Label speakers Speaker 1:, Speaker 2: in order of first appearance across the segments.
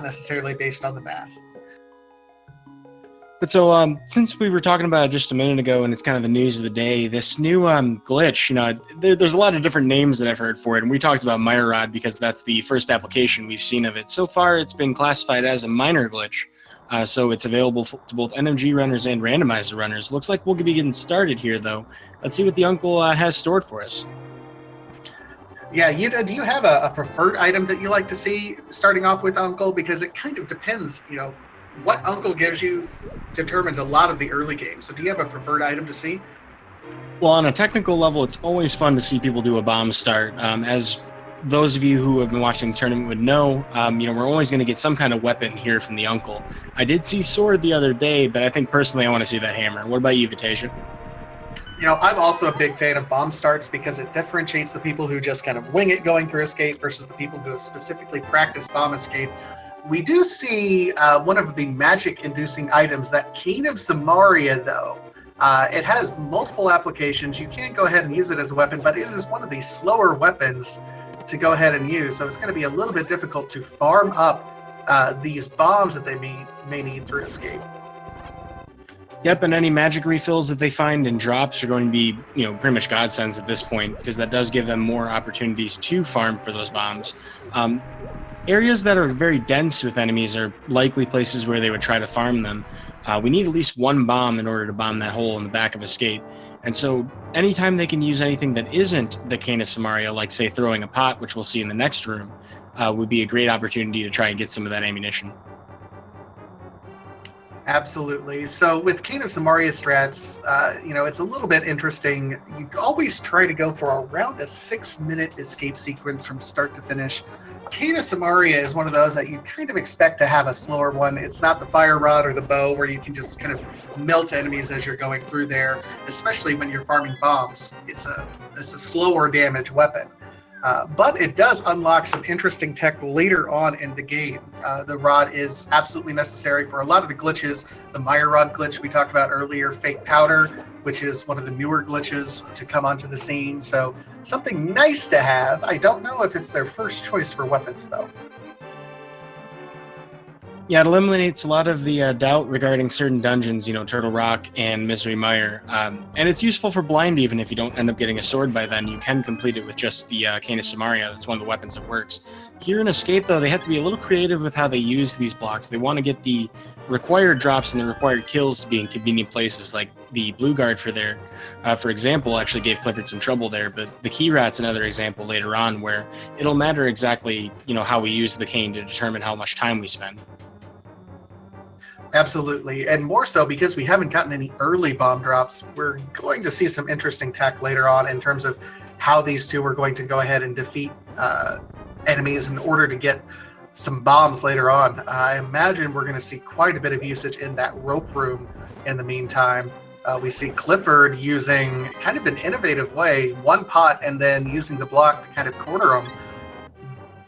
Speaker 1: necessarily based on the math.
Speaker 2: But so, since we were talking about it just a minute ago, and it's kind of the news of the day, this new glitch, there's a lot of different names that I've heard for it, and we talked about Mire because that's the first application we've seen of it. So far, it's been classified as a minor glitch, so it's available to both NMG runners and randomizer runners. Looks like we'll be getting started here, though. Let's see what the uncle has stored for us.
Speaker 1: Yeah, do you have a preferred item that you like to see starting off with, Uncle? Because it kind of depends, what Uncle gives you determines a lot of the early games. So do you have a preferred item to see?
Speaker 2: Well, on a technical level, it's always fun to see people do a bomb start. As those of you who have been watching the tournament would know, we're always going to get some kind of weapon here from the uncle. I did see sword the other day, but I think personally I want to see that hammer. What about you, Vitasia?
Speaker 1: I'm also a big fan of bomb starts because it differentiates the people who just kind of wing it going through escape versus the people who have specifically practiced bomb escape. We do see one of the magic-inducing items, that Cane of Samaria, though. It has multiple applications. You can go ahead and use it as a weapon, but it is one of the slower weapons to go ahead and use. So it's going to be a little bit difficult to farm up these bombs that they may need through escape.
Speaker 2: Yep, and any magic refills that they find in drops are going to be, pretty much godsends at this point, because that does give them more opportunities to farm for those bombs. Areas that are very dense with enemies are likely places where they would try to farm them. We need at least one bomb in order to bomb that hole in the back of escape. And so anytime they can use anything that isn't the Cane of Samaria, like, say, throwing a pot, which we'll see in the next room, would be a great opportunity to try and get some of that ammunition.
Speaker 1: Absolutely. So with Cane of Samaria strats, it's a little bit interesting. You always try to go for around a 6-minute escape sequence from start to finish. Cane of Samaria is one of those that you kind of expect to have a slower one. It's not the fire rod or the bow where you can just kind of melt enemies as you're going through there, especially when you're farming bombs. It's a slower damage weapon. But it does unlock some interesting tech later on in the game. The rod is absolutely necessary for a lot of the glitches. The Mire rod glitch we talked about earlier, fake powder, which is one of the newer glitches to come onto the scene. So something nice to have. I don't know if it's their first choice for weapons, though.
Speaker 2: Yeah, it eliminates a lot of the doubt regarding certain dungeons, Turtle Rock and Misery Mire. And it's useful for blind, even if you don't end up getting a sword by then. You can complete it with just the Cane of Samaria. That's one of the weapons that works. Here in Escape, though, they have to be a little creative with how they use these blocks. They want to get the required drops and the required kills to be in convenient places, like the Blue Guard for example, actually gave Clifford some trouble there, but the Key Rat's another example later on where it'll matter exactly, how we use the cane to determine how much time we spend.
Speaker 1: Absolutely, and more so because we haven't gotten any early bomb drops. We're going to see some interesting tech later on in terms of how these two are going to go ahead and defeat enemies in order to get some bombs later on. I imagine we're going to see quite a bit of usage in that rope room in the meantime. We see Clifford using kind of an innovative way, one pot and then using the block to kind of corner them.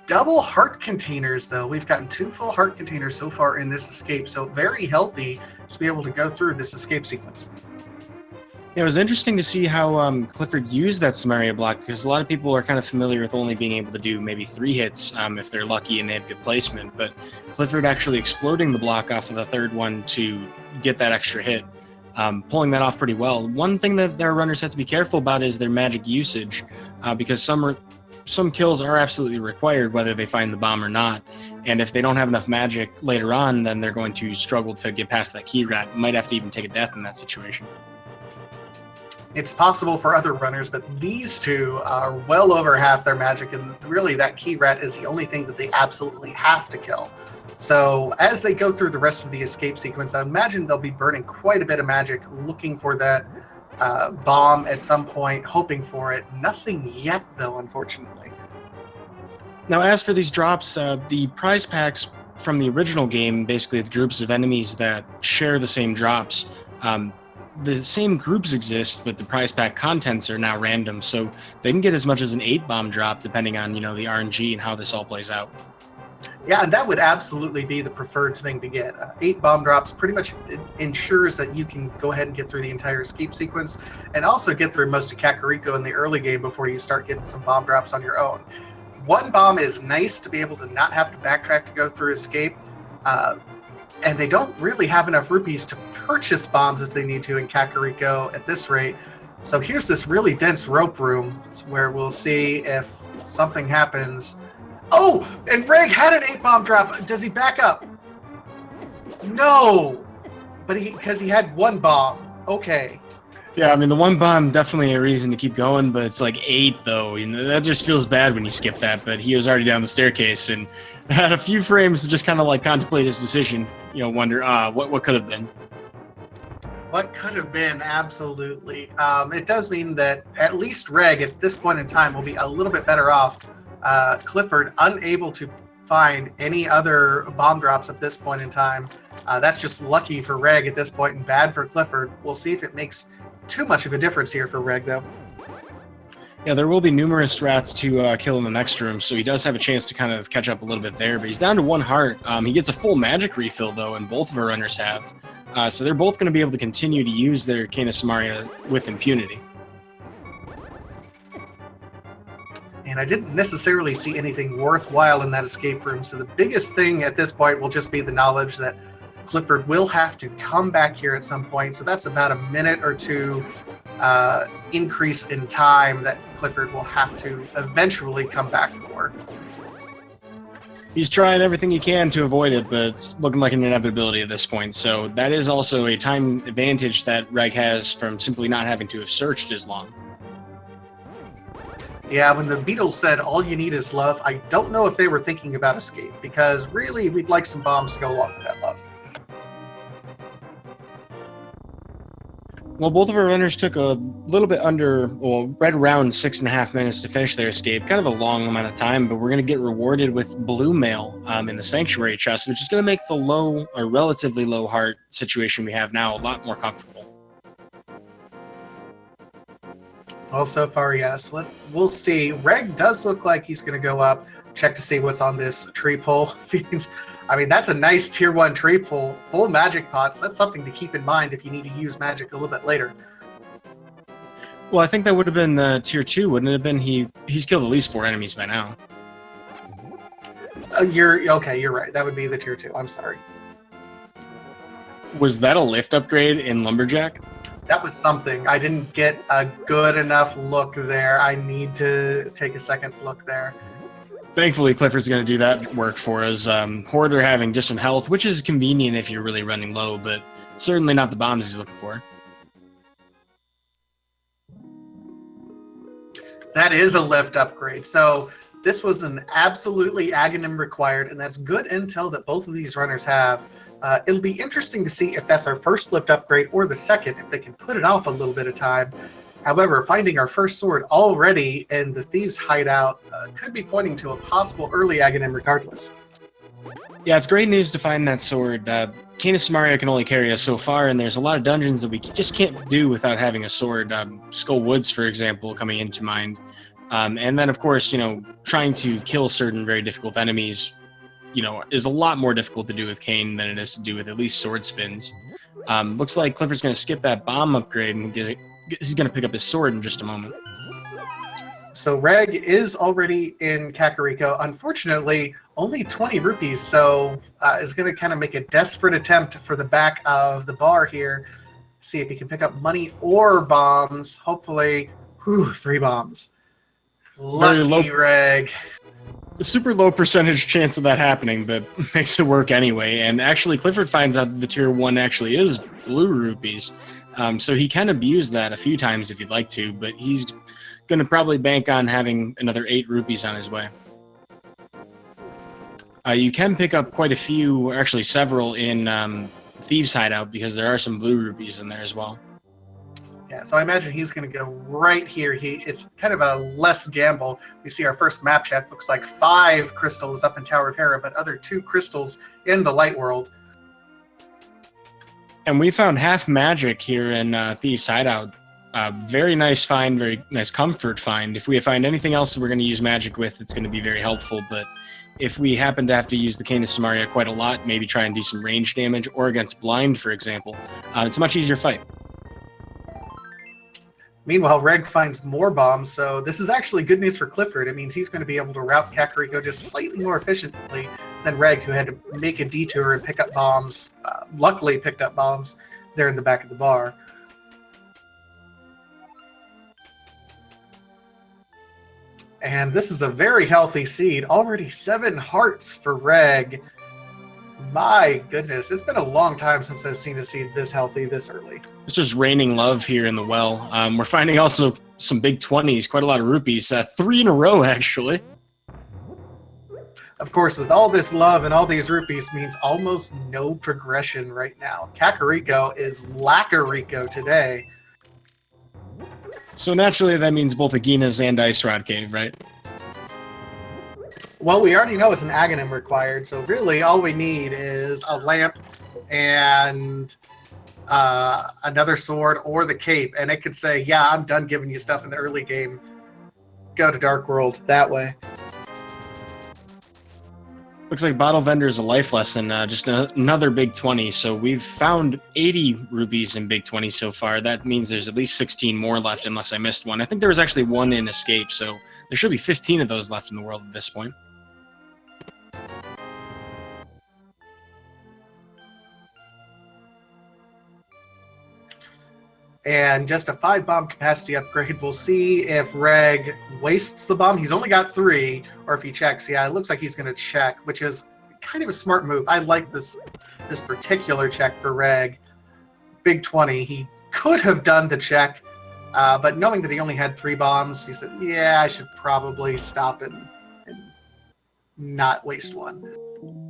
Speaker 1: Double heart containers, though. We've gotten 2 full heart containers so far in this escape, so very healthy to be able to go through this escape sequence.
Speaker 2: It was interesting to see how Clifford used that Samaria block, because a lot of people are kind of familiar with only being able to do maybe 3 hits if they're lucky and they have good placement, but Clifford actually exploding the block off of the third one to get that extra hit, pulling that off pretty well. One thing that their runners have to be careful about is their magic usage, because some kills are absolutely required whether they find the bomb or not, and if they don't have enough magic later on, then they're going to struggle to get past that Key Rat. Might have to even take a death in that situation.
Speaker 1: It's possible for other runners, but these two are well over half their magic, and really that Key Rat is the only thing that they absolutely have to kill. So as they go through the rest of the escape sequence, I imagine they'll be burning quite a bit of magic looking for that bomb at some point, hoping for it. Nothing yet, though, unfortunately.
Speaker 2: Now, as for these drops, the prize packs from the original game, basically the groups of enemies that share the same drops, the same groups exist, but the prize pack contents are now random, so they can get as much as an 8-bomb drop, depending on, the RNG and how this all plays out.
Speaker 1: Yeah, and that would absolutely be the preferred thing to get. 8 bomb drops pretty much ensures that you can go ahead and get through the entire escape sequence and also get through most of Kakariko in the early game before you start getting some bomb drops on your own. one bomb is nice to be able to not have to backtrack to go through escape. And they don't really have enough rupees to purchase bombs if they need to in Kakariko at this rate. So here's this really dense rope room where we'll see if something happens. Oh, and Reg had an 8-bomb drop. Does he back up? No, but because he had 1 bomb. Okay.
Speaker 2: Yeah, I mean, the 1 bomb, definitely a reason to keep going, but it's like 8, though. You know, that just feels bad when you skip that, but he was already down the staircase and had a few frames to just kind of like contemplate his decision. You know, wonder, what could have been.
Speaker 1: What could have been, absolutely. It does mean that at least Reg, at this point in time, will be a little bit better off. Clifford, unable to find any other bomb drops at this point in time. That's just lucky for Reg at this point and bad for Clifford. We'll see if it makes too much of a difference here for Reg, though.
Speaker 2: Yeah, there will be numerous rats to kill in the next room, so he does have a chance to kind of catch up a little bit there, but he's down to 1 heart. He gets a full magic refill, though, and both of our runners have. So they're both going to be able to continue to use their Canis Samaria with impunity.
Speaker 1: And I didn't necessarily see anything worthwhile in that escape room, so the biggest thing at this point will just be the knowledge that Clifford will have to come back here at some point, so that's about a minute or 2 increase in time that Clifford will have to eventually come back for.
Speaker 2: He's trying everything he can to avoid it, but it's looking like an inevitability at this point, so that is also a time advantage that Reg has from simply not having to have searched as long.
Speaker 1: Yeah, when the Beatles said, all you need is love, I don't know if they were thinking about escape, because really, we'd like some bombs to go along with that love.
Speaker 2: Well, both of our runners took a little bit under, well, right around 6.5 minutes to finish their escape. Kind of a long amount of time, but we're going to get rewarded with blue mail in the sanctuary chest, which is going to make the low or relatively low heart situation we have now a lot more comfortable.
Speaker 1: Well, so far, yes. We'll see. Reg does look like he's going to go up, check to see what's on this tree pole. I mean, that's a nice tier 1 tree pole, full magic pots. That's something to keep in mind if you need to use magic a little bit later.
Speaker 2: Well, I think that would have been the tier 2, wouldn't it have been? He's killed at least 4 enemies by now.
Speaker 1: You're right. That would be the tier 2. I'm sorry.
Speaker 2: Was that a lift upgrade in Lumberjack?
Speaker 1: That was something. I didn't get a good enough look there. I need to take a second look there.
Speaker 2: Thankfully, Clifford's going to do that work for us. Hoarder having just some health, which is convenient if you're really running low, but certainly not the bombs he's looking for.
Speaker 1: That is a lift upgrade. So this was an absolutely Agahnim required, and that's good intel that both of these runners have. It'll be interesting to see if that's our first lift upgrade or the second, if they can put it off a little bit of time. However, finding our first sword already in the Thieves' Hideout could be pointing to a possible early Agahnim regardless.
Speaker 2: Yeah, it's great news to find that sword. Canis Samaria can only carry us so far, and there's a lot of dungeons that we just can't do without having a sword. Skull Woods, for example, coming into mind. And then, of course, you know, trying to kill certain very difficult enemies, you know, is a lot more difficult to do with Cain than it is to do with at least sword spins. Looks like Clifford's going to skip that bomb upgrade and he's going to pick up his sword in just a moment.
Speaker 1: So Reg is already in Kakariko. Unfortunately, only 20 rupees, so is going to kind of make a desperate attempt for the back of the bar here. See if he can pick up money or bombs. Hopefully, 3 bombs. Lucky Reg.
Speaker 2: A super low percentage chance of that happening, but makes it work anyway. And actually, Clifford finds out that the tier 1 actually is blue rupees. So he can abuse that a few times if he'd like to, but he's going to probably bank on having another 8 rupees on his way. You can pick up quite a few, or actually several, in Thieves' Hideout because there are some blue rupees in there as well.
Speaker 1: Yeah, so I imagine he's going to go right here. It's kind of a less gamble. We see our first map check. Looks like 5 crystals up in Tower of Hera, but other 2 crystals in the Light World.
Speaker 2: And we found half magic here in Thieves' Hideout. Very nice find, very nice comfort find. If we find anything else that we're going to use magic with, it's going to be very helpful. But if we happen to have to use the Canis Samaria quite a lot, maybe try and do some range damage, or against blind, for example, it's a much easier fight.
Speaker 1: Meanwhile, Reg finds more bombs, so this is actually good news for Clifford. It means he's going to be able to route Kakariko just slightly more efficiently than Reg, who had to make a detour and pick up bombs. Luckily picked up bombs there in the back of the bar. And this is a very healthy seed. Already 7 hearts for Reg. My goodness, it's been a long time since I've seen a seed this healthy this early.
Speaker 2: It's just raining love here in the well. We're finding also some big 20s, quite a lot of rupees. 3 in a row, actually.
Speaker 1: Of course, with all this love and all these rupees means almost no progression right now. Kakariko is Lakariko today.
Speaker 2: So naturally, that means both Agahnim and Ice Rod Cave, right?
Speaker 1: Well, we already know it's an Agahnim required, so really all we need is a lamp and another sword or the cape, and it could say, yeah, I'm done giving you stuff in the early game. Go to Dark World that way.
Speaker 2: Looks like Bottle Vendor is a life lesson, just another big 20. So we've found 80 rupees in big 20 so far. That means there's at least 16 more left, unless I missed one. I think there was actually one in Escape, so there should be 15 of those left in the world at this point.
Speaker 1: And just a 5 bomb capacity upgrade. We'll see if Reg wastes the bomb. He's only got 3, or if he checks. Yeah, it looks like he's going to check, which is kind of a smart move. I like this particular check for Reg. Big 20. He could have done the check, but knowing that he only had 3 bombs, he said, yeah, I should probably stop and not waste one.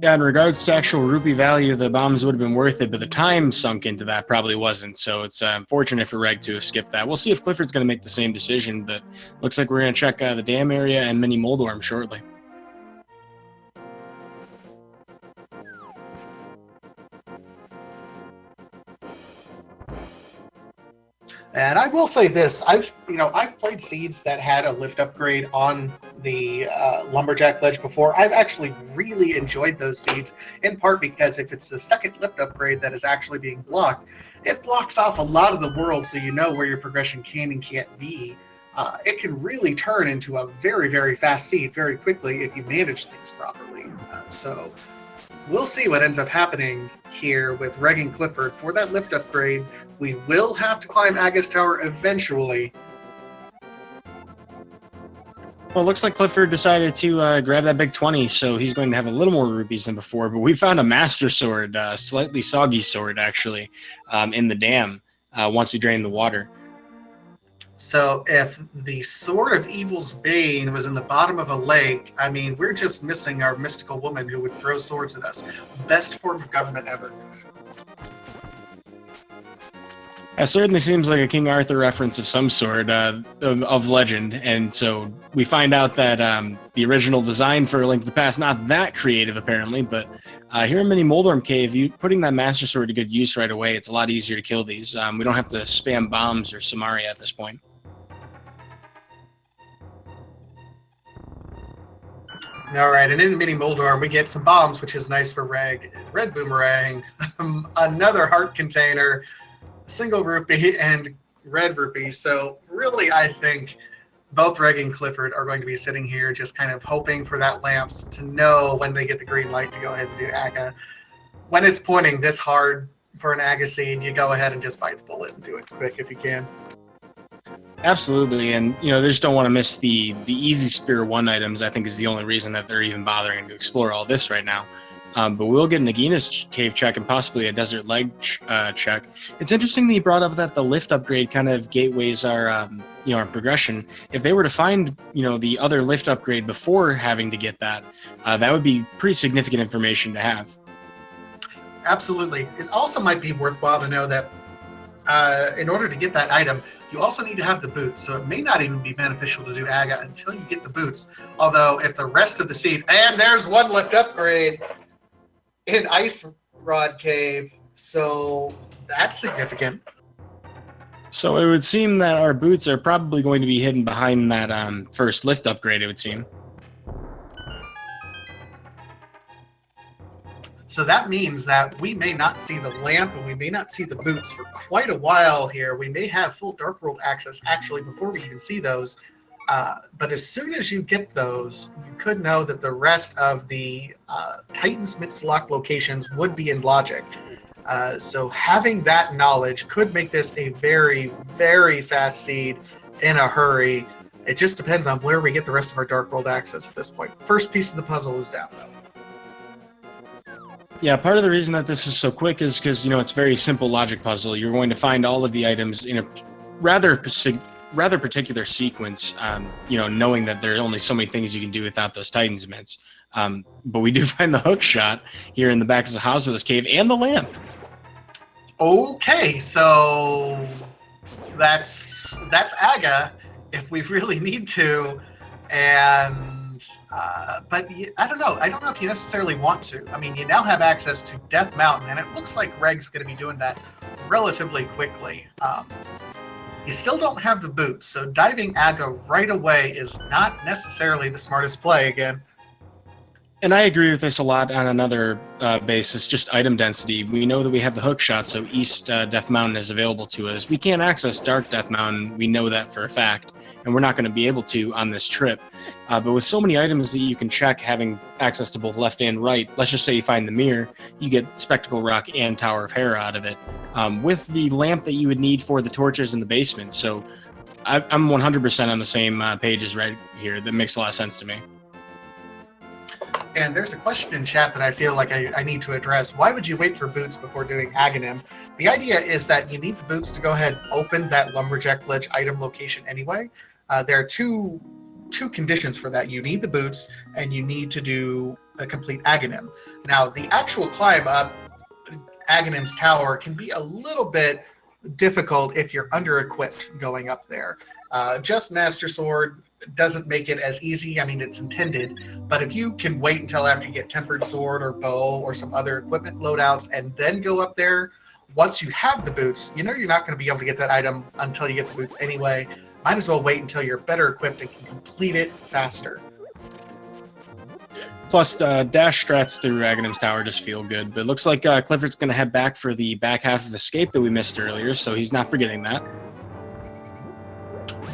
Speaker 2: Yeah, in regards to actual rupee value, the bombs would have been worth it, but the time sunk into that probably wasn't, so it's unfortunate for Reg to have skipped that. We'll see if Clifford's going to make the same decision, but looks like we're going to check the dam area and Mini Moldorm shortly.
Speaker 1: And I will say this: I've played seeds that had a lift upgrade on the lumberjack ledge before. I've actually really enjoyed those seeds, in part because if it's the second lift upgrade that is actually being blocked, it blocks off a lot of the world, so you know where your progression can and can't be. It can really turn into a very, very fast seed very quickly if you manage things properly. So we'll see what ends up happening here with Reg and Clifford for that lift upgrade. We will have to climb Aga's Tower eventually.
Speaker 2: Well, it looks like Clifford decided to grab that big 20, so he's going to have a little more rupees than before. But we found a Master Sword, slightly soggy sword, actually, in the dam once we drained the water.
Speaker 1: So if the Sword of Evil's Bane was in the bottom of a lake, I mean, we're just missing our mystical woman who would throw swords at us. Best form of government ever.
Speaker 2: It certainly seems like a King Arthur reference of some sort, of legend, and so we find out that the original design for A Link to the Past, not that creative apparently, but here in Mini Moldorm Cave, putting that Master Sword to good use right away, it's a lot easier to kill these. We don't have to spam bombs or Samaria at this point.
Speaker 1: All right, and in Mini Moldorm, we get some bombs, which is nice for Reg. Red Boomerang, another heart container, single rupee, and red rupee. So really, I think both Reg and Clifford are going to be sitting here just kind of hoping for that lamps to know when they get the green light to go ahead and do Aga. When it's pointing this hard for an Aga seed, you go ahead and just bite the bullet and do it quick if you can.
Speaker 2: Absolutely, and they just don't want to miss the easy Spear 1 items. I think is the only reason that they're even bothering to explore all this right now. But we'll get an Agahnim cave check and possibly a desert leg check. It's interesting that you brought up that the lift upgrade kind of gateways our our progression. If they were to find the other lift upgrade before having to get that, that would be pretty significant information to have.
Speaker 1: Absolutely. It also might be worthwhile to know that in order to get that item, you also need to have the boots, so it may not even be beneficial to do Aga until you get the boots. Although, if the rest of the seed... And there's one lift upgrade in Ice Rod Cave, so that's significant.
Speaker 2: So it would seem that our boots are probably going to be hidden behind that first lift upgrade, it would seem.
Speaker 1: So that means that we may not see the lamp and we may not see the boots for quite a while here. We may have full Dark World access actually before we even see those. But as soon as you get those, you could know that the rest of the Titan's Mitzlock locations would be in logic. So having that knowledge could make this a very, very fast seed in a hurry. It just depends on where we get the rest of our Dark World access at this point. First piece of the puzzle is down, though.
Speaker 2: Yeah, part of the reason that this is so quick is because, it's a very simple logic puzzle. You're going to find all of the items in a rather particular sequence, knowing that there are only so many things you can do without those Titans mitts. But we do find the hook shot here in the back of the house with this cave and the lamp.
Speaker 1: Okay, so that's Aga if we really need to, but I don't know. I don't know if you necessarily want to. I mean, you now have access to Death Mountain, and it looks like Reg's going to be doing that relatively quickly. You still don't have the boots, so diving Aga right away is not necessarily the smartest play again.
Speaker 2: And I agree with this a lot on another basis, just item density. We know that we have the hook shot, so East Death Mountain is available to us. We can't access Dark Death Mountain. We know that for a fact, and we're not going to be able to on this trip. But with so many items that you can check, having access to both left and right, let's just say you find the mirror, you get Spectacle Rock and Tower of Hera out of it, with the lamp that you would need for the torches in the basement. So I'm 100% on the same page as Red here. That makes a lot of sense to me.
Speaker 1: And there's a question in chat that I feel like I need to address. Why would you wait for boots before doing Agahnim? The idea is that you need the boots to go ahead and open that Lumberjack Ledge item location anyway. There are two conditions for that. You need the boots, and you need to do a complete Agahnim. Now, the actual climb up Aghanim's tower can be a little bit difficult if you're under-equipped going up there. Just Master Sword doesn't make it as easy. I mean, it's intended, but if you can wait until after you get Tempered Sword or Bow or some other equipment loadouts and then go up there, once you have the boots, you're not going to be able to get that item until you get the boots anyway. Might as well wait until you're better equipped and can complete it faster.
Speaker 2: Plus, dash strats through Aghanim's tower just feel good, but it looks like Clifford's going to head back for the back half of Escape that we missed earlier, so he's not forgetting that.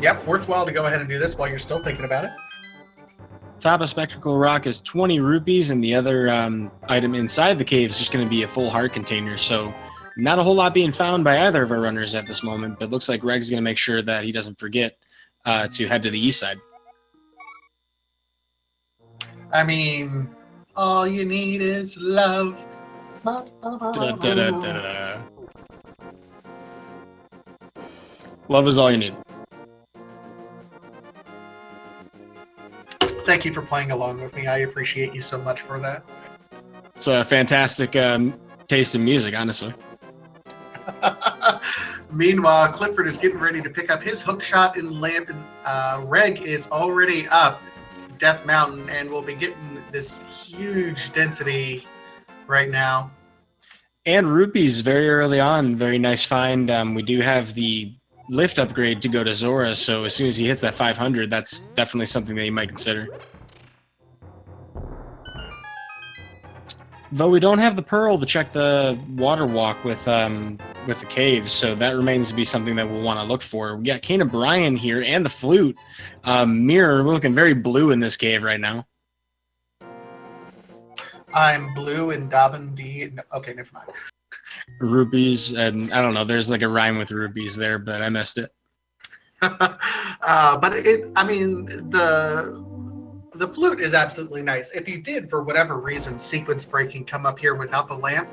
Speaker 1: Yep, worthwhile to go ahead and do this while you're still thinking about it.
Speaker 2: Top of Spectacle Rock is 20 rupees, and the other item inside the cave is just going to be a full heart container, so not a whole lot being found by either of our runners at this moment, but looks like Reg's going to make sure that he doesn't forget to head to the east side.
Speaker 1: I mean, all you need is love.
Speaker 2: Love is all you need.
Speaker 1: Thank you for playing along with me. I appreciate you so much for that.
Speaker 2: It's a fantastic taste in music, honestly.
Speaker 1: Meanwhile, Clifford is getting ready to pick up his hook shot and lamp, and Reg is already up Death Mountain, and we'll be getting this huge density right now.
Speaker 2: And rupees very early on, very nice find. We do have the lift upgrade to go to Zora, so as soon as he hits that 500, that's definitely something that you might consider. Though we don't have the pearl to check the water walk with the caves, so that remains to be something that we'll want to look for. We got Kane and Brian here and the flute. Mirror, we're looking very blue in this cave right now.
Speaker 1: I'm blue and Dobbin D. Okay, never mind.
Speaker 2: Rupees, and I don't know, there's like a rhyme with rupees there, but I missed it.
Speaker 1: But the flute is absolutely nice. If you did, for whatever reason, sequence breaking come up here without the lamp,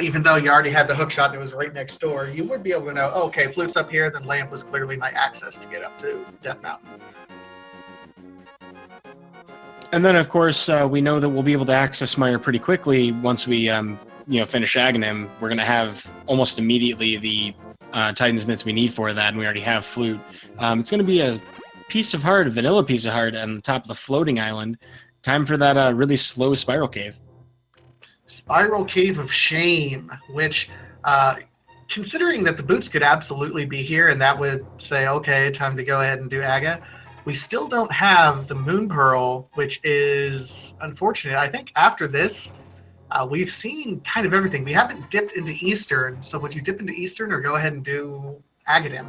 Speaker 1: even though you already had the hook shot and it was right next door, you would be able to know, okay, flute's up here, then lamp was clearly my access to get up to Death Mountain.
Speaker 2: And then, of course, we know that we'll be able to access Mire pretty quickly once we finish Agahnim. We're going to have almost immediately the Titan's Mitts we need for that, and we already have flute. It's going to be a piece of heart, a vanilla piece of heart on the top of the floating island. Time for that really slow spiral cave.
Speaker 1: Spiral Cave of Shame, which, considering that the boots could absolutely be here, and that would say, okay, time to go ahead and do Aga, we still don't have the Moon Pearl, which is unfortunate. I think after this, We've seen kind of everything. We haven't dipped into Eastern, so would you dip into Eastern or go ahead and do Agahnim?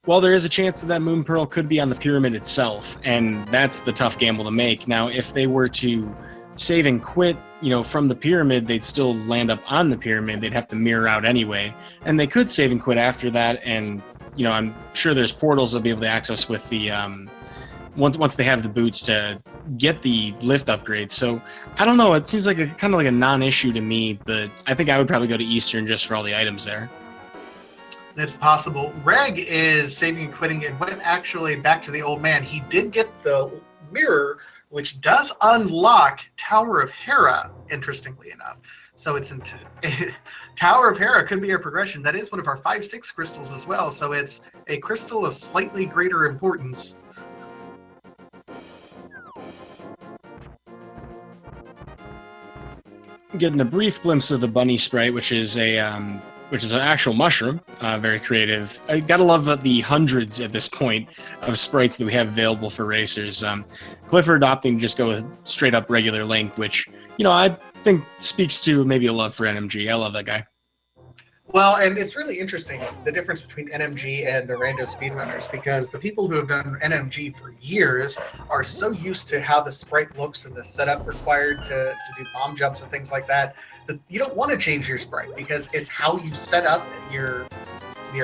Speaker 2: Well, there is a chance that Moon Pearl could be on the pyramid itself, and that's the tough gamble to make. Now, if they were to save and quit, from the pyramid, they'd still land up on the pyramid. They'd have to mirror out anyway, and they could save and quit after that. And I'm sure there's portals they'll be able to access with the once they have the boots to get the lift upgrade. So I don't know. It seems like a kind of like a non-issue to me, but I think I would probably go to Eastern just for all the items there.
Speaker 1: It's possible. Reg is saving and quitting and went actually back to the old man. He did get the mirror, which does unlock Tower of Hera, interestingly enough. So it's into Tower of Hera could be our progression. That is one of our 5/6 crystals as well. So it's a crystal of slightly greater importance.
Speaker 2: Getting a brief glimpse of the bunny sprite, which is an actual mushroom. Very creative. I gotta love the hundreds at this point of sprites that we have available for racers. Clifford opting to just go with straight up regular Link, which I think speaks to maybe a love for NMG. I love that guy.
Speaker 1: Well, and it's really interesting, the difference between NMG and the rando speedrunners, because the people who have done NMG for years are so used to how the sprite looks and the setup required to do bomb jumps and things like that you don't want to change your sprite, because it's how you set up your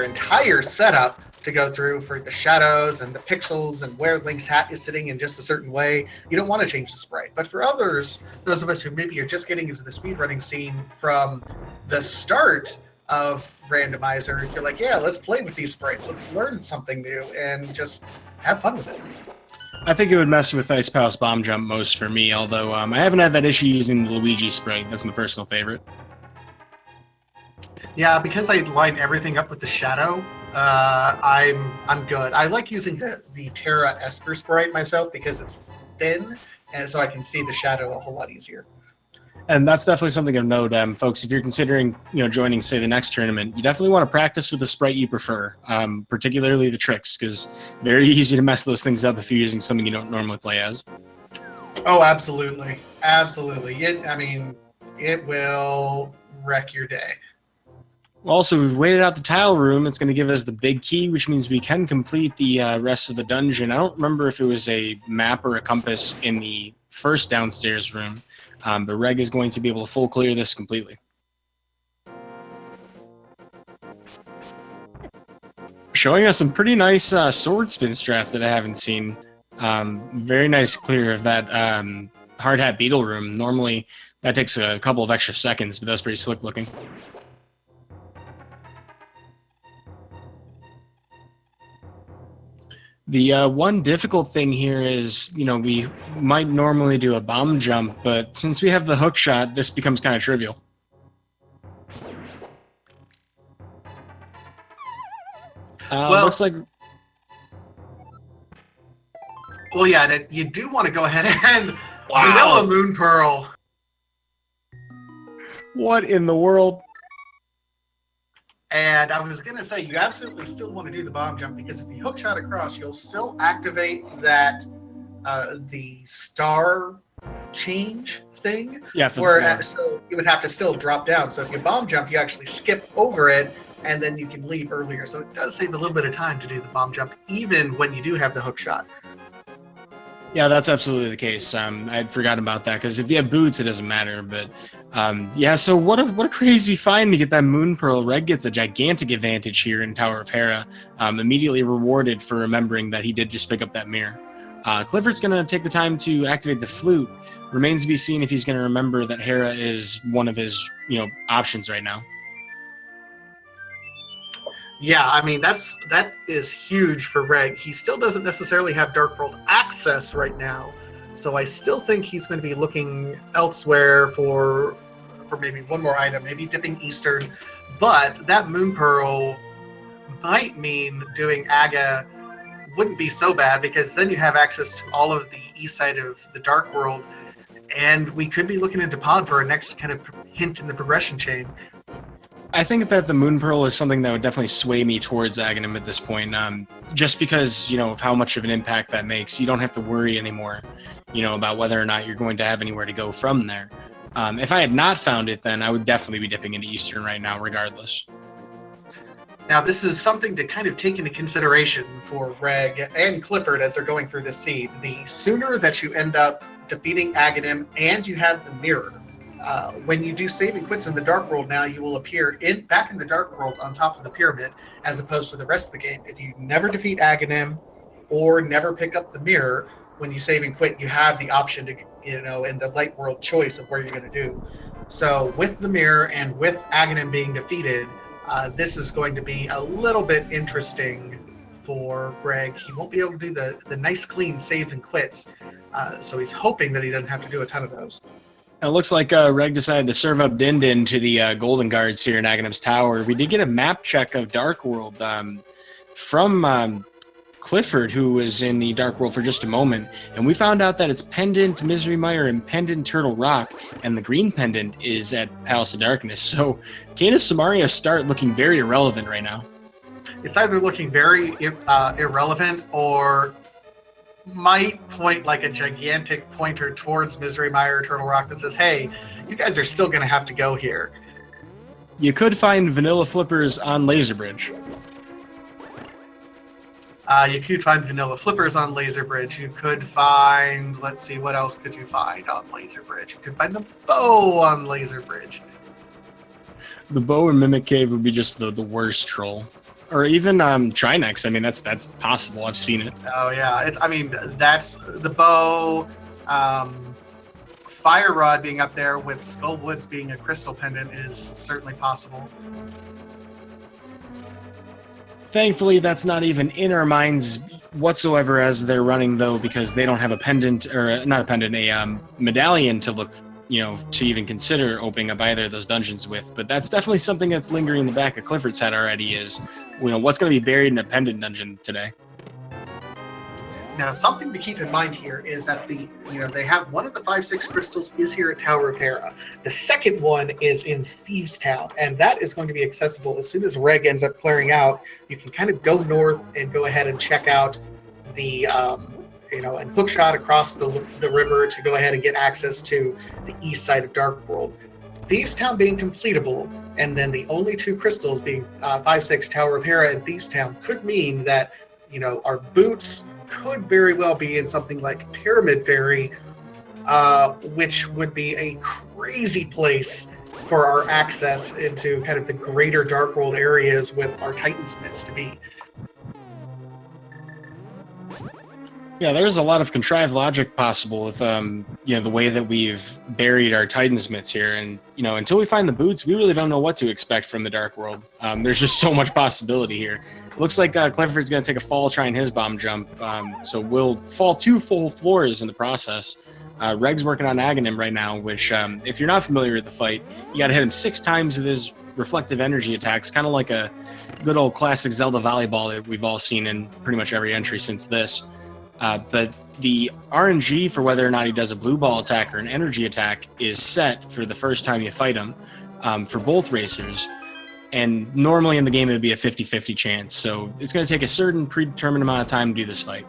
Speaker 1: entire setup to go through for the shadows and the pixels and where Link's hat is sitting in just a certain way. You don't want to change the sprite. But for others, those of us who maybe are just getting into the speedrunning scene from the start of Randomizer, you're like, yeah, let's play with these sprites. Let's learn something new and just have fun with it.
Speaker 2: I think it would mess with Ice Palace Bomb Jump most for me, although I haven't had that issue using the Luigi sprite. That's my personal favorite.
Speaker 1: Yeah, because I line everything up with the shadow, I'm good. I like using the Terra Esper sprite myself because it's thin, and so I can see the shadow a whole lot easier.
Speaker 2: And that's definitely something of note, folks. If you're considering, joining, say, the next tournament, you definitely want to practice with the sprite you prefer, particularly the tricks, because very easy to mess those things up if you're using something you don't normally play as.
Speaker 1: Oh, absolutely, absolutely. It will wreck your day.
Speaker 2: Also, we've waited out the tile room. It's going to give us the big key, which means we can complete the rest of the dungeon. I don't remember if it was a map or a compass in the first downstairs room. But Reg is going to be able to full clear this completely. Showing us some pretty nice sword spin strats that I haven't seen. Very nice clear of that hard hat beetle room. Normally that takes a couple of extra seconds, but that's pretty slick looking. The one difficult thing here is, we might normally do a bomb jump, but since we have the hook shot, this becomes kind of trivial. Looks like...
Speaker 1: Well, yeah, you do want to go ahead and Vanilla Moon Pearl.
Speaker 2: What in the world?
Speaker 1: And I was going to say, you absolutely still want to do the bomb jump, because if you hook shot across, you'll still activate that the star change thing.
Speaker 2: Yeah.
Speaker 1: So you would have to still drop down. So if you bomb jump, you actually skip over it, and then you can leave earlier. So it does save a little bit of time to do the bomb jump, even when you do have the hook shot.
Speaker 2: Yeah, that's absolutely the case. I'd forgotten about that, because if you have boots, it doesn't matter. But yeah, so what a crazy find to get that Moon Pearl. Reg gets a gigantic advantage here in Tower of Hera, immediately rewarded for remembering that he did just pick up that mirror. Clifford's going to take the time to activate the flute. Remains to be seen if he's going to remember that Hera is one of his options right now.
Speaker 1: Yeah, that is huge for Reg. He still doesn't necessarily have Dark World access right now, so I still think he's going to be looking elsewhere for maybe one more item, maybe dipping Eastern. But that Moon Pearl might mean doing Aga wouldn't be so bad, because then you have access to all of the east side of the Dark World, and we could be looking into Pod for our next kind of hint in the progression chain.
Speaker 2: I think that the Moon Pearl is something that would definitely sway me towards Agahnim at this point, just because, of how much of an impact that makes. You don't have to worry anymore, about whether or not you're going to have anywhere to go from there. If I had not found it, then I would definitely be dipping into Eastern right now, regardless.
Speaker 1: Now, this is something to kind of take into consideration for Reg and Clifford as they're going through this seed. The sooner that you end up defeating Agahnim and you have the mirror, when you do save and quits in the Dark World now, you will appear back in the Dark World on top of the pyramid, as opposed to the rest of the game. If you never defeat Agahnim or never pick up the mirror, when you save and quit, you have the option to, in the Light World choice of where you're going to do. So with the mirror and with Agahnim being defeated, this is going to be a little bit interesting for Greg. He won't be able to do the nice clean save and quits, so he's hoping that he doesn't have to do a ton of those.
Speaker 2: It looks like Reg decided to serve up Din Din to the Golden Guards here in Aghanim's Tower. We did get a map check of Dark World from Clifford, who was in the Dark World for just a moment, and we found out that it's Pendant, Misery Mire, and Pendant Turtle Rock, and the green pendant is at Palace of Darkness. So Canis Samaria start looking very irrelevant right now.
Speaker 1: It's either looking very irrelevant or might point like a gigantic pointer towards Misery Mire or Turtle Rock that says, hey, you guys are still going to have to go here.
Speaker 2: You could find vanilla flippers on Laser Bridge.
Speaker 1: You could find vanilla flippers on Laser Bridge. You could find, let's see, what else could you find on Laser Bridge? You could find the bow on Laser Bridge.
Speaker 2: The bow in Mimic Cave would be just the worst troll. Or even Trinex. I mean, that's possible. I've seen it.
Speaker 1: Oh yeah, that's the bow. Fire Rod being up there with Skull Woods being a crystal pendant is certainly possible.
Speaker 2: Thankfully, that's not even in our minds whatsoever as they're running, though, because they don't have a pendant, or not a pendant, a medallion to look, to even consider opening up either of those dungeons with. But that's definitely something that's lingering in the back of Clifford's head already is, what's going to be buried in a pendant dungeon today.
Speaker 1: Now, something to keep in mind here is that they have one of the 5-6 crystals is here at Tower of Hera. The second one is in Thieves Town, and that is going to be accessible as soon as Reg ends up clearing out. You can kind of go north and go ahead and check out the, and hookshot across the river to go ahead and get access to the east side of Dark World. Thieves Town being completable, and then the only two crystals being 5-6 Tower of Hera and Thieves Town could mean that, our boots could very well be in something like Pyramid Fairy, which would be a crazy place for our access into kind of the greater Dark World areas with our Titansmiths to be.
Speaker 2: Yeah, there's a lot of contrived logic possible with the way that we've buried our Titansmiths here, and until we find the boots, we really don't know what to expect from the Dark World. There's just so much possibility here. It looks like Clifford's going to take a fall trying his bomb jump, so we'll fall 2 full floors in the process. Reg's working on Agahnim right now, which, if you're not familiar with the fight, you got to hit him 6 times with his reflective energy attacks, kind of like a good old classic Zelda volleyball that we've all seen in pretty much every entry since this. But the RNG for whether or not he does a blue ball attack or an energy attack is set for the first time you fight him for both racers. And normally in the game, it would be a 50-50 chance. So it's going to take a certain predetermined amount of time to do this fight.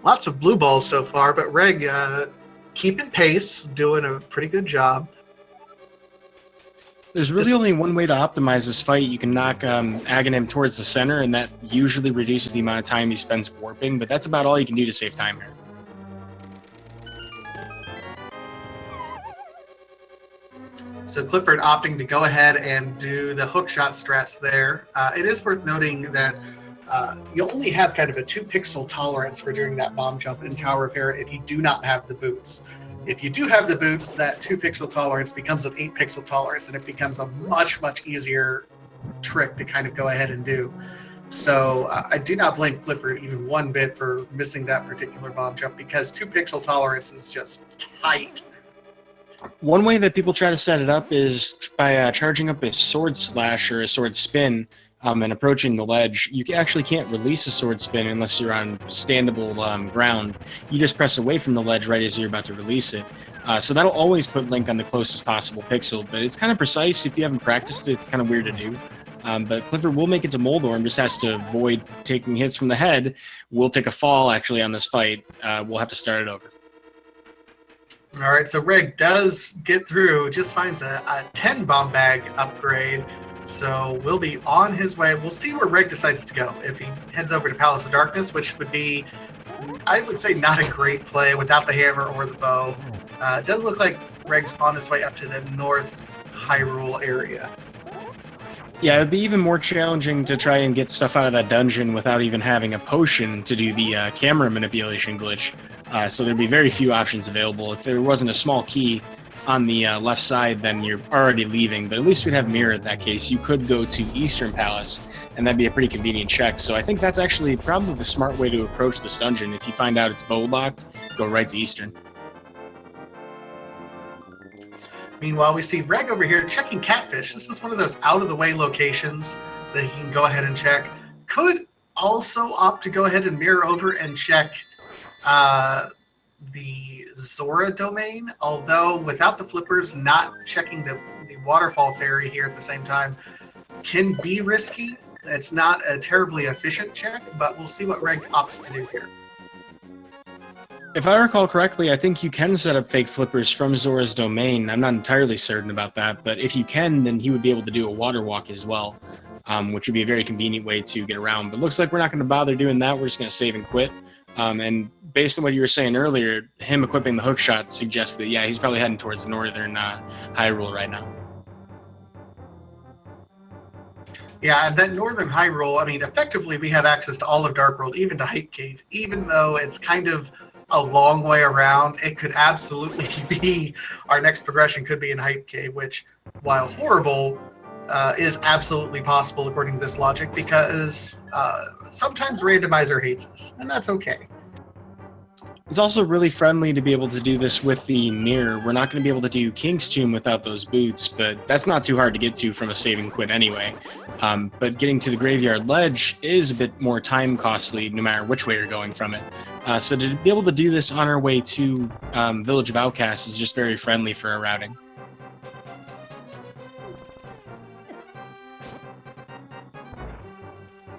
Speaker 1: Lots of blue balls so far, but Reg keeping pace, doing a pretty good job.
Speaker 2: There's really only one way to optimize this fight. You can knock Agahnim towards the center, and that usually reduces the amount of time he spends warping, but that's about all you can do to save time here.
Speaker 1: So Clifford opting to go ahead and do the hookshot strats there. It is worth noting that you only have kind of a 2-pixel tolerance for doing that bomb jump in Tower of Hera if you do not have the boots. If you do have the boots, that 2-pixel tolerance becomes an 8-pixel tolerance, and it becomes a much, much easier trick to kind of go ahead and do. So I do not blame Clifford even one bit for missing that particular bomb jump, because 2-pixel tolerance is just tight.
Speaker 2: One way that people try to set it up is by charging up a sword slash or a sword spin and approaching the ledge. You actually can't release a sword spin unless you're on standable ground. You just press away from the ledge right as you're about to release it. So that'll always put Link on the closest possible pixel, but it's kind of precise. If you haven't practiced it, it's kind of weird to do. But Clifford will make it to Moldorm, just has to avoid taking hits from the head. We'll take a fall, actually, on this fight. We'll have to start it over.
Speaker 1: All right, so Reg does get through, just finds a 10 bomb bag upgrade. So we'll be on his way. We'll see where Reg decides to go. If he heads over to Palace of Darkness, which would be, I would say, not a great play without the hammer or the bow. It does look like Reg's on his way up to the North Hyrule area.
Speaker 2: Yeah, it'd be even more challenging to try and get stuff out of that dungeon without even having a potion to do the camera manipulation glitch. So there'd be very few options available. If there wasn't a small key on the left side, then you're already leaving. But at least we'd have Mirror in that case. You could go to Eastern Palace, and that'd be a pretty convenient check. So I think that's actually probably the smart way to approach this dungeon. If you find out it's bow locked, go right to Eastern.
Speaker 1: Meanwhile, we see Reg over here checking Catfish. This is one of those out-of-the-way locations that he can go ahead and check. Could also opt to go ahead and mirror over and check the Zora domain, although without the flippers, not checking the waterfall ferry here at the same time can be risky. It's not a terribly efficient check, but we'll see what Reg opts to do here.
Speaker 2: If I recall correctly, I think you can set up fake flippers from Zora's domain. I'm not entirely certain about that, but if you can, then he would be able to do a water walk as well, which would be a very convenient way to get around. But looks like we're not going to bother doing that. We're just going to save and quit. And based on what you were saying earlier, him equipping the hook shot suggests that, yeah, he's probably heading towards northern Hyrule right now.
Speaker 1: Yeah, and that northern Hyrule, I mean, effectively we have access to all of Dark World, even to Hype Cave, even though it's kind of a long way around. It could absolutely be, our next progression could be in Hype Cave, which, while horrible, is absolutely possible according to this logic, because sometimes Randomizer hates us, and that's okay.
Speaker 2: It's also really friendly to be able to do this with the mirror. We're not going to be able to do King's Tomb without those boots, but that's not too hard to get to from a save and quit anyway. But getting to the Graveyard Ledge is a bit more time costly no matter which way you're going from it. So to be able to do this on our way to Village of Outcasts is just very friendly for our routing.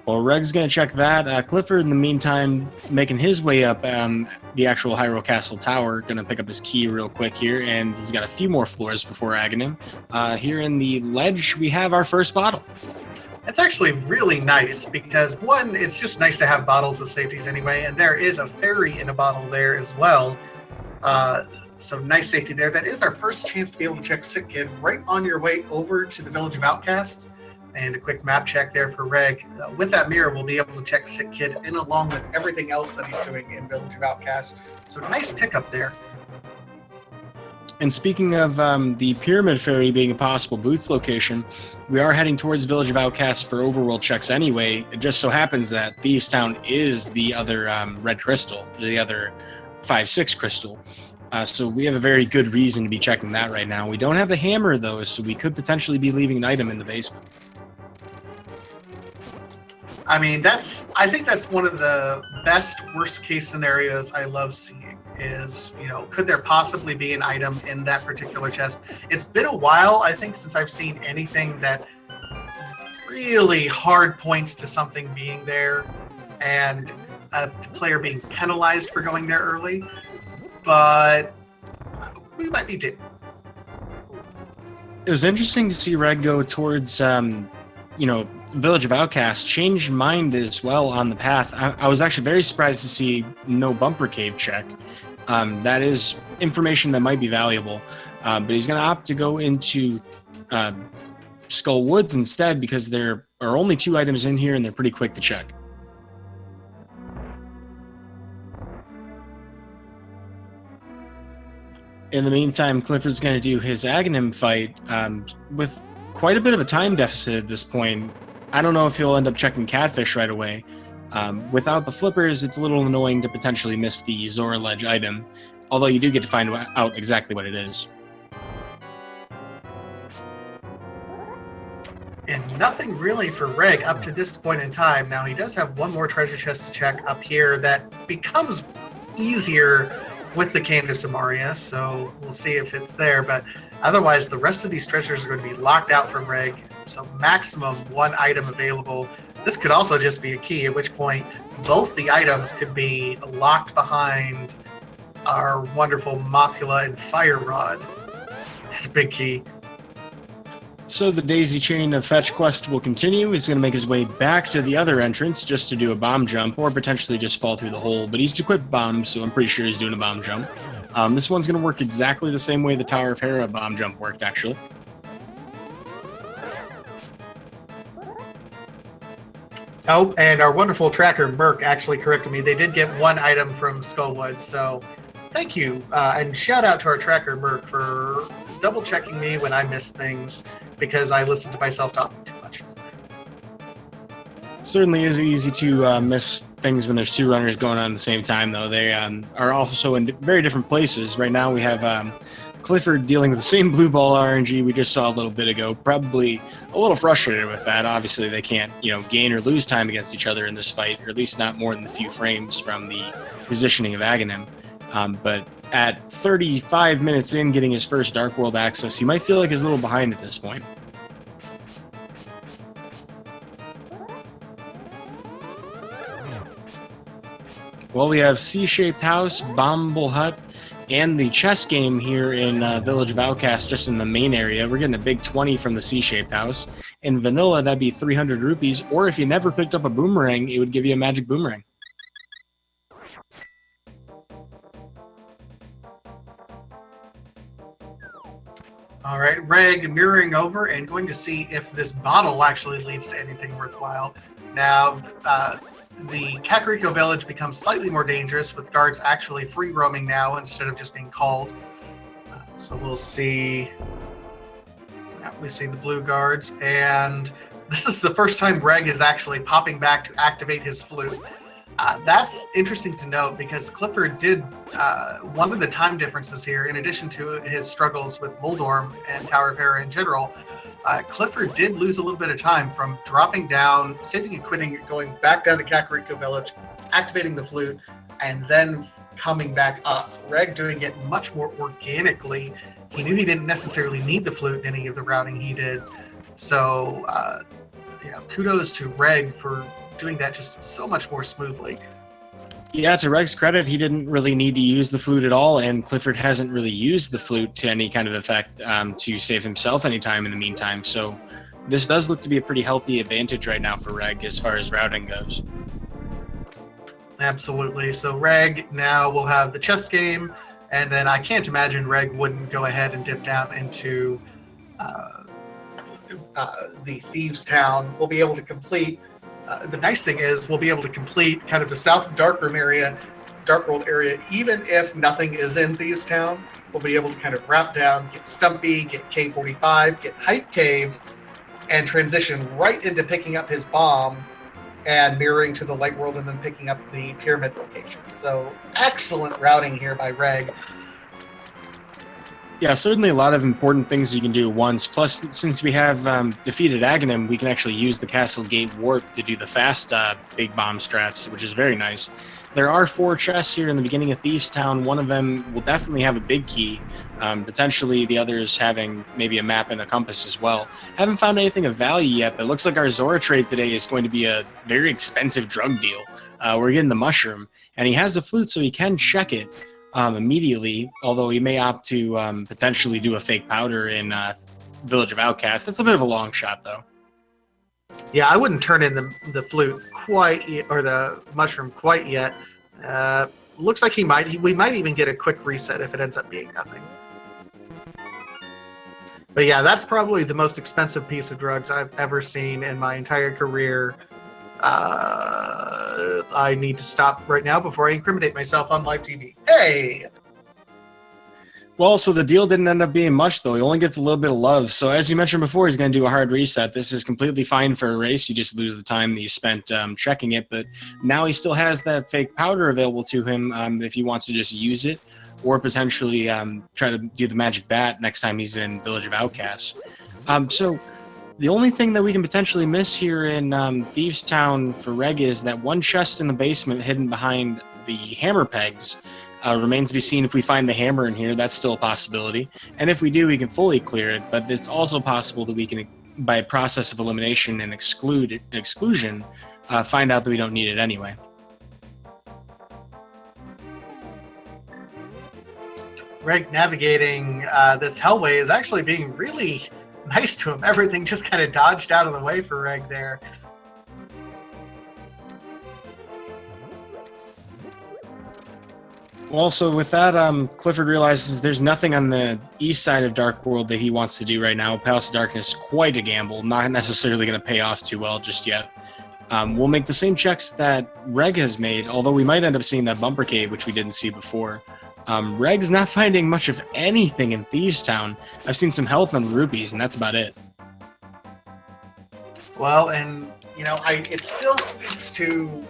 Speaker 2: Well, Reg's going to check that. Clifford, in the meantime, making his way up the actual Hyrule Castle Tower. Going to pick up his key real quick here, and he's got a few more floors before Agahnim. Here in the ledge, we have our first bottle.
Speaker 1: That's actually really nice because, one, it's just nice to have bottles of safeties anyway, and there is a fairy in a bottle there as well. So nice safety there. That is our first chance to be able to check Sick Kid right on your way over to the Village of Outcasts. And a quick map check there for Reg. With that mirror, we'll be able to check Sick Kid in along with everything else that he's doing in Village of Outcasts. So nice pickup there.
Speaker 2: And speaking of the Pyramid Ferry being a possible boots location, we are heading towards Village of Outcasts for overworld checks anyway. It just so happens that Thieves Town is the other red crystal, the other 5-6 crystal. So we have a very good reason to be checking that right now. We don't have the hammer, though, so we could potentially be leaving an item in the basement.
Speaker 1: I mean, I think that's one of the best worst case scenarios I love seeing is, could there possibly be an item in that particular chest? It's been a while, I think, since I've seen anything that really hard points to something being there and a player being penalized for going there early, but we might be due.
Speaker 2: It was interesting to see Reg go towards, Village of Outcasts, change mind as well on the path. I was actually very surprised to see no bumper cave check. That is information that might be valuable, but he's going to opt to go into Skull Woods instead because there are only 2 items in here and they're pretty quick to check. In the meantime, Clifford's going to do his Agahnim fight with quite a bit of a time deficit at this point. I don't know if he'll end up checking Catfish right away. Without the flippers, it's a little annoying to potentially miss the Zora Ledge item, although you do get to find out exactly what it is.
Speaker 1: And nothing really for Reg up to this point in time. Now, he does have one more treasure chest to check up here that becomes easier with the Cane of Samaria, so we'll see if it's there. But otherwise, the rest of these treasures are going to be locked out from Reg, so maximum 1 item available. This could also just be a key, at which point both the items could be locked behind our wonderful Mothula and Fire Rod. Big key.
Speaker 2: So the daisy chain of fetch quest will continue. He's going to make his way back to the other entrance just to do a bomb jump, or potentially just fall through the hole. But he's equipped bombs, so I'm pretty sure he's doing a bomb jump. This one's going to work exactly the same way the Tower of Hera bomb jump worked, actually.
Speaker 1: Oh, and our wonderful tracker, Merc, actually corrected me. They did get one item from Skullwood, so thank you. And shout out to our tracker, Merc, for double-checking me when I miss things, because I listen to myself talking too much.
Speaker 2: Certainly is easy to miss things when there's two runners going on at the same time, though. They are also in very different places. Right now we have Clifford dealing with the same blue ball RNG we just saw a little bit ago, probably a little frustrated with that. Obviously, they can't, gain or lose time against each other in this fight, or at least not more than a few frames from the positioning of Agahnim. But at 35 minutes in, getting his first Dark World access, he might feel like he's a little behind at this point. Well, we have C-shaped house, bombable hut, and the chess game here in Village of Outcasts, just in the main area. We're getting a big 20 from the C-shaped house. In vanilla, that'd be 300 rupees, or if you never picked up a boomerang, it would give you a magic boomerang.
Speaker 1: All right, Reg mirroring over and going to see if this bottle actually leads to anything worthwhile. Now, the Kakariko village becomes slightly more dangerous, with guards actually free roaming now instead of just being called. So we'll see. Now we see the blue guards, and this is the first time Reg is actually popping back to activate his flute. That's interesting to note, because Clifford did one of the time differences here, in addition to his struggles with Moldorm and Tower of Hera in general. Clifford did lose a little bit of time from dropping down, saving and quitting, going back down to Kakariko Village, activating the flute, and then coming back up. Reg doing it much more organically. He knew he didn't necessarily need the flute in any of the routing he did. So, kudos to Reg for doing that just so much more smoothly.
Speaker 2: Yeah, to Reg's credit, he didn't really need to use the flute at all, and Clifford hasn't really used the flute to any kind of effect to save himself any time in the meantime. So this does look to be a pretty healthy advantage right now for Reg as far as routing goes.
Speaker 1: Absolutely. So Reg now will have the chess game, and then I can't imagine Reg wouldn't go ahead and dip down into the Thieves' Town. We'll be able to complete. The nice thing is we'll be able to complete kind of the South Dark World area, even if nothing is in Thieves' Town. We'll be able to kind of route down, get Stumpy, get K45, get Hype Cave, and transition right into picking up his bomb and mirroring to the Light World, and then picking up the Pyramid location. So excellent routing here by Reg.
Speaker 2: Yeah, certainly a lot of important things you can do at once. Plus, since we have defeated Agahnim, we can actually use the Castle Gate Warp to do the fast big bomb strats, which is very nice. There are 4 chests here in the beginning of Thieves' Town. One of them will definitely have a big key, potentially the others having maybe a map and a compass as well. Haven't found anything of value yet, but it looks like our Zora trade today is going to be a very expensive drug deal. We're getting the mushroom, and he has the flute, so he can check it immediately, although he may opt to potentially do a fake powder in Village of Outcasts. That's a bit of a long shot, though.
Speaker 1: Yeah, I wouldn't turn in the flute quite yet, or the mushroom quite yet. Looks like we might even get a quick reset if it ends up being nothing. But yeah, that's probably the most expensive piece of drugs I've ever seen in my entire career. I need to stop right now before I incriminate myself on live TV. Hey!
Speaker 2: Well, so the deal didn't end up being much, though. He only gets a little bit of love. So as you mentioned before, he's going to do a hard reset. This is completely fine for a race. You just lose the time that you spent checking it. But now he still has that fake powder available to him if he wants to just use it, or potentially try to do the magic bat next time he's in Village of Outcasts. So the only thing that we can potentially miss here in Thieves' Town for Reg is that one chest in the basement hidden behind the hammer pegs. Remains to be seen if we find the hammer in here. That's still a possibility. And if we do, we can fully clear it. But it's also possible that we can, by process of elimination and exclusion, find out that we don't need it anyway.
Speaker 1: Reg navigating this hellway is actually being really nice to him. Everything just kind of dodged out of the way for Reg there.
Speaker 2: Also, with that, Clifford realizes there's nothing on the east side of Dark World that he wants to do right now. Palace of Darkness, quite a gamble, not necessarily going to pay off too well just yet. We'll make the same checks that Reg has made, although we might end up seeing that bumper cave, which we didn't see before. Reg's not finding much of anything in Thieves Town. I've seen some health on rupees, and that's about it.
Speaker 1: Well, and, you know, it still speaks to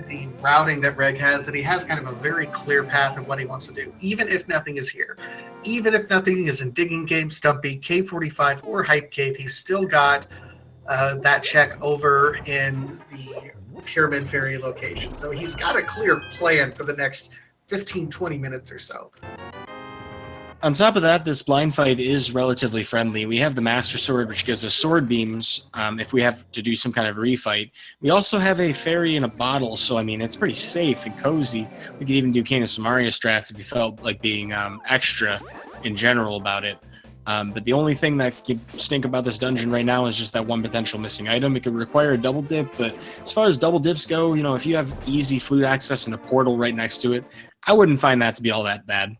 Speaker 1: the routing that Reg has, that he has kind of a very clear path of what he wants to do, even if nothing is here. Even if nothing is in Digging Cave, Stumpy, Cave 45, or Hype Cave, he's still got that check over in the Pyramid Ferry location. So he's got a clear plan for the next 15-20 minutes or so.
Speaker 2: On top of that, this blind fight is relatively friendly. We have the Master Sword, which gives us sword beams if we have to do some kind of refight. We also have a fairy in a bottle, so I mean, it's pretty safe and cozy. We could even do Canis Maria strats if you felt like being extra in general about it. But the only thing that could stink about this dungeon right now is just that one potential missing item. It could require a double dip, but as far as double dips go, you know, if you have easy flute access and a portal right next to it, I wouldn't find that to be all that bad.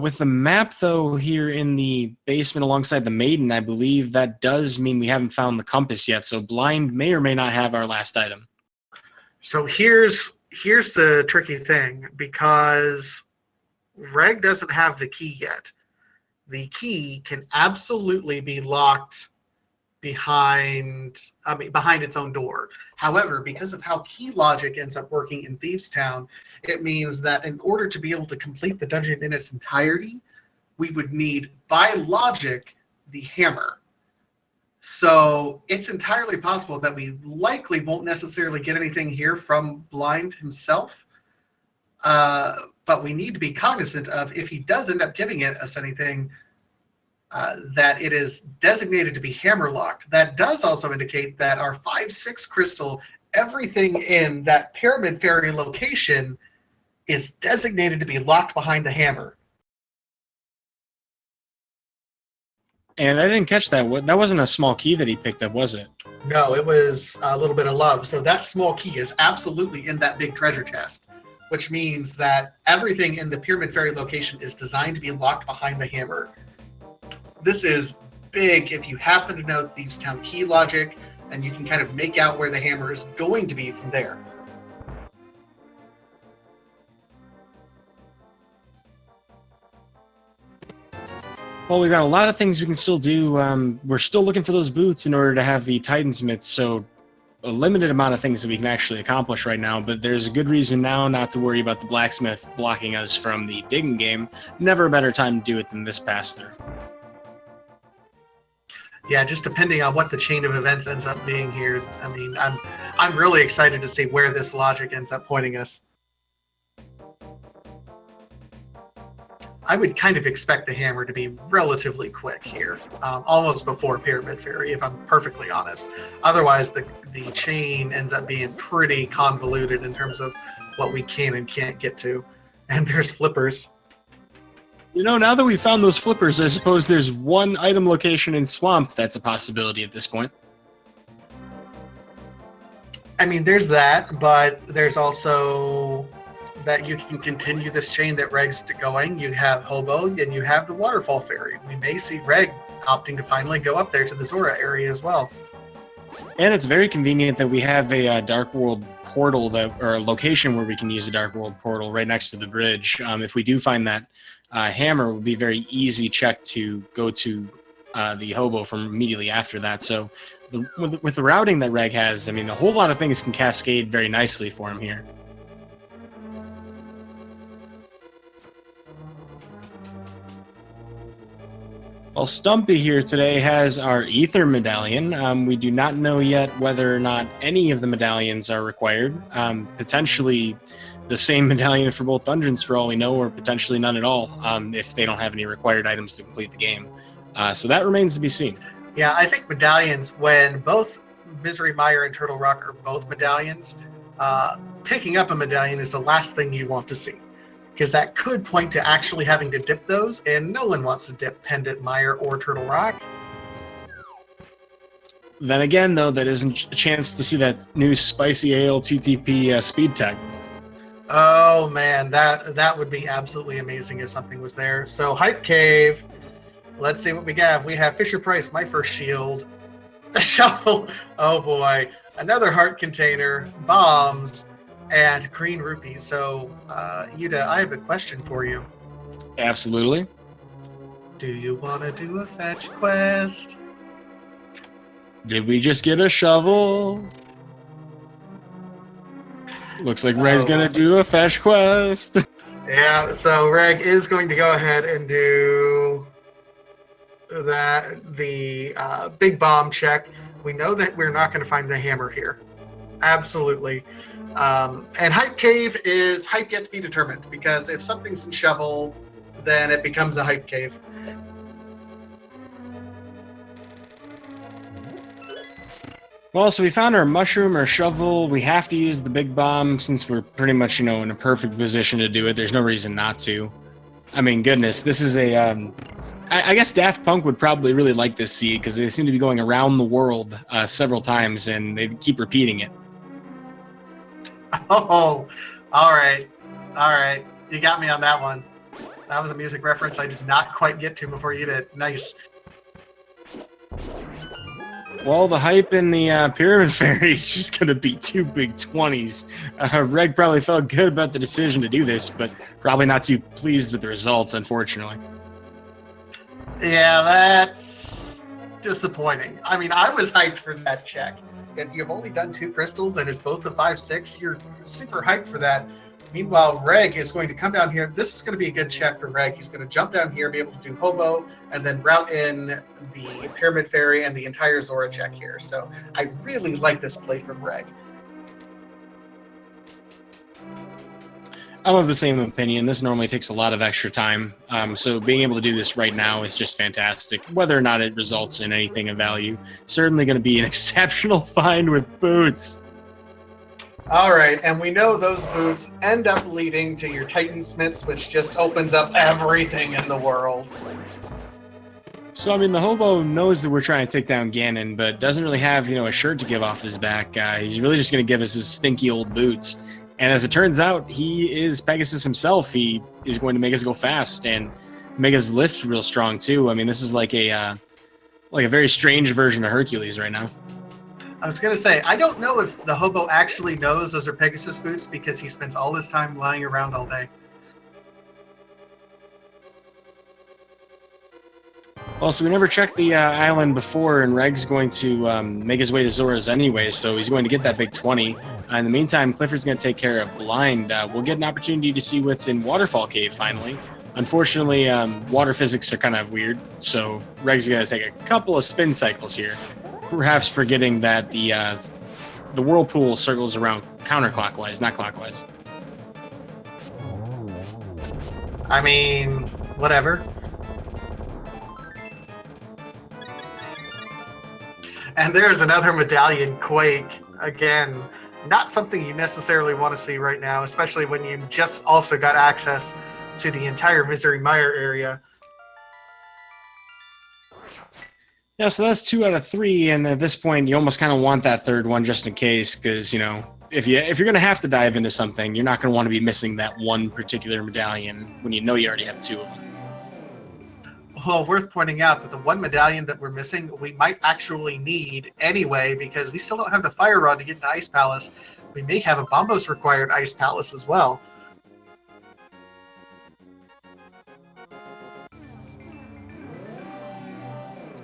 Speaker 2: With the map, though, here in the basement alongside the Maiden, I believe that does mean we haven't found the compass yet, so blind may or may not have our last item.
Speaker 1: So here's the tricky thing, because Reg doesn't have the key yet. The key can absolutely be locked behind its own door. However, because of how key logic ends up working in Thieves Town, it means that in order to be able to complete the dungeon in its entirety, we would need, by logic, the hammer. So it's entirely possible that we likely won't necessarily get anything here from Blind himself, but we need to be cognizant of, if he does end up giving us anything, that it is designated to be hammer locked. That does also indicate that our 5-6 crystal, everything in that Pyramid Ferry location, is designated to be locked behind the hammer.
Speaker 2: And I didn't catch that. That wasn't a small key that he picked up, was it?
Speaker 1: No, it was a little bit of love. So that small key is absolutely in that big treasure chest, which means that everything in the Pyramid Ferry location is designed to be locked behind the hammer. This is big if you happen to know Thieves Town key logic, and you can kind of make out where the hammer is going to be from there.
Speaker 2: Well, we've got a lot of things we can still do. We're still looking for those boots in order to have the Titansmith, so a limited amount of things that we can actually accomplish right now, but there's a good reason now not to worry about the blacksmith blocking us from the digging game. Never a better time to do it than this pass through.
Speaker 1: Yeah, just depending on what the chain of events ends up being here. I mean, I'm really excited to see where this logic ends up pointing us. I would kind of expect the hammer to be relatively quick here, almost before Pyramid Ferry, if I'm perfectly honest. Otherwise, the chain ends up being pretty convoluted in terms of what we can and can't get to. And there's flippers.
Speaker 2: You know, now that we found those flippers, I suppose there's one item location in Swamp that's a possibility at this point.
Speaker 1: I mean, there's that, but there's also that you can continue this chain that Reg's going. You have Hobo, and you have the Waterfall Ferry. We may see Reg opting to finally go up there to the Sora area as well.
Speaker 2: And it's very convenient that we have a Dark World portal, or a location where we can use a Dark World portal right next to the bridge. If we do find that hammer, it would be a very easy check to go to the Hobo from immediately after that. So with the routing that Reg has, I mean, a whole lot of things can cascade very nicely for him here. Well, Stumpy here today has our Ether Medallion. We do not know yet whether or not any of the medallions are required. Potentially the same medallion for both dungeons for all we know, or potentially none at all if they don't have any required items to complete the game. So that remains to be seen.
Speaker 1: Yeah, I think medallions, when both Misery Mire and Turtle Rock are both medallions, picking up a medallion is the last thing you want to see, because that could point to actually having to dip those, and no one wants to dip Pendant, Mire, or Turtle Rock.
Speaker 2: Then again, though, that isn't a chance to see that new spicy ALTTP speed tech.
Speaker 1: Oh man, that would be absolutely amazing if something was there. So Hype Cave, let's see what we have. We have Fisher Price, My First Shield, the shovel, oh boy, another heart container, bombs, and green rupees. So Yuta, I have a question for you.
Speaker 2: Absolutely.
Speaker 1: Do you want to do a fetch quest?
Speaker 2: Did we just get a shovel? Looks like Reg's gonna do a fetch quest.
Speaker 1: Yeah, so Reg is going to go ahead and do the big bomb check. We know that we're not going to find the hammer here. Absolutely. And Hype Cave is hype yet to be determined, because if something's in shovel, then it becomes a Hype Cave.
Speaker 2: Well, so we found our mushroom or shovel. We have to use the big bomb since we're pretty much, in a perfect position to do it. There's no reason not to. I mean, goodness, this is a... I guess Daft Punk would probably really like this seed because they seem to be going around the world several times and they keep repeating it.
Speaker 1: Oh, all right. All right. You got me on that one. That was a music reference I did not quite get to before you did. Nice.
Speaker 2: Well, the hype in the Pyramid Fairy is just going to be two big 20s. Reg probably felt good about the decision to do this, but probably not too pleased with the results, unfortunately.
Speaker 1: Yeah, that's disappointing. I mean, I was hyped for that check. If you've only done 2 crystals and it's both the 5/6, you're super hyped for that. Meanwhile, Reg is going to come down here. This is going to be a good check for Reg. He's going to jump down here, be able to do Hobo, and then route in the Pyramid Fairy and the entire Zora check here. So I really like this play from Reg.
Speaker 2: I'm of the same opinion. This normally takes a lot of extra time. So being able to do this right now is just fantastic. Whether or not it results in anything of value, certainly going to be an exceptional find with boots.
Speaker 1: All right, and we know those boots end up leading to your Titan Smiths, which just opens up everything in the world.
Speaker 2: So, I mean, the hobo knows that we're trying to take down Ganon, but doesn't really have, a shirt to give off his back. He's really just going to give us his stinky old boots. And as it turns out, he is Pegasus himself. He is going to make us go fast and make us lift real strong, too. I mean, this is like a very strange version of Hercules right now.
Speaker 1: I was going to say, I don't know if the hobo actually knows those are Pegasus boots because he spends all his time lying around all day.
Speaker 2: Well, so we never checked the island before, and Reg's going to make his way to Zora's anyway, so he's going to get that big 20. In the meantime, Clifford's going to take care of Blind. We'll get an opportunity to see what's in Waterfall Cave, finally. Unfortunately, water physics are kind of weird, so Reg's going to take a couple of spin cycles here, perhaps forgetting that the whirlpool circles around counterclockwise, not clockwise.
Speaker 1: I mean, whatever. And there's another medallion, Quake. Again, not something you necessarily want to see right now, especially when you just also got access to the entire Misery Mire area.
Speaker 2: Yeah, so that's 2 out of 3, and at this point, you almost kind of want that third one just in case, because, if you're going to have to dive into something, you're not going to want to be missing that one particular medallion when you know you already have 2 of them.
Speaker 1: Well, worth pointing out that the one medallion that we're missing, we might actually need anyway, because we still don't have the Fire Rod to get into Ice Palace. We may have a Bombos required Ice Palace as well.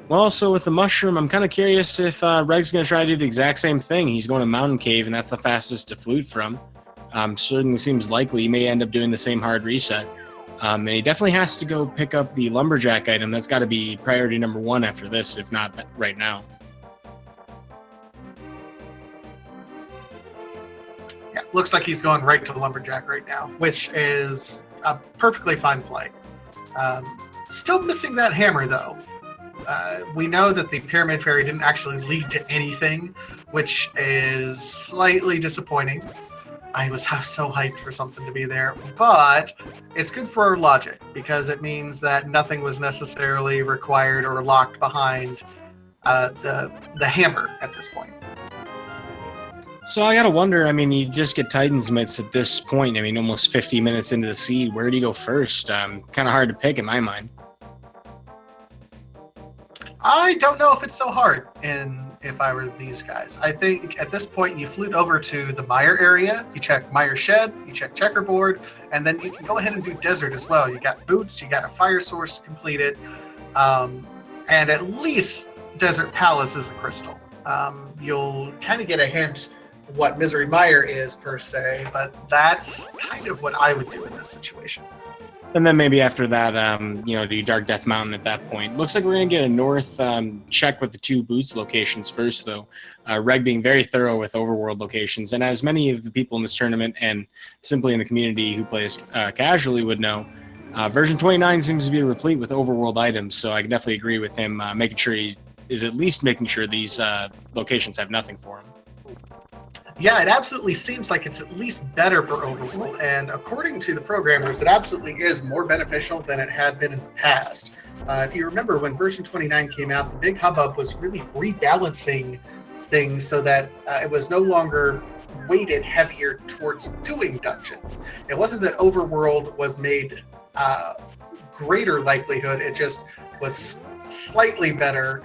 Speaker 2: Well, so with the mushroom, I'm kind of curious if Reg's going to try to do the exact same thing. He's going to Mountain Cave, and that's the fastest to flute from. Certainly seems likely he may end up doing the same hard reset. And he definitely has to go pick up the Lumberjack item. That's got to be priority number 1 after this, if not right now.
Speaker 1: Yeah, looks like he's going right to the Lumberjack right now, which is a perfectly fine play. Still missing that hammer, though. We know that the Pyramid Fairy didn't actually lead to anything, which is slightly disappointing. I was so hyped for something to be there, but it's good for our logic because it means that nothing was necessarily required or locked behind the hammer at this point.
Speaker 2: So I gotta wonder, I mean, you just get Titan's Mitts at this point. I mean, almost 50 minutes into the seed. Where do you go first? Kind of hard to pick in my mind.
Speaker 1: I don't know if it's so hard if I were these guys. I think at this point you flute over to the Mire area, you check Mire Shed, you check Checkerboard, and then you can go ahead and do Desert as well. You got boots, you got a fire source to complete it, and at least Desert Palace is a crystal. You'll kind of get a hint what Misery Mire is per se, but that's kind of what I would do in this situation.
Speaker 2: And then maybe after that, do Dark Death Mountain at that point. Looks like we're going to get a north check with the 2 boots locations first, though. Reg being very thorough with overworld locations. And as many of the people in this tournament and simply in the community who plays casually would know, version 29 seems to be replete with overworld items. So I can definitely agree with him making sure he is at least making sure these locations have nothing for him.
Speaker 1: Yeah, it absolutely seems like it's at least better for Overworld, and according to the programmers, it absolutely is more beneficial than it had been in the past. If you remember, when version 29 came out, the big hubbub was really rebalancing things so that it was no longer weighted heavier towards doing dungeons. It wasn't that Overworld was made greater likelihood, it just was slightly better.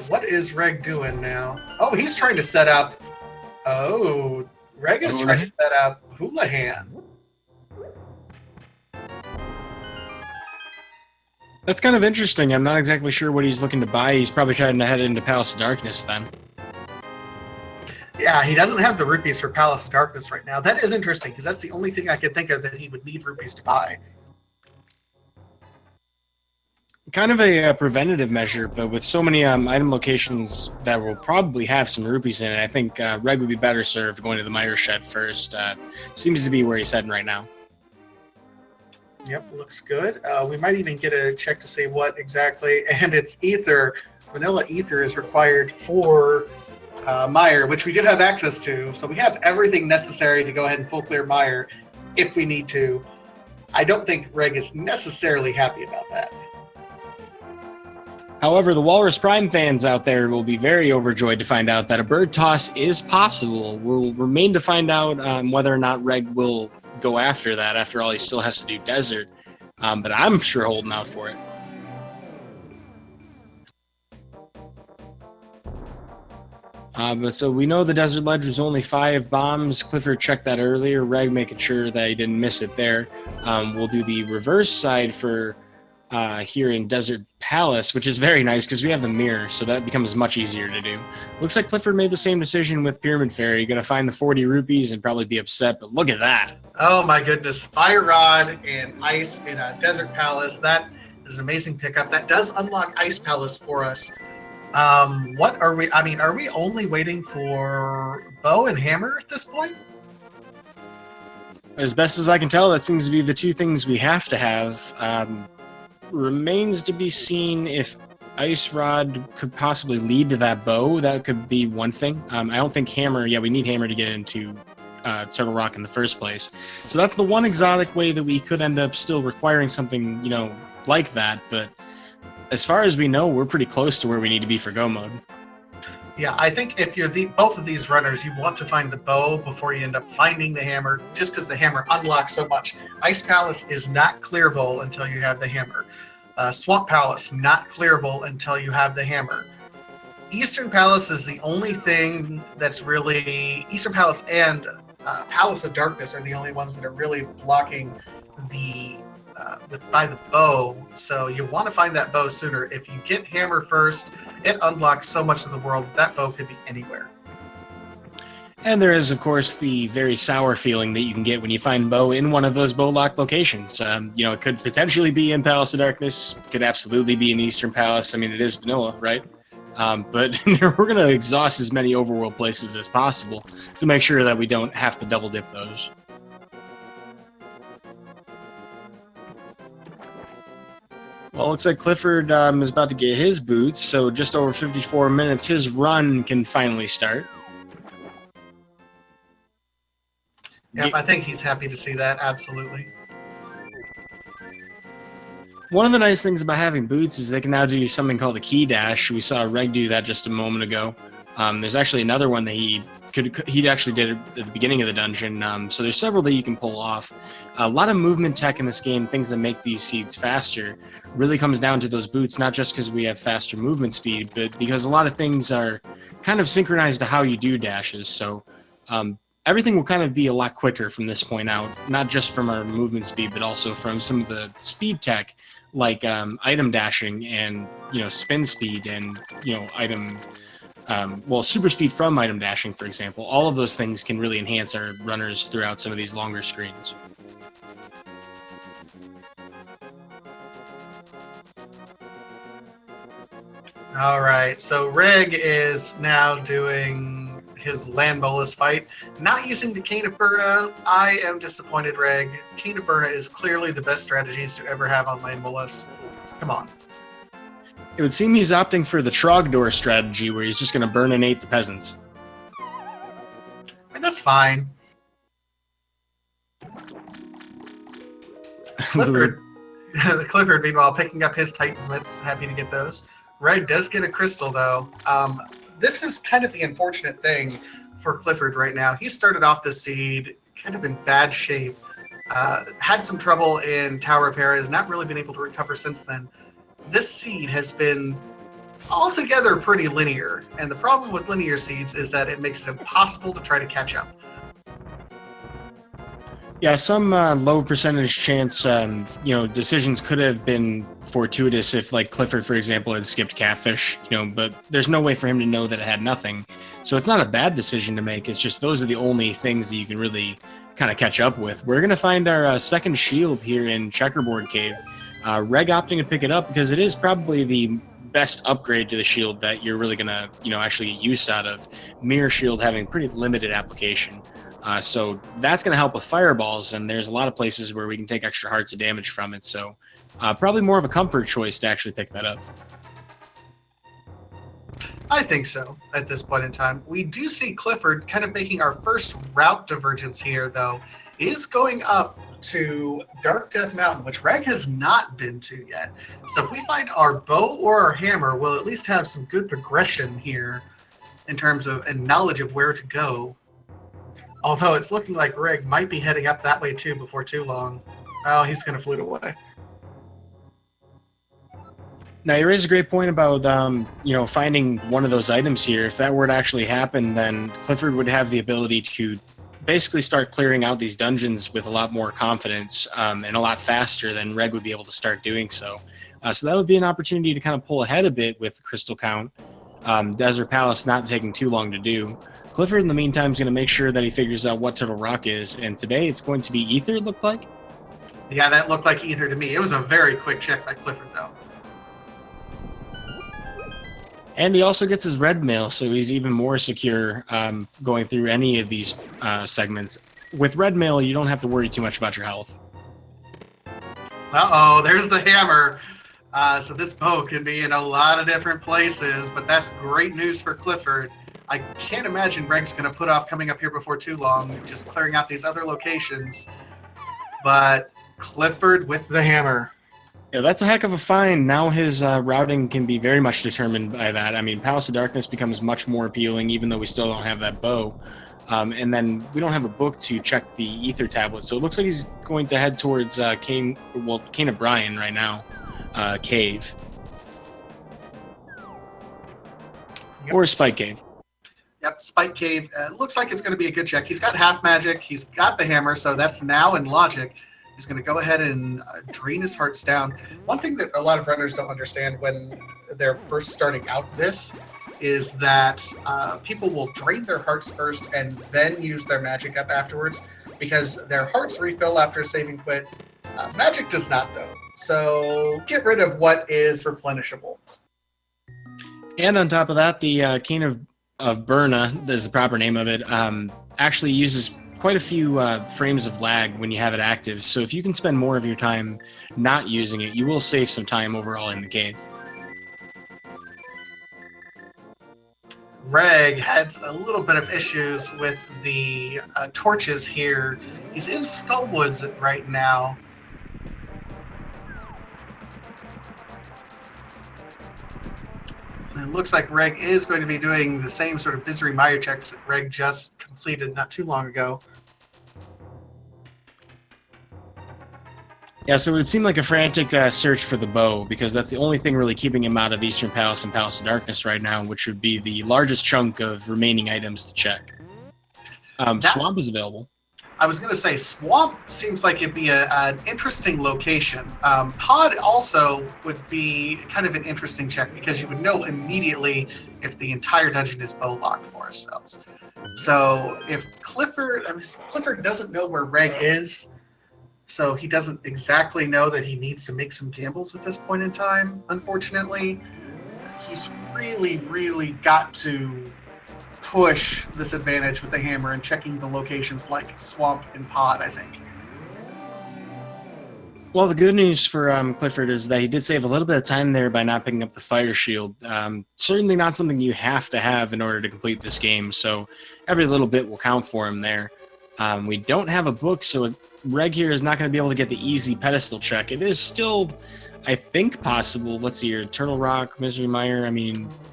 Speaker 1: What is Reg doing now? Oh, he's trying to set up. Oh, Reg is trying to set up Houlihan.
Speaker 2: That's kind of interesting. I'm not exactly sure what he's looking to buy. He's probably trying to head into Palace of Darkness then.
Speaker 1: Yeah, he doesn't have the rupees for Palace of Darkness right now. That is interesting because that's the only thing I could think of that he would need rupees to buy.
Speaker 2: Kind of a preventative measure, but with so many item locations that will probably have some rupees in it, I think Reg would be better served going to the Mire Shed first. Seems to be where he's heading right now.
Speaker 1: Yep, looks good. We might even get a check to say what exactly, and it's Ether. Vanilla Ether is required for Mire, which we do have access to, so we have everything necessary to go ahead and full clear Mire if we need to. I don't think Reg is necessarily happy about that.
Speaker 2: However, the Walrus Prime fans out there will be very overjoyed to find out that a bird toss is possible. We'll remain to find out whether or not Reg will go after that. After all, he still has to do Desert, but I'm sure holding out for it. But so we know the Desert Ledge was only 5 bombs. Clifford checked that earlier. Reg making sure that he didn't miss it there. We'll do the reverse side for here in Desert Palace, which is very nice because we have the mirror, so that becomes much easier to do. Looks like Clifford made the same decision with Pyramid Fairy. You're going to find the 40 rupees and probably be upset, but look at that.
Speaker 1: Oh my goodness, Fire Rod and Ice in a Desert Palace. That is an amazing pickup. That does unlock Ice Palace for us. What are we, are we only waiting for Bow and Hammer at this point?
Speaker 2: As best as I can tell, that seems to be the 2 things we have to have. Remains to be seen if Ice Rod could possibly lead to that bow. That could be one thing. I don't think Hammer, we need Hammer to get into Turtle Rock in the first place. So that's the one exotic way that we could end up still requiring something, like that. But as far as we know, we're pretty close to where we need to be for Go Mode.
Speaker 1: Yeah, I think if you're both of these runners, you want to find the bow before you end up finding the hammer, just because the hammer unlocks so much. Ice Palace is not clearable until you have the hammer. Swamp Palace, not clearable until you have the hammer. Eastern Palace is the only thing that's really... Eastern Palace and Palace of Darkness are the only ones that are really blocking by the bow, so you want to find that bow sooner. If you get hammer first, it unlocks so much of the world that bow could be anywhere.
Speaker 2: And there is, of course, the very sour feeling that you can get when you find bow in one of those bow lock locations. It could potentially be in Palace of Darkness, could absolutely be in Eastern Palace. It is vanilla, right? But we're going to exhaust as many overworld places as possible to make sure that we don't have to double dip those. Well, it looks like Clifford is about to get his boots, so just over 54 minutes, his run can finally start.
Speaker 1: Yep, I think he's happy to see that, absolutely.
Speaker 2: One of the nice things about having boots is they can now do something called the key dash. We saw Reg do that just a moment ago. There's actually another one that he actually did it at the beginning of the dungeon. So there's several that you can pull off. A lot of movement tech in this game, things that make these seeds faster, really comes down to those boots, not just because we have faster movement speed, but because a lot of things are kind of synchronized to how you do dashes. So everything will kind of be a lot quicker from this point out, not just from our movement speed, but also from some of the speed tech, like item dashing and spin speed and item super speed from item dashing, for example. All of those things can really enhance our runners throughout some of these longer screens.
Speaker 1: All right, so Reg is now doing his land bolus fight, not using the Cane of Burna. I am disappointed, Reg. Cane of Burna is clearly the best strategies to ever have on land bolus. Come on.
Speaker 2: It would seem he's opting for the Trogdor strategy, where he's just going to burninate the peasants.
Speaker 1: And that's fine. Clifford, meanwhile, picking up his Titan's Mitts, happy to get those. Reg does get a crystal, though. This is kind of the unfortunate thing for Clifford right now. He started off the seed kind of in bad shape. Had some trouble in Tower of Hera, has not really been able to recover since then. This seed has been altogether pretty linear, and the problem with linear seeds is that it makes it impossible to try to catch up.
Speaker 2: Yeah, some low percentage chance, decisions could have been fortuitous if, like, Clifford, for example, had skipped Catfish, but there's no way for him to know that it had nothing. So it's not a bad decision to make. It's just those are the only things that you can really kind of catch up with. We're going to find our second shield here in Checkerboard Cave. Reg opting to pick it up because it is probably the best upgrade to the shield that you're really going to, actually get use out of. Mirror Shield having pretty limited application. So that's going to help with fireballs, and there's a lot of places where we can take extra hearts of damage from it. So probably more of a comfort choice to actually pick that up.
Speaker 1: I think so at this point in time. We do see Clifford kind of making our first route divergence here, though, is going up to Dark Death Mountain, which Reg has not been to yet. So if we find our bow or our hammer, we'll at least have some good progression here in terms of and knowledge of where to go. Although it's looking like Reg might be heading up that way too before too long. Oh, he's going to flute away.
Speaker 2: Now, you raise a great point about, finding one of those items here. If that were to actually happen, then Clifford would have the ability to basically start clearing out these dungeons with a lot more confidence and a lot faster than Reg would be able to start doing so. So that would be an opportunity to kind of pull ahead a bit with Crystal Count. Desert Palace not taking too long to do. Clifford, in the meantime, is going to make sure that he figures out what Turtle Rock is, and today it's going to be Ether, it looked like?
Speaker 1: Yeah, that looked like Ether to me. It was a very quick check by Clifford, though.
Speaker 2: And he also gets his red mail, so he's even more secure going through any of these segments. With red mail, you don't have to worry too much about your health.
Speaker 1: Uh-oh, there's the hammer. So this bow can be in a lot of different places, but that's great news for Clifford. I can't imagine Reg's going to put off coming up here before too long, just clearing out these other locations. But Clifford with the hammer.
Speaker 2: Yeah, that's a heck of a find. Now his routing can be very much determined by that. I mean, Palace of Darkness becomes much more appealing, even though we still don't have that bow. And then we don't have a book to check the Ether tablet, so it looks like he's going to head towards Cane of Brian right now, Cave. Yep. Or Spike Cave.
Speaker 1: Yep, Spike Cave. Looks like it's going to be a good check. He's got half magic. He's got the hammer, so that's now in logic. He's going to go ahead and drain his hearts down. One thing that a lot of runners don't understand when they're first starting out this is that people will drain their hearts first and then use their magic up afterwards because their hearts refill after a saving quit. Magic does not, though. So get rid of what is replenishable.
Speaker 2: And on top of that, the Cane of Burna, is the proper name of it, actually uses quite a few frames of lag when you have it active. So if you can spend more of your time not using it, you will save some time overall in the cave.
Speaker 1: Reg had a little bit of issues with the torches here. He's in Skullwoods right now. And it looks like Reg is going to be doing the same sort of misery Mire checks that Reg just completed not too long ago.
Speaker 2: Yeah, so it would seem like a frantic search for the bow, because that's the only thing really keeping him out of Eastern Palace and Palace of Darkness right now, which would be the largest chunk of remaining items to check. Swamp is available.
Speaker 1: I was going to say, Swamp seems like it'd be an interesting location. Pod also would be kind of an interesting check, because you would know immediately if the entire dungeon is bow locked for ourselves. So if Clifford doesn't know where Reg is, so he doesn't exactly know that he needs to make some gambles at this point in time, unfortunately. He's really, really got to push this advantage with the hammer and checking the locations like Swamp and Pod, I think.
Speaker 2: Well, the good news for Clifford is that he did save a little bit of time there by not picking up the fire shield. Certainly not something you have to have in order to complete this game, so every little bit will count for him there. We don't have a book, so Reg here is not going to be able to get the easy pedestal check. It is still, I think, possible. Let's see here. Turtle Rock, Misery Mire,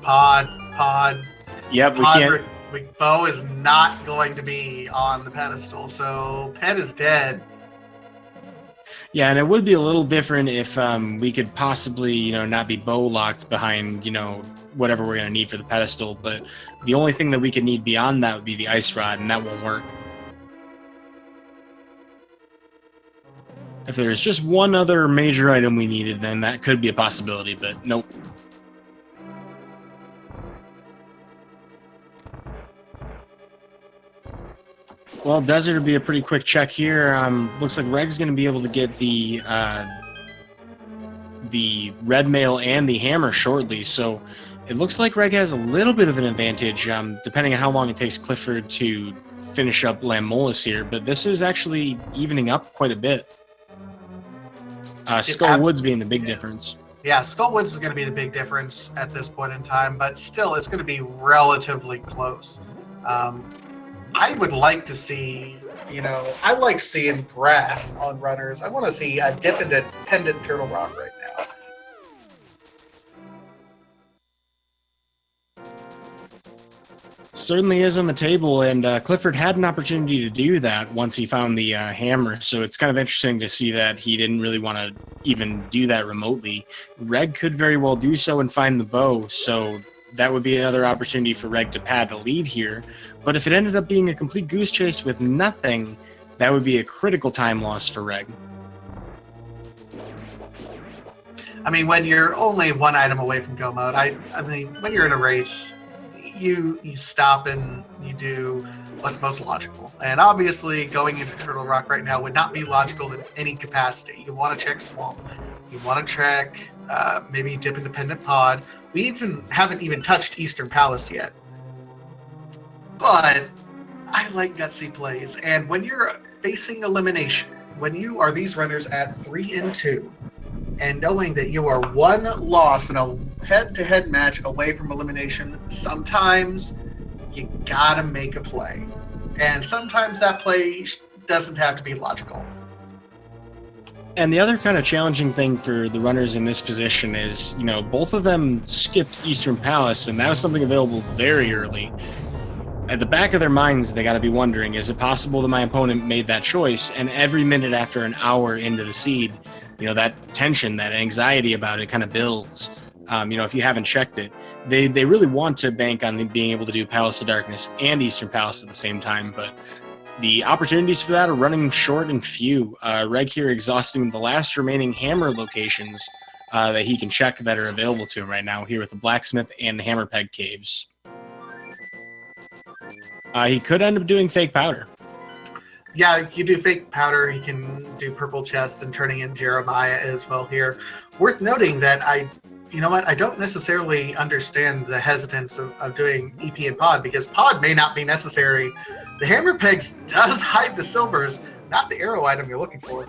Speaker 1: Pod.
Speaker 2: Yep, we can't.
Speaker 1: Bo is not going to be on the pedestal, so Pet is dead.
Speaker 2: Yeah, and it would be a little different if we could possibly, not be bow locked behind, whatever we're going to need for the pedestal. But the only thing that we could need beyond that would be the ice rod, and that won't work. If there's just one other major item we needed, then that could be a possibility, but nope. Well, Desert would be a pretty quick check here. Looks like Reg's going to be able to get the red mail and the hammer shortly, so it looks like Reg has a little bit of an advantage, depending on how long it takes Clifford to finish up Lammolis here, but this is actually evening up quite a bit. Skullwoods being the big difference.
Speaker 1: Yeah, Skullwoods is going to be the big difference at this point in time, but still, it's going to be relatively close. I would like to see, I like seeing brass on runners. I want to see a dependent Turtle Rock right now.
Speaker 2: Certainly is on the table, and Clifford had an opportunity to do that once he found the hammer, so it's kind of interesting to see that he didn't really want to even do that remotely. Reg could very well do so and find the bow, so that would be another opportunity for Reg to pad a lead here, but if it ended up being a complete goose chase with nothing, that would be a critical time loss for Reg.
Speaker 1: I mean, when you're only one item away from go mode, I mean, when you're in a race, you stop and you do what's most logical. And obviously, going into Turtle Rock right now would not be logical in any capacity. You want to check Swamp. You want to check maybe Dip Independent Pod. We haven't even touched Eastern Palace yet. But I like gutsy plays. And when you're facing elimination, when you are these runners at 3-2, and knowing that you are one loss in a head-to-head match away from elimination, sometimes you gotta make a play. And sometimes that play doesn't have to be logical.
Speaker 2: And the other kind of challenging thing for the runners in this position is, both of them skipped Eastern Palace, and that was something available very early. At the back of their minds, they got to be wondering, is it possible that my opponent made that choice? And every minute after an hour into the seed, that tension, that anxiety about it kind of builds. If you haven't checked it, they really want to bank on being able to do Palace of Darkness and Eastern Palace at the same time, but the opportunities for that are running short and few. Reg here exhausting the last remaining hammer locations that he can check that are available to him right now here with the Blacksmith and Hammer Peg Caves. He could end up doing Fake Powder.
Speaker 1: Yeah, you do Fake Powder, you can do Purple Chest and turning in Jeremiah as well here. Worth noting that I don't necessarily understand the hesitance of doing EP and Pod, because Pod may not be necessary. The Hammer Pegs does hide the silvers, not the arrow item you're looking for.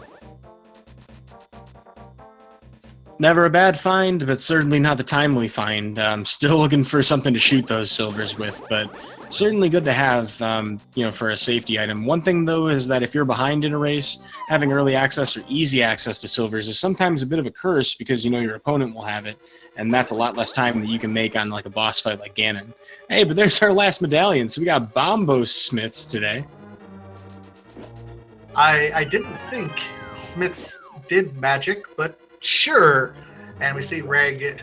Speaker 2: Never a bad find, but certainly not the timely find. Still looking for something to shoot those silvers with, but certainly good to have, for a safety item. One thing, though, is that if you're behind in a race, having early access or easy access to silvers is sometimes a bit of a curse because your opponent will have it, and that's a lot less time that you can make on like a boss fight like Ganon. Hey, but there's our last medallion, so we got Bombo Smiths today.
Speaker 1: I didn't think Smiths did magic, but sure. And we see Reg.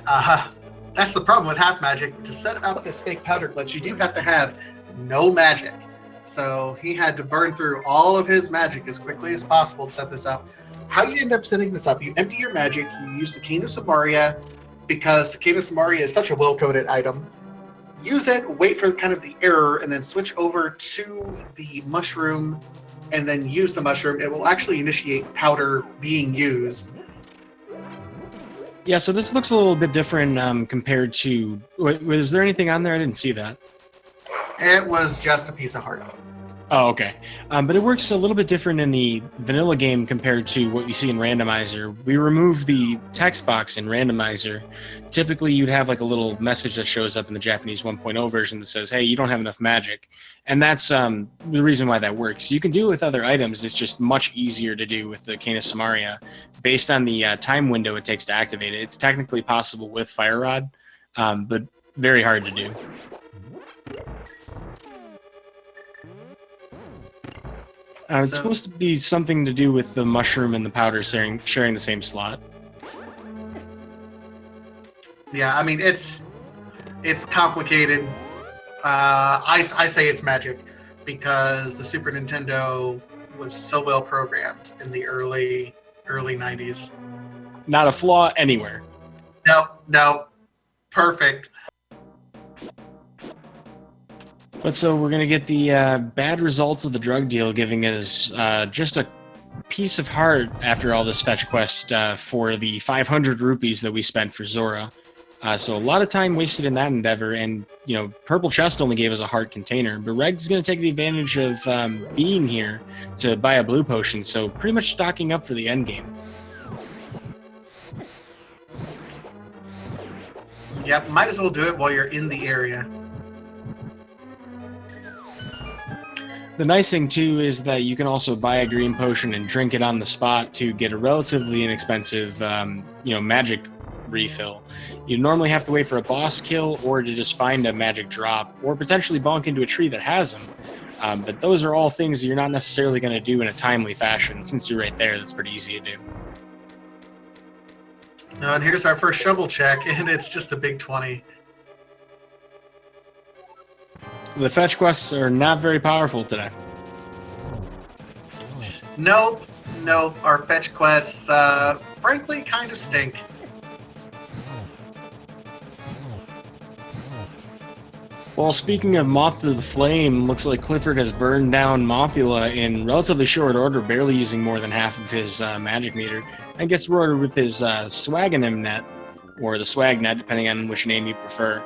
Speaker 1: That's the problem with half magic. To set up this fake powder glitch, you do have to have no magic. So he had to burn through all of his magic as quickly as possible to set this up. How you end up setting this up, you empty your magic, you use the Cane of Samaria, because the Cane of Samaria is such a well-coded item. Use it, wait for kind of the error, and then switch over to the mushroom, and then use the mushroom. It will actually initiate powder being used.
Speaker 2: Yeah, so this looks a little bit different compared to... Was there anything on there? I didn't see that.
Speaker 1: It was just a piece of heart.
Speaker 2: Oh, okay. But it works a little bit different in the vanilla game compared to what we see in Randomizer. We remove the text box in Randomizer. Typically, you'd have like a little message that shows up in the Japanese 1.0 version that says, hey, you don't have enough magic. And that's the reason why that works. You can do it with other items. It's just much easier to do with the Cane of Samaria. Based on the time window it takes to activate it, it's technically possible with Fire Rod, but very hard to do. It's supposed to be something to do with the mushroom and the powder sharing the same slot.
Speaker 1: Yeah, I mean, it's complicated. I say it's magic because the Super Nintendo was so well programmed in the early 90s.
Speaker 2: Not a flaw anywhere.
Speaker 1: No. Perfect.
Speaker 2: But so we're going to get the bad results of the drug deal giving us just a piece of heart after all this fetch quest for the 500 rupees that we spent for Zora. So a lot of time wasted in that endeavor, and Purple Chest only gave us a heart container, but Reg's going to take the advantage of being here to buy a blue potion, so pretty much stocking up for the end game.
Speaker 1: Yep, might as well do it while you're in the area.
Speaker 2: The nice thing, too, is that you can also buy a green potion and drink it on the spot to get a relatively inexpensive, magic refill. You normally have to wait for a boss kill or to just find a magic drop or potentially bonk into a tree that has them. But those are all things that you're not necessarily going to do in a timely fashion. Since you're right there, that's pretty easy to do.
Speaker 1: And here's our first shovel check, and it's just a big 20.
Speaker 2: The fetch quests are not very powerful today.
Speaker 1: Nope. Our fetch quests, frankly, kind of stink.
Speaker 2: Well, speaking of Moth to the Flame, looks like Clifford has burned down Mothula in relatively short order, barely using more than half of his magic meter, and gets rewarded with his Swaganim net, or the Swag net, depending on which name you prefer.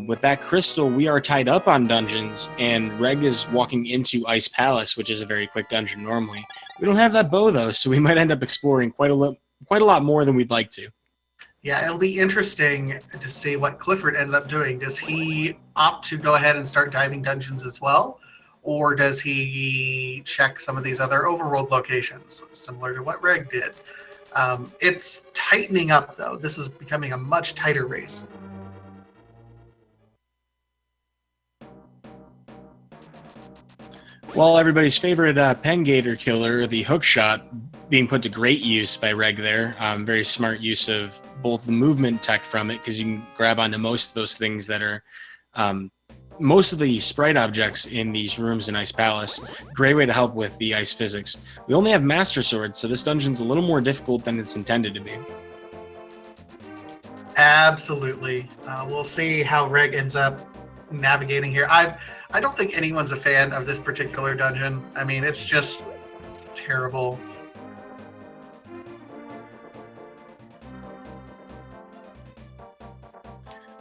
Speaker 2: With that crystal, we are tied up on dungeons, and Reg is walking into Ice Palace, which is a very quick dungeon normally. We don't have that bow, though, so we might end up exploring quite a lot more than we'd like to.
Speaker 1: Yeah, it'll be interesting to see what Clifford ends up doing. Does he opt to go ahead and start diving dungeons as well? Or does he check some of these other overworld locations, similar to what Reg did? It's tightening up, though. This is becoming a much tighter race.
Speaker 2: Well, everybody's favorite Pengator killer, the hookshot, being put to great use by Reg there. Very smart use of both the movement tech from it, because you can grab onto most of those things that are most of the sprite objects in these rooms in Ice Palace. Great way to help with the ice physics. We only have Master Swords, so this dungeon's a little more difficult than it's intended to be.
Speaker 1: Absolutely. We'll see how Reg ends up navigating here. I don't think anyone's a fan of this particular dungeon. I mean, it's just terrible.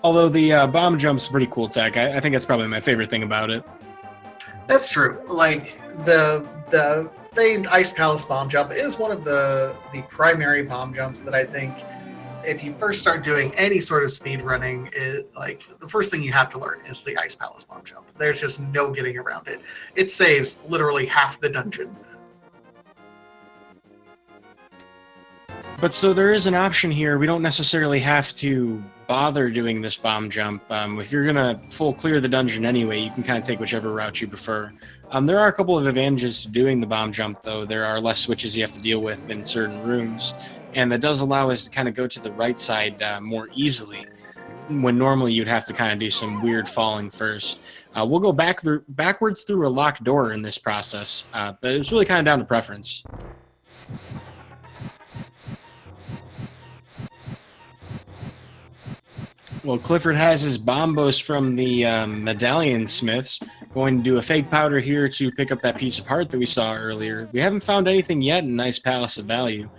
Speaker 2: Although the bomb jump's pretty cool tech. I think that's probably my favorite thing about it.
Speaker 1: That's true. Like, the famed Ice Palace bomb jump is one of the primary bomb jumps that I think if you first start doing any sort of speed running, is like the first thing you have to learn is the Ice Palace bomb jump. There's just no getting around it. It saves literally half the dungeon.
Speaker 2: But so there is an option here. We don't necessarily have to bother doing this bomb jump. If you're going to full clear the dungeon anyway, you can kind of take whichever route you prefer. There are a couple of advantages to doing the bomb jump, though. There are less switches you have to deal with in certain rooms, and that does allow us to kind of go to the right side more easily, when normally you'd have to kind of do some weird falling first. We'll go backwards through a locked door in this process, but it's really kind of down to preference. Well, Clifford has his bombos from the medallion smiths. Going to do a fake powder here to pick up that piece of heart that we saw earlier. We haven't found anything yet in Nice Palace of Value.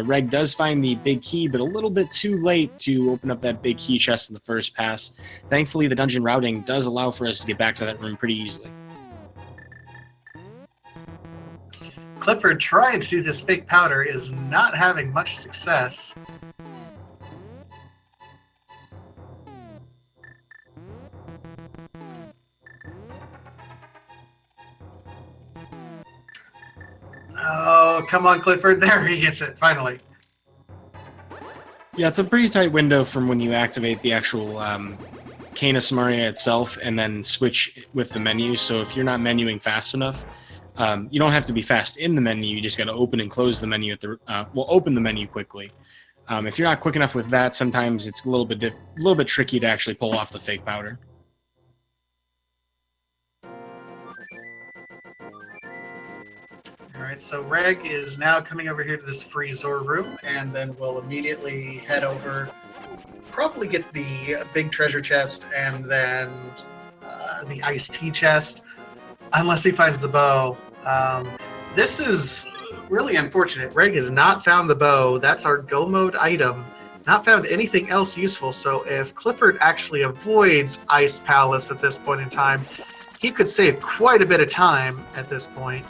Speaker 2: Reg does find the big key, but a little bit too late to open up that big key chest in the first pass. Thankfully, the dungeon routing does allow for us to get back to that room pretty easily.
Speaker 1: Clifford trying to do this fake powder is not having much success. Oh, come on, Clifford. There he gets it, finally.
Speaker 2: Yeah, it's a pretty tight window from when you activate the actual Canis Maria itself and then switch with the menu. So if you're not menuing fast enough, you don't have to be fast in the menu. You just got to open and close the menu at the open the menu quickly. If you're not quick enough with that, sometimes it's a little bit tricky to actually pull off the fake powder.
Speaker 1: All right, so Reg is now coming over here to this free Zor room, and then we'll immediately head over, probably get the big treasure chest, and then the iced tea chest, unless he finds the bow. This is really unfortunate. Reg has not found the bow. That's our go mode item. Not found anything else useful, so if Clifford actually avoids Ice Palace at this point in time, he could save quite a bit of time at this point.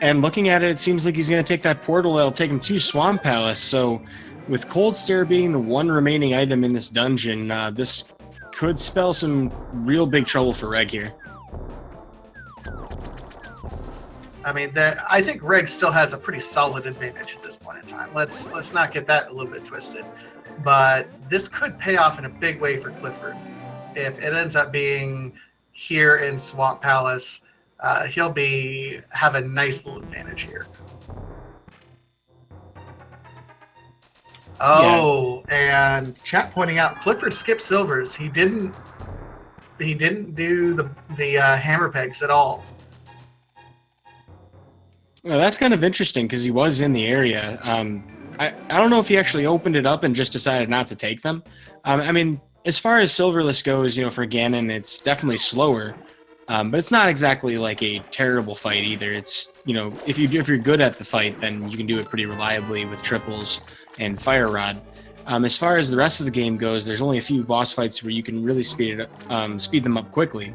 Speaker 2: And looking at it, it seems like he's going to take that portal that'll take him to Swamp Palace. So with Cold Stare being the one remaining item in this dungeon, this could spell some real big trouble for Reg here.
Speaker 1: I mean, I think Reg still has a pretty solid advantage at this point in time. Let's not get that a little bit twisted. But this could pay off in a big way for Clifford. If it ends up being here in Swamp Palace, he'll have a nice little advantage here. Oh, yeah. And chat pointing out Clifford skipped silvers. He didn't do the hammer pegs at all.
Speaker 2: Well, that's kind of interesting because he was in the area. I don't know if he actually opened it up and just decided not to take them. I mean, as far as silverless goes, for Ganon, it's definitely slower. But it's not exactly like a terrible fight either. It's, if you're good at the fight, then you can do it pretty reliably with triples and Fire Rod. As far as the rest of the game goes, there's only a few boss fights where you can really speed them up quickly.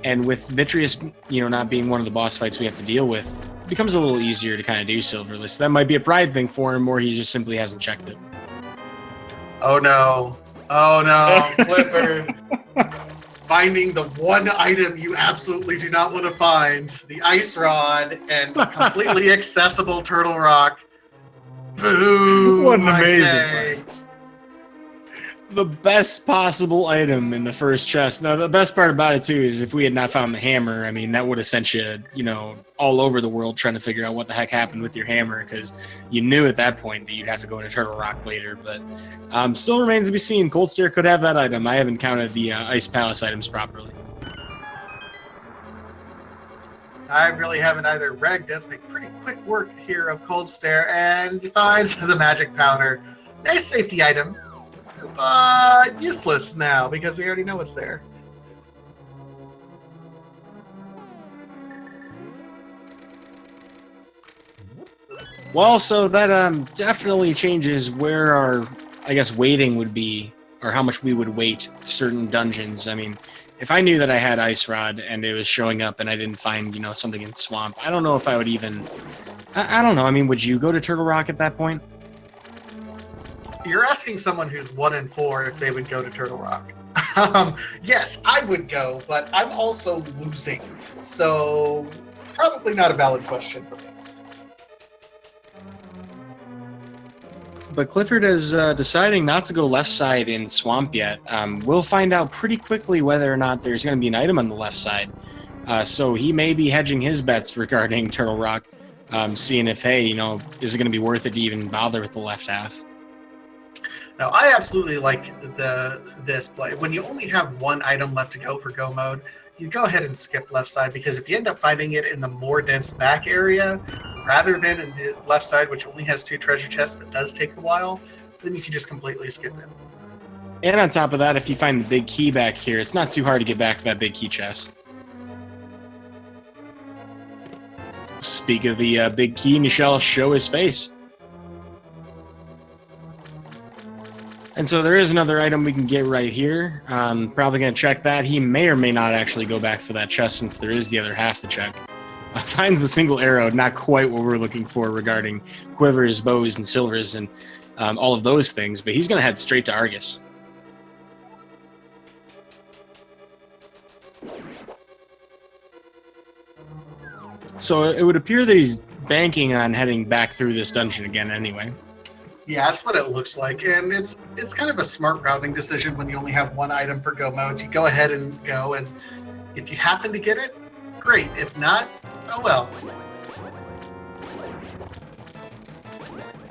Speaker 2: And with Vitreous, not being one of the boss fights we have to deal with, it becomes a little easier to kind of do silverless. That might be a pride thing for him, or he just simply hasn't checked it.
Speaker 1: Oh no, Clifford. Finding the one item you absolutely do not want to find, the ice rod and completely accessible turtle rock. Boom!
Speaker 2: What an amazing fight. The best possible item in the first chest. Now, the best part about it, too, is if we had not found the hammer, I mean, that would have sent you, all over the world trying to figure out what the heck happened with your hammer, because you knew at that point that you'd have to go into Turtle Rock later. But still remains to be seen. Cold Stare could have that item. I haven't counted the Ice Palace items properly.
Speaker 1: I really haven't either. Reg does make pretty quick work here of Cold Stare and finds the magic powder. Nice safety item, but useless now because we already know it's there.
Speaker 2: Well, so that definitely changes where our, waiting would be, or how much we would wait certain dungeons. I mean, if I knew that I had Ice Rod and it was showing up and I didn't find, something in Swamp, I don't know if I would even... I don't know. I mean, would you go to Turtle Rock at that point?
Speaker 1: You're asking someone who's 1-4 if they would go to Turtle Rock. Yes, I would go, but I'm also losing. So probably not a valid question for me.
Speaker 2: But Clifford is deciding not to go left side in Swamp yet. We'll find out pretty quickly whether or not there's going to be an item on the left side. So he may be hedging his bets regarding Turtle Rock, seeing if, hey, is it going to be worth it to even bother with the left half?
Speaker 1: Now, I absolutely like this play. When you only have one item left to go for go mode, you go ahead and skip left side, because if you end up finding it in the more dense back area, rather than in the left side, which only has 2 treasure chests but does take a while, then you can just completely skip it.
Speaker 2: And on top of that, if you find the big key back here, it's not too hard to get back to that big key chest. Speak of the big key, Michelle, show his face. And so there is another item we can get right here. Probably going to check that. He may or may not actually go back for that chest, since there is the other half to check. Finds a single arrow, not quite what we're looking for regarding quivers, bows, and silvers, and all of those things, but he's going to head straight to Argus. So it would appear that he's banking on heading back through this dungeon again anyway.
Speaker 1: Yeah, that's what it looks like, and it's kind of a smart routing decision when you only have one item for go mode. You go ahead and go, and if you happen to get it, great. If not, oh well.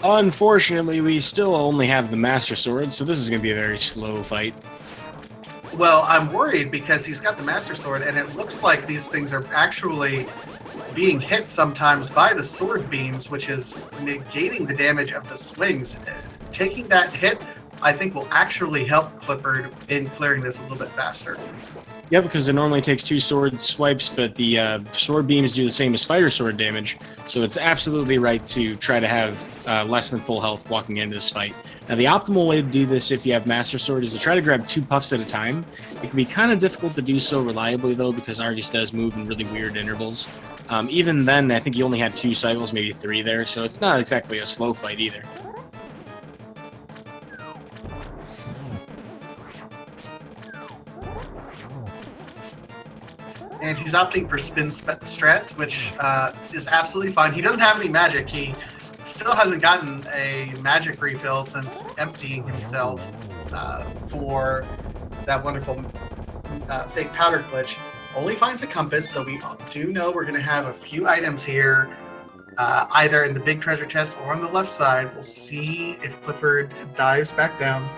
Speaker 2: Unfortunately, we still only have the Master Sword, so this is going to be a very slow fight.
Speaker 1: Well, I'm worried because he's got the Master Sword, and it looks like these things are actually being hit sometimes by the sword beams, which is negating the damage of the swings. Taking that hit, I think, will actually help Clifford in clearing this a little bit faster.
Speaker 2: Yeah, because it normally takes 2 sword swipes, but the sword beams do the same as fire sword damage, so it's absolutely right to try to have less than full health walking into this fight. Now, the optimal way to do this if you have Master Sword is to try to grab 2 puffs at a time. It can be kind of difficult to do so reliably, though, because Argus does move in really weird intervals. Even then, I think he only had 2 cycles, maybe 3 there, so it's not exactly a slow fight either.
Speaker 1: And he's opting for spin strats, which is absolutely fine. He doesn't have any magic. He still hasn't gotten a magic refill since emptying himself for that wonderful fake powder glitch. Only finds a compass, so we do know we're going to have a few items here, either in the big treasure chest or on the left side. We'll see if Clifford dives back down.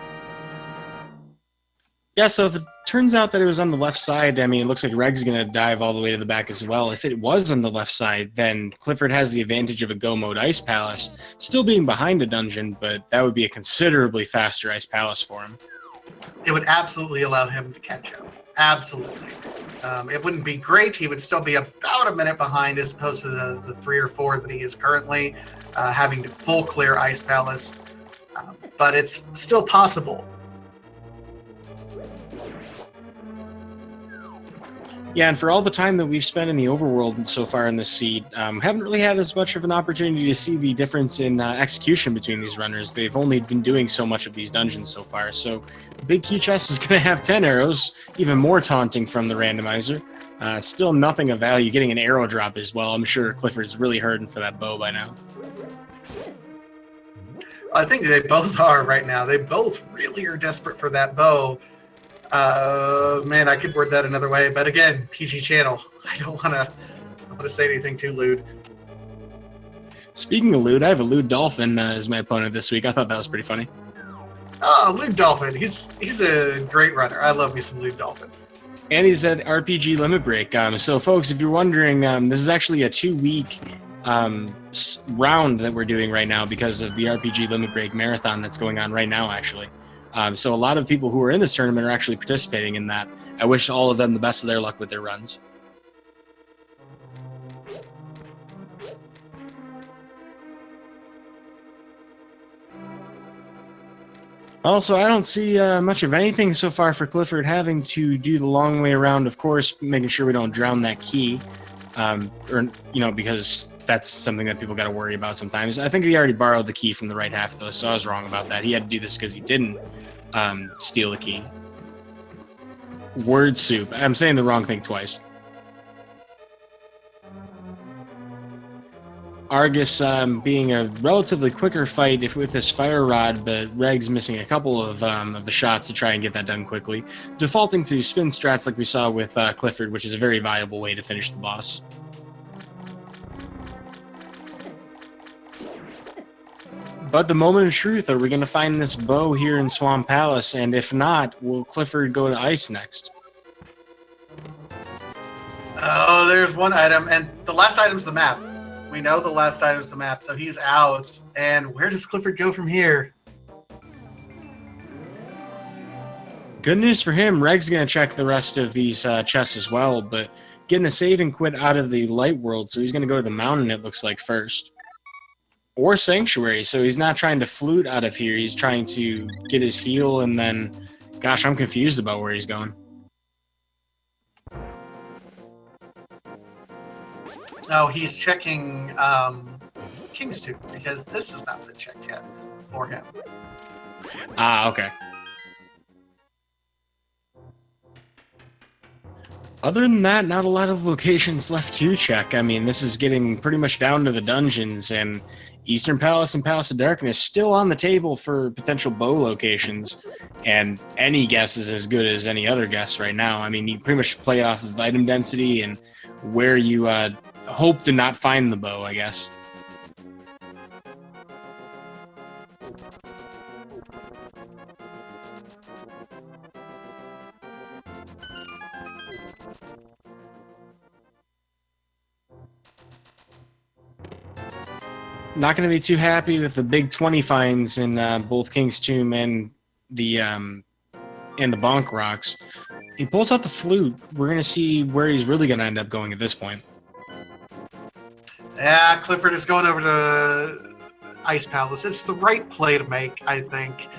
Speaker 2: Yeah, so if it turns out that it was on the left side, I mean, it looks like Reg's going to dive all the way to the back as well. If it was on the left side, then Clifford has the advantage of a Go Mode Ice Palace, still being behind a dungeon, but that would be a considerably faster Ice Palace for him.
Speaker 1: It would absolutely allow him to catch up. Absolutely. It wouldn't be great. He would still be about a minute behind as opposed to the 3 or 4 that he is currently, having to full clear Ice Palace. But it's still possible.
Speaker 2: Yeah, and for all the time that we've spent in the overworld so far in this seed, haven't really had as much of an opportunity to see the difference in execution between these runners. They've only been doing so much of these dungeons so far, so Big Key Chest is going to have 10 arrows, even more taunting from the randomizer. Still nothing of value, getting an arrow drop as well. I'm sure Clifford's really hurting for that bow by now.
Speaker 1: I think they both are right now. They both really are desperate for that bow. Man, I could word that another way, but again, PG channel. I don't want to say anything too lewd.
Speaker 2: Speaking of lewd, I have a lewd dolphin as my opponent this week. I thought that was pretty funny.
Speaker 1: Oh, lewd dolphin. He's a great runner. I love me some lewd dolphin.
Speaker 2: And he's at RPG Limit Break. So, folks, if you're wondering, this is actually a 2-week round that we're doing right now because of the RPG Limit Break marathon that's going on right now, actually. So a lot of people who are in this tournament are actually participating in that. I wish all of them the best of their luck with their runs. Also, I don't see much of anything so far for Clifford having to do the long way around, of course, making sure we don't drown that key. Because that's something that people got to worry about sometimes. I think he already borrowed the key from the right half, though, so I was wrong about that. He had to do this because he didn't steal the key. Word soup. I'm saying the wrong thing twice. Argus being a relatively quicker fight with this fire rod, but Reg's missing a couple of the shots to try and get that done quickly, defaulting to spin strats like we saw with Clifford, which is a very viable way to finish the boss. But the moment of truth, are we going to find this bow here in Swamp Palace? And if not, will Clifford go to ice next?
Speaker 1: Oh, there's one item, and the last item's the map. We know the last item's the map, so he's out. And where does Clifford go from here?
Speaker 2: Good news for him, Reg's going to check the rest of these chests as well, but getting a save and quit out of the light world, so he's going to go to the mountain, it looks like, first. Or Sanctuary, so he's not trying to flute out of here, he's trying to get his heal, and then, gosh, I'm confused about where he's going.
Speaker 1: Oh, he's checking King's Tube, because this has not been checked yet for him.
Speaker 2: Ah, okay. Other than that, not a lot of locations left to check. I mean, this is getting pretty much down to the dungeons, and Eastern Palace and Palace of Darkness still on the table for potential bow locations, and any guess is as good as any other guess right now. I mean, you pretty much play off of item density and where you hope to not find the bow, I guess. Not going to be too happy with the big 20 finds in both King's Tomb and the Bonk Rocks. He pulls out the flute. We're going to see where he's really going to end up going at this point.
Speaker 1: Yeah, Clifford is going over to Ice Palace. It's the right play to make, I think.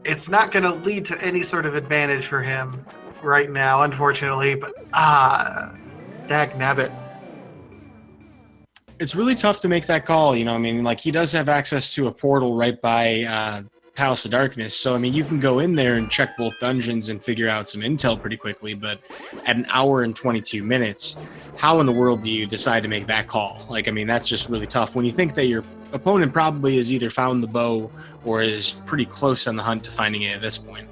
Speaker 1: It's not going to lead to any sort of advantage for him right now, unfortunately, but dagnabbit.
Speaker 2: It's really tough to make that call, you know. I mean, like, he does have access to a portal right by Palace of Darkness, so I mean, you can go in there and check both dungeons and figure out some intel pretty quickly, but at an hour and 22 minutes, how in the world do you decide to make that call? Like, I mean, that's just really tough when you think that your opponent probably has either found the bow or is pretty close on the hunt to finding it at this point.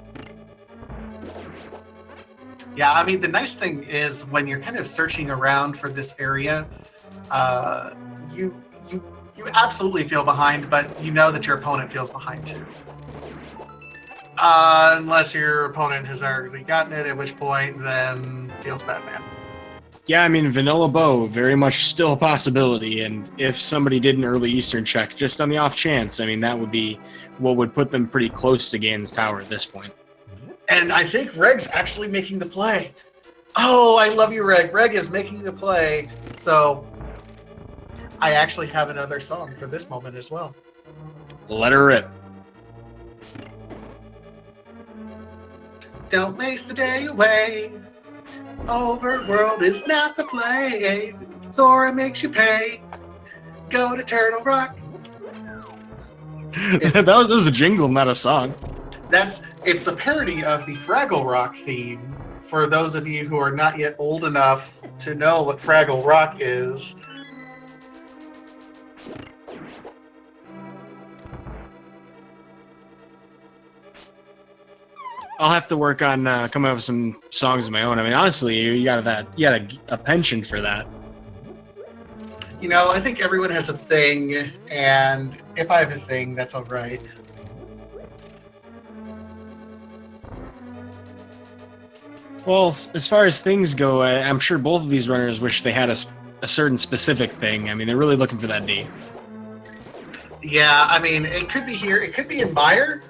Speaker 1: Yeah, I mean, the nice thing is when you're kind of searching around for this area, you absolutely feel behind, but you know that your opponent feels behind too. Unless your opponent has already gotten it, at which point then feels bad, man.
Speaker 2: Yeah, I mean, vanilla bow, very much still a possibility, and if somebody did an early Eastern check, just on the off chance, I mean, that would be what would put them pretty close to Ganon's Tower at this point.
Speaker 1: And I think Reg's actually making the play. Oh, I love you, Reg. Reg is making the play. So I actually have another song for this moment as well.
Speaker 2: Let her rip.
Speaker 1: Don't waste the day away. Overworld is not the play. Sora makes you pay. Go to Turtle Rock.
Speaker 2: That was a jingle, not a song.
Speaker 1: It's a parody of the Fraggle Rock theme. For those of you who are not yet old enough to know what Fraggle Rock is.
Speaker 2: I'll have to work on coming up with some songs of my own. I mean, honestly, you got a penchant for that.
Speaker 1: You know, I think everyone has a thing, and if I have a thing, that's all right.
Speaker 2: Well, as far as things go, I'm sure both of these runners wish they had a certain specific thing. I mean, they're really looking for that D.
Speaker 1: Yeah, I mean, it could be here. It could be in Mire,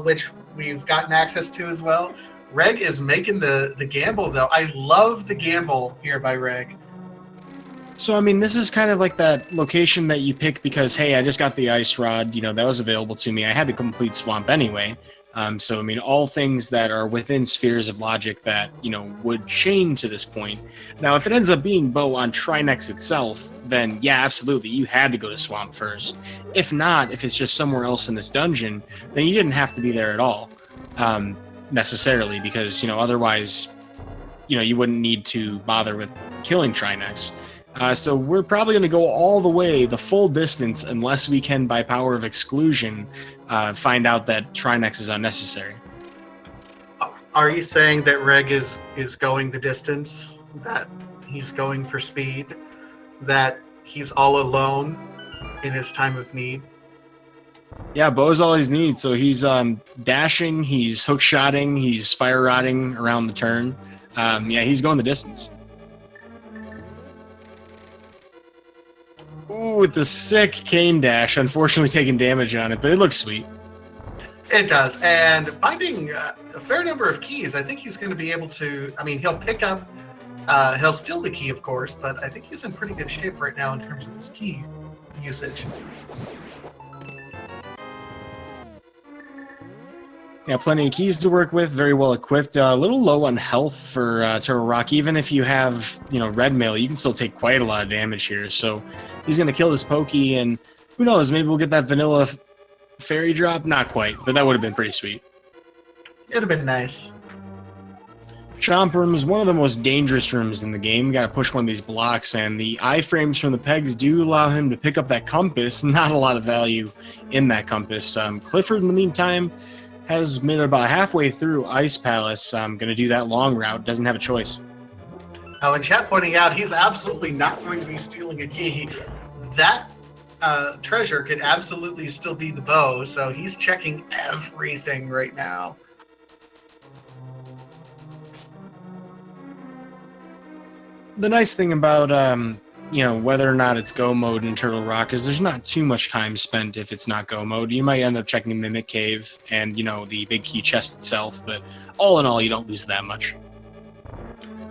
Speaker 1: which we've gotten access to as well. Reg is making the gamble, though. I love the gamble here by Reg.
Speaker 2: So, I mean, this is kind of like that location that you pick because, hey, I just got the ice rod. You know, that was available to me. I had the complete swamp anyway. So, I mean, all things that are within spheres of logic that, would chain to this point. Now, if it ends up being Bow on Trinex itself, then yeah, absolutely, you had to go to Swamp first. If not, if it's just somewhere else in this dungeon, then you didn't have to be there at all, necessarily, because, otherwise, you wouldn't need to bother with killing Trinex. So we're probably going to go all the way, the full distance, unless we can, by power of exclusion, find out that Trinex is unnecessary.
Speaker 1: Are you saying that Reg is going the distance, that he's going for speed, that he's all alone in his time of need?
Speaker 2: Yeah, Bo's all he needs. So he's dashing, he's hook-shotting, he's fire-rotting around the turn. Yeah, he's going the distance. Ooh, with the sick cane dash, unfortunately taking damage on it, but it looks sweet.
Speaker 1: It does, and finding a fair number of keys, I think he's going to be able to, he'll pick up, he'll steal the key, of course, but I think he's in pretty good shape right now in terms of his key usage.
Speaker 2: Yeah, plenty of keys to work with, very well equipped. A little low on health for Turtle Rock. Even if you have, red mail, you can still take quite a lot of damage here. So he's going to kill this Pokey, and who knows, maybe we'll get that vanilla fairy drop? Not quite, but that would have been pretty sweet.
Speaker 1: It'd have been nice.
Speaker 2: Chomp Room is one of the most dangerous rooms in the game. You got to push one of these blocks, and the iframes from the pegs do allow him to pick up that compass. Not a lot of value in that compass. Clifford, in the meantime, has made it about halfway through Ice Palace. I'm going to do that long route. Doesn't have a choice.
Speaker 1: Oh, and chat pointing out he's absolutely not going to be stealing a key. That treasure could absolutely still be the bow, so he's checking everything right now.
Speaker 2: The nice thing about whether or not it's go mode in Turtle Rock is there's not too much time spent if it's not go mode. You might end up checking Mimic Cave and, the big key chest itself, but all in all, you don't lose that much.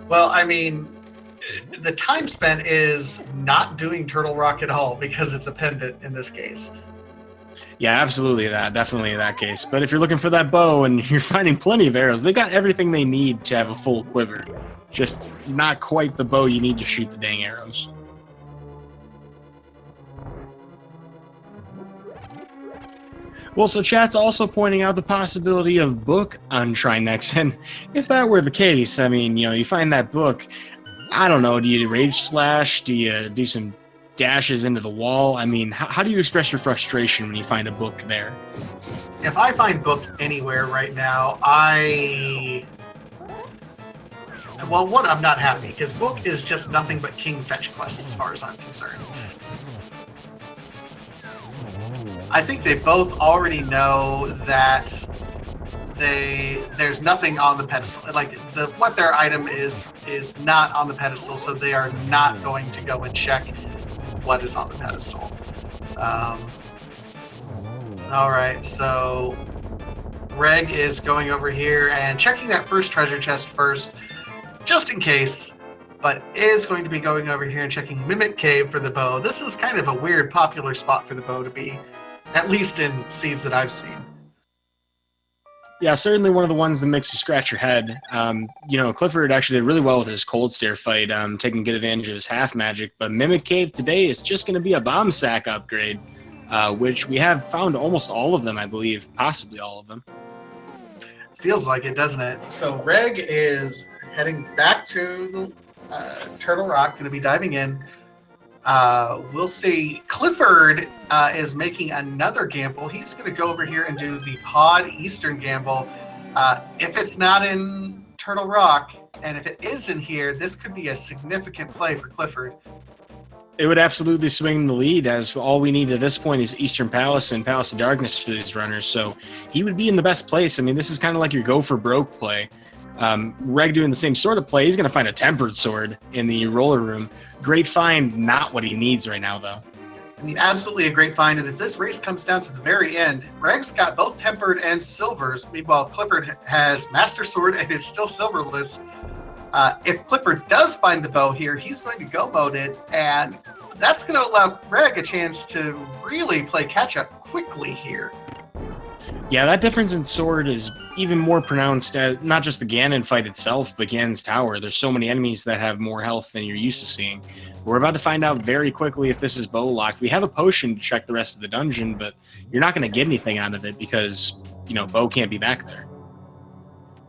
Speaker 1: Well, the time spent is not doing Turtle Rock at all because it's a pendant in this case.
Speaker 2: Yeah, absolutely definitely that case. But if you're looking for that bow and you're finding plenty of arrows, they got everything they need to have a full quiver. Just not quite the bow you need to shoot the dang arrows. Well, so chat's also pointing out the possibility of book on Trinex, and if that were the case, you find that book, I don't know, do you rage slash? Do you do some dashes into the wall? How do you express your frustration when you find a book there?
Speaker 1: If I find book anywhere right now, I'm not happy, because book is just nothing but King Fetch quest as far as I'm concerned. I think they both already know that there's nothing on the pedestal. Like what their item is not on the pedestal, so they are not going to go and check what is on the pedestal. All right, so Reg is going over here and checking that first treasure chest first, just in case, but is going to be going over here and checking Mimic Cave for the bow. This is kind of a weird, popular spot for the bow to be, at least in seeds that I've seen.
Speaker 2: Yeah, certainly one of the ones that makes you scratch your head. Clifford actually did really well with his Cold Stare fight, taking good advantage of his half magic, but Mimic Cave today is just going to be a bomb sack upgrade, which we have found almost all of them, I believe, possibly all of them.
Speaker 1: Feels like it, doesn't it? So Reg is heading back to the Turtle Rock, going to be diving in. We'll see. Clifford is making another gamble. He's going to go over here and do the Pod Eastern gamble. If it's not in Turtle Rock, and if it is in here, this could be a significant play for Clifford.
Speaker 2: It would absolutely swing the lead, as all we need at this point is Eastern Palace and Palace of Darkness for these runners, so he would be in the best place. This is kind of like your go for broke play. Reg doing the same sort of play. He's going to find a Tempered Sword in the roller room. Great find, not what he needs right now, though.
Speaker 1: Absolutely a great find, and if this race comes down to the very end, Reg's got both Tempered and Silvers. Meanwhile, Clifford has Master Sword and is still Silverless. If Clifford does find the bow here, he's going to go mode it, and that's going to allow Reg a chance to really play catch-up quickly here.
Speaker 2: Yeah, that difference in sword is even more pronounced at not just the Ganon fight itself, but Ganon's tower. There's so many enemies that have more health than you're used to seeing. We're about to find out very quickly if this is bow locked. We have a potion to check the rest of the dungeon, but you're not going to get anything out of it because, bow can't be back there.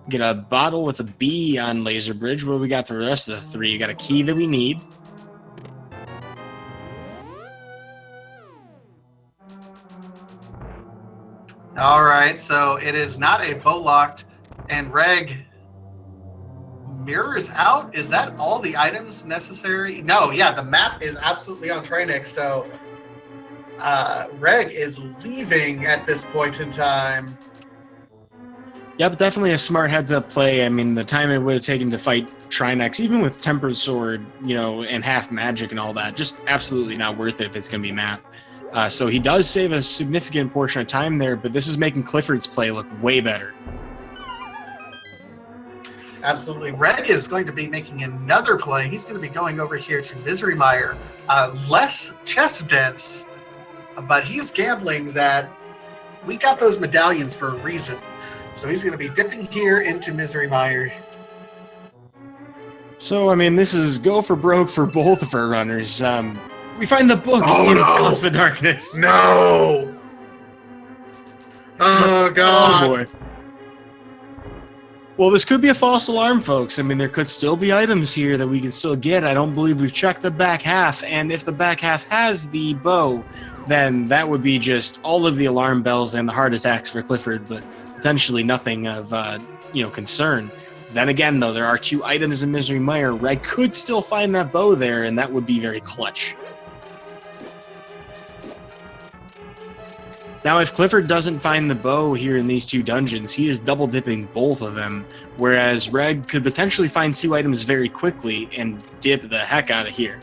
Speaker 2: Get a bottle with a B on Laser Bridge. What do we got for the rest of the three? You got a key that we need.
Speaker 1: All right, so it is not a bow locked, and Reg mirrors out. Is that all the items necessary? No, yeah, the map is absolutely on Trinix, so Reg is leaving at this point in time.
Speaker 2: Yep, definitely a smart heads-up play. I mean, the time it would have taken to fight Trinex, even with Tempered Sword, and half magic and all that, just absolutely not worth it if it's going to be map. So he does save a significant portion of time there, but this is making Clifford's play look way better.
Speaker 1: Absolutely. Reg is going to be making another play. He's going to be going over here to Misery Mire. Less chest dense, but he's gambling that we got those medallions for a reason. So he's going to be dipping here into Misery Mire.
Speaker 2: So, I mean, this is go for broke for both of our runners. We find the book in Palace of Darkness.
Speaker 1: No! Oh, God.
Speaker 2: Oh, boy. Well, this could be a false alarm, folks. I mean, there could still be items here that we can still get. I don't believe we've checked the back half, and if the back half has the bow, then that would be just all of the alarm bells and the heart attacks for Clifford, but potentially nothing of, concern. Then again, though, there are 2 items in Misery Mire. Reg could still find that bow there, and that would be very clutch. Now, if Clifford doesn't find the bow here in these 2 dungeons, he is double dipping both of them, whereas Reg could potentially find 2 items very quickly and dip the heck out of here.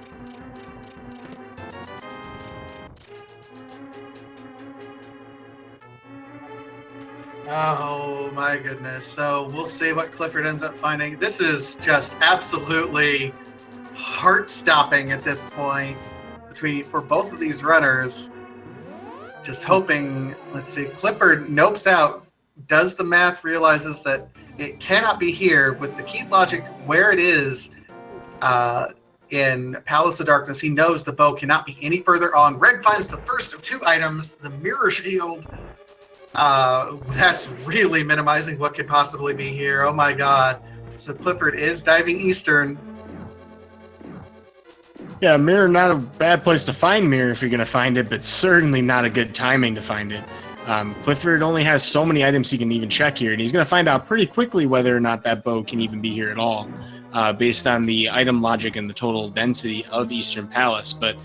Speaker 1: Oh my goodness. So we'll see what Clifford ends up finding. This is just absolutely heart-stopping at this point for both of these runners. Just hoping, let's see, Clifford nopes out, does the math, realizes that it cannot be here with the key logic where it is in Palace of Darkness. He knows the bow cannot be any further on. Reg finds the first of 2 items, the mirror shield. That's really minimizing what could possibly be here. Oh my God. So Clifford is diving eastern.
Speaker 2: Yeah, mirror, not a bad place to find mirror if you're going to find it, but certainly not a good timing to find it. Clifford only has so many items he can even check here, and he's going to find out pretty quickly whether or not that bow can even be here at all, based on the item logic and the total density of Eastern Palace. But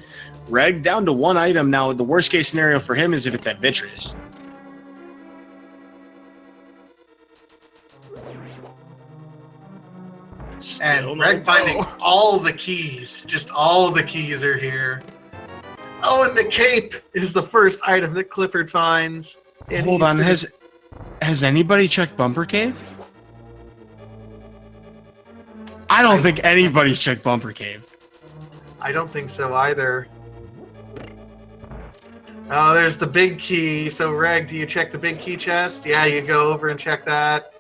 Speaker 2: Reg down to 1 item. Now, the worst case scenario for him is if it's at Vitreous.
Speaker 1: And Reg finding all the keys. Just all the keys are here. Oh, and the cape is the first item that Clifford finds.
Speaker 2: Hold on, has anybody checked Bumper Cave? I don't think anybody's checked Bumper Cave.
Speaker 1: I don't think so either. Oh, there's the big key. So, Reg, do you check the big key chest? Yeah, you go over and check that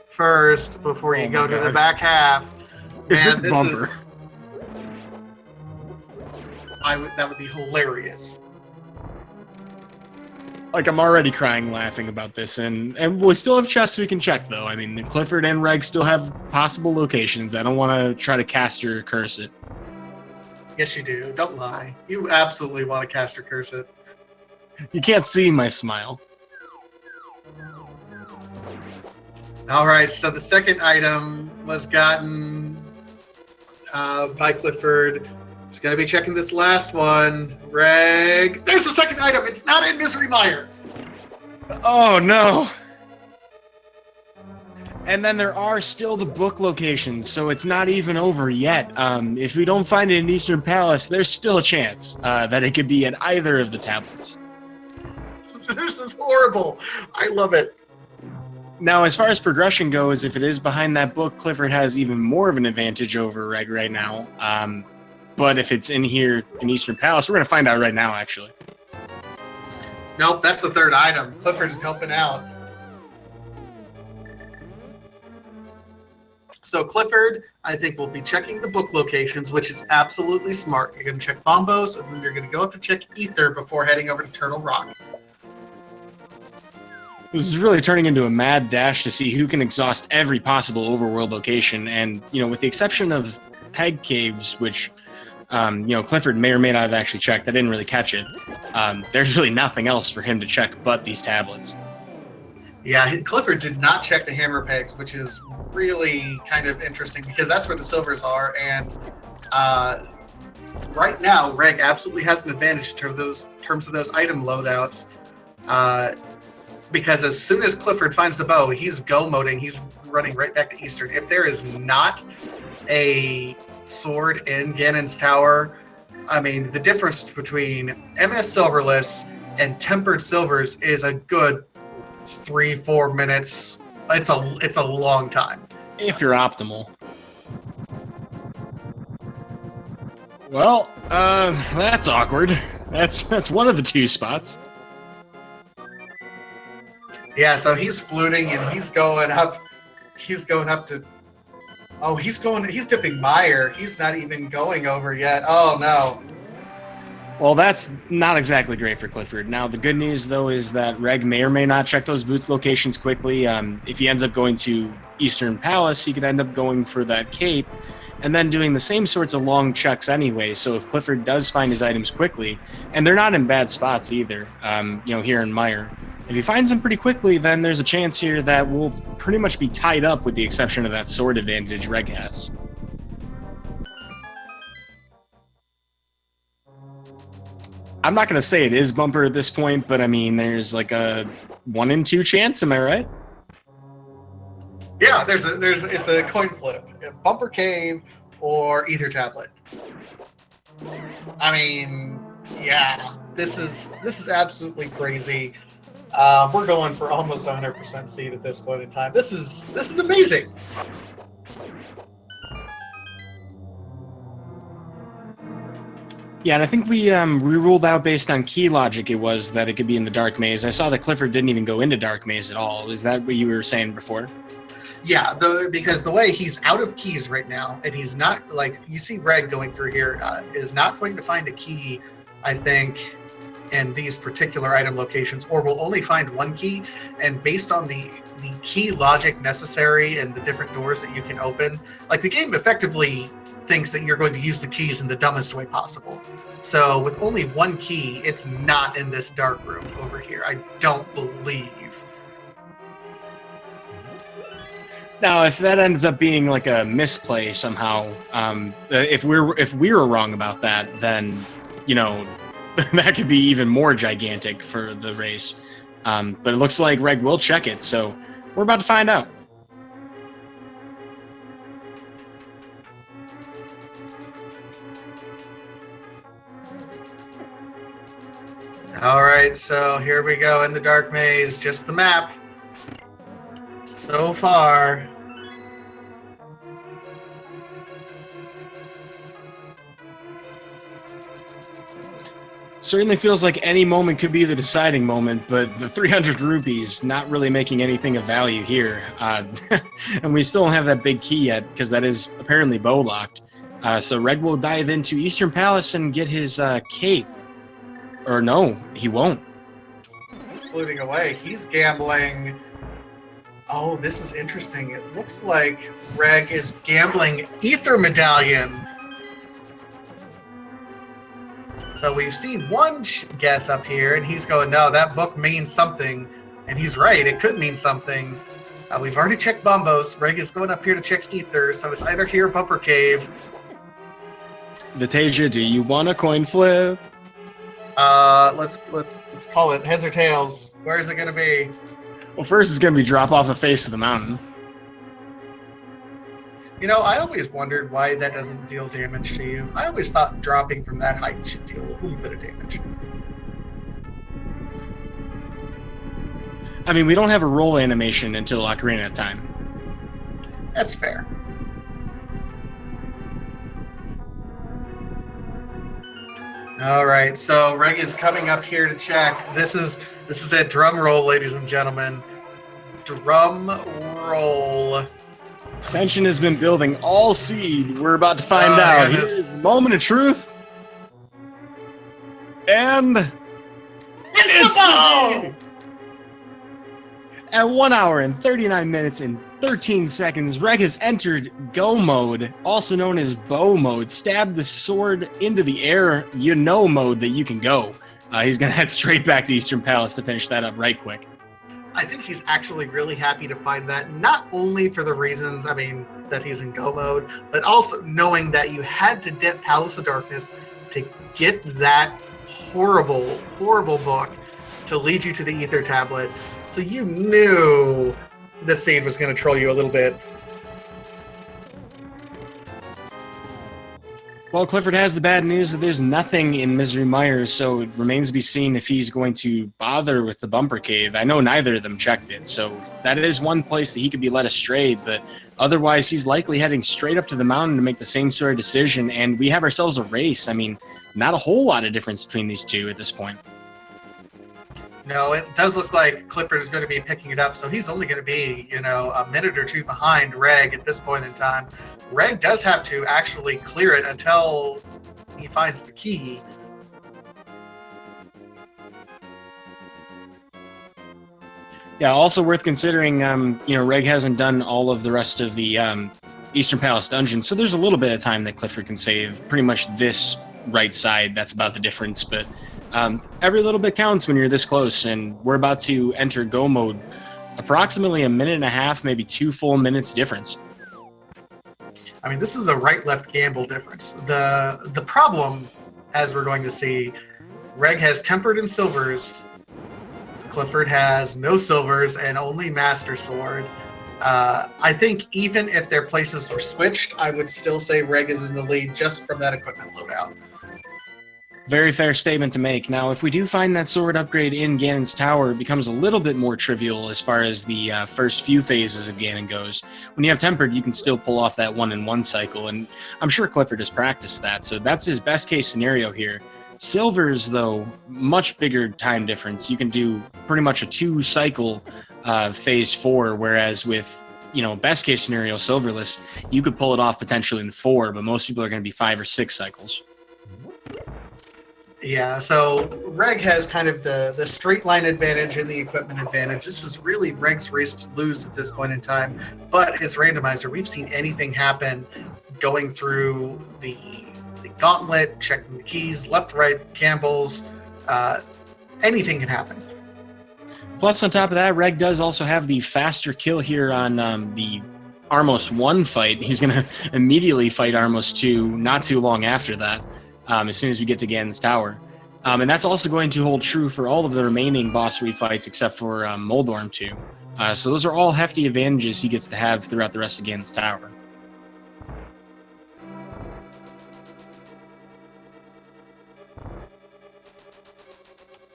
Speaker 1: first before you go to the back half. Man, this
Speaker 2: Bumper.
Speaker 1: is... that would be hilarious.
Speaker 2: Like, I'm already crying laughing about this, and we still have chests we can check, though. I mean, Clifford and Reg still have possible locations. I don't want to try to cast or curse it.
Speaker 1: Yes, you do. Don't lie. You absolutely want to cast or curse it.
Speaker 2: You can't see my smile.
Speaker 1: All right, so the second item was gotten by Clifford. He's going to be checking this last one. Reg, there's the second item. It's not in Misery Mire.
Speaker 2: Oh, no. And then there are still the book locations, so it's not even over yet. If we don't find it in Eastern Palace, there's still a chance that it could be at either of the tablets.
Speaker 1: This is horrible. I love it.
Speaker 2: Now, as far as progression goes, if it is behind that book, Clifford has even more of an advantage over Reg right now. But if it's in here in Eastern Palace, we're going to find out right now, actually.
Speaker 1: Nope, that's the third item. Clifford's helping out. So Clifford, I think, will be checking the book locations, which is absolutely smart. You're going to check Bombos, and then you're going to go up to check Ether before heading over to Turtle Rock.
Speaker 2: This is really turning into a mad dash to see who can exhaust every possible overworld location, and, with the exception of Peg Caves, which, Clifford may or may not have actually checked. I didn't really catch it. There's really nothing else for him to check but these tablets.
Speaker 1: Yeah, Clifford did not check the hammer pegs, which is really kind of interesting because that's where the silvers are. And right now, Reg absolutely has an advantage in terms of those item loadouts. Because as soon as Clifford finds the bow, he's go-moding. He's running right back to Eastern. If there is not a sword in Ganon's Tower, I mean, the difference between MS Silverless and Tempered Silvers is a good 3-4 minutes. It's a long time.
Speaker 2: If you're optimal. Well, that's awkward. That's one of the two spots.
Speaker 1: Yeah, so he's fluting and he's going up. He's going up to. Oh, he's dipping Mire. He's not even going over yet. Oh no.
Speaker 2: Well, that's not exactly great for Clifford. Now, the good news, though, is that Reg may or may not check those boots locations quickly. If he ends up going to Eastern Palace, he could end up going for that cape and then doing the same sorts of long checks anyway. So if Clifford does find his items quickly, and they're not in bad spots either, here in Mire, if he finds them pretty quickly, then there's a chance here that we'll pretty much be tied up with the exception of that sword advantage Reg has. I'm not going to say it is bumper at this point, but I mean, there's like a 1 in 2 chance. Am I right?
Speaker 1: Yeah, it's a coin flip. Bumper Cave or Ether Tablet. I mean, yeah, this is absolutely crazy. We're going for almost 100% seed at this point in time. This is amazing.
Speaker 2: Yeah, and I think we ruled out based on key logic. It was that it could be in the Dark Maze. I saw that Clifford didn't even go into Dark Maze at all. Is that what you were saying before?
Speaker 1: Yeah, because the way he's out of keys right now, and he's not, like, you see Reg going through here, is not going to find a key, I think, in these particular item locations, or will only find one key. And based on the key logic necessary and the different doors that you can open, like, the game effectively thinks that you're going to use the keys in the dumbest way possible. So with only one key, it's not in this dark room over here, I don't believe.
Speaker 2: Now, if that ends up being like a misplay somehow, if we were wrong about that, then that could be even more gigantic for the race. But it looks like Reg will check it, so we're about to find out.
Speaker 1: All right, so here we go in the Dark Maze, just the map. So far.
Speaker 2: Certainly feels like any moment could be the deciding moment, but the 300 rupees not really making anything of value here. And we still don't have that big key yet, because that is apparently bow locked. So Reg will dive into Eastern Palace and get his cape. Or no, he won't.
Speaker 1: He's floating away. He's gambling. Oh, this is interesting. It looks like Reg is gambling Ether Medallion. So we've seen one guess up here, and he's going, no, that book means something. And he's right, it could mean something. We've already checked Bombos. Reg is going up here to check Ether, so it's either here or Bumper Cave.
Speaker 2: Vitasia, do you want a coin flip?
Speaker 1: Let's call it heads or tails. Where is it going to be?
Speaker 2: Well, first it's going to be drop off the face of the mountain.
Speaker 1: I always wondered why that doesn't deal damage to you. I always thought dropping from that height should deal a little bit of damage.
Speaker 2: I mean, we don't have a roll animation until Ocarina of Time.
Speaker 1: That's fair. All right, so Reg is coming up here to check. This is a drum roll, ladies and gentlemen. Drum roll.
Speaker 2: Tension has been building all seed. We're about to find out. Here's the moment of truth. And
Speaker 1: It's the ball!
Speaker 2: At 1 hour and 39 minutes and 13 seconds, Reg has entered Go mode, also known as Bow mode. Stab the sword into the air, mode that you can go. He's going to head straight back to Eastern Palace to finish that up right quick.
Speaker 1: I think he's actually really happy to find that, not only for the reasons, that he's in Go mode, but also knowing that you had to dip Palace of Darkness to get that horrible, horrible book to lead you to the Ether Tablet. So you knew the seed was going to troll you a little bit.
Speaker 2: Well, Clifford has the bad news that there's nothing in Misery Mires, so it remains to be seen if he's going to bother with the Bumper Cave. I know neither of them checked it, so that is one place that he could be led astray, but otherwise he's likely heading straight up to the mountain to make the same sort of decision, and we have ourselves a race. Not a whole lot of difference between these two at this point.
Speaker 1: No, it does look like Clifford is going to be picking it up, so he's only going to be, a minute or two behind Reg at this point in time. Reg does have to actually clear it until he finds the key.
Speaker 2: Yeah, also worth considering, Reg hasn't done all of the rest of the Eastern Palace dungeon, so there's a little bit of time that Clifford can save. Pretty much this right side, that's about the difference, but every little bit counts when you're this close, and we're about to enter Go mode. Approximately a minute and a half, maybe 2 full minutes difference.
Speaker 1: This is a right-left gamble difference. The problem, as we're going to see, Reg has tempered and silvers. Clifford has no silvers and only Master Sword. I think even if their places were switched, I would still say Reg is in the lead just from that equipment loadout.
Speaker 2: Very fair statement to make. Now, if we do find that sword upgrade in Ganon's tower, it becomes a little bit more trivial as far as the first few phases of Ganon goes. When you have Tempered, you can still pull off that 1-in-1 cycle, and I'm sure Clifford has practiced that, so that's his best case scenario here. Silvers, though, much bigger time difference. You can do pretty much a 2-cycle phase 4, whereas with best case scenario, silverless, you could pull it off potentially in 4, but most people are going to be 5 or 6 cycles.
Speaker 1: Yeah, so Reg has kind of the straight line advantage and the equipment advantage. This is really Reg's race to lose at this point in time. But as Randomizer, we've seen anything happen going through the gauntlet, checking the keys, left, right, Campbell's. Anything can happen.
Speaker 2: Plus, on top of that, Reg does also have the faster kill here on the Armos 1 fight. He's going to immediately fight Armos 2 not too long after that. As soon as we get to Ganon's Tower. And that's also going to hold true for all of the remaining boss refights except for Moldorm 2. So those are all hefty advantages he gets to have throughout the rest of Ganon's Tower.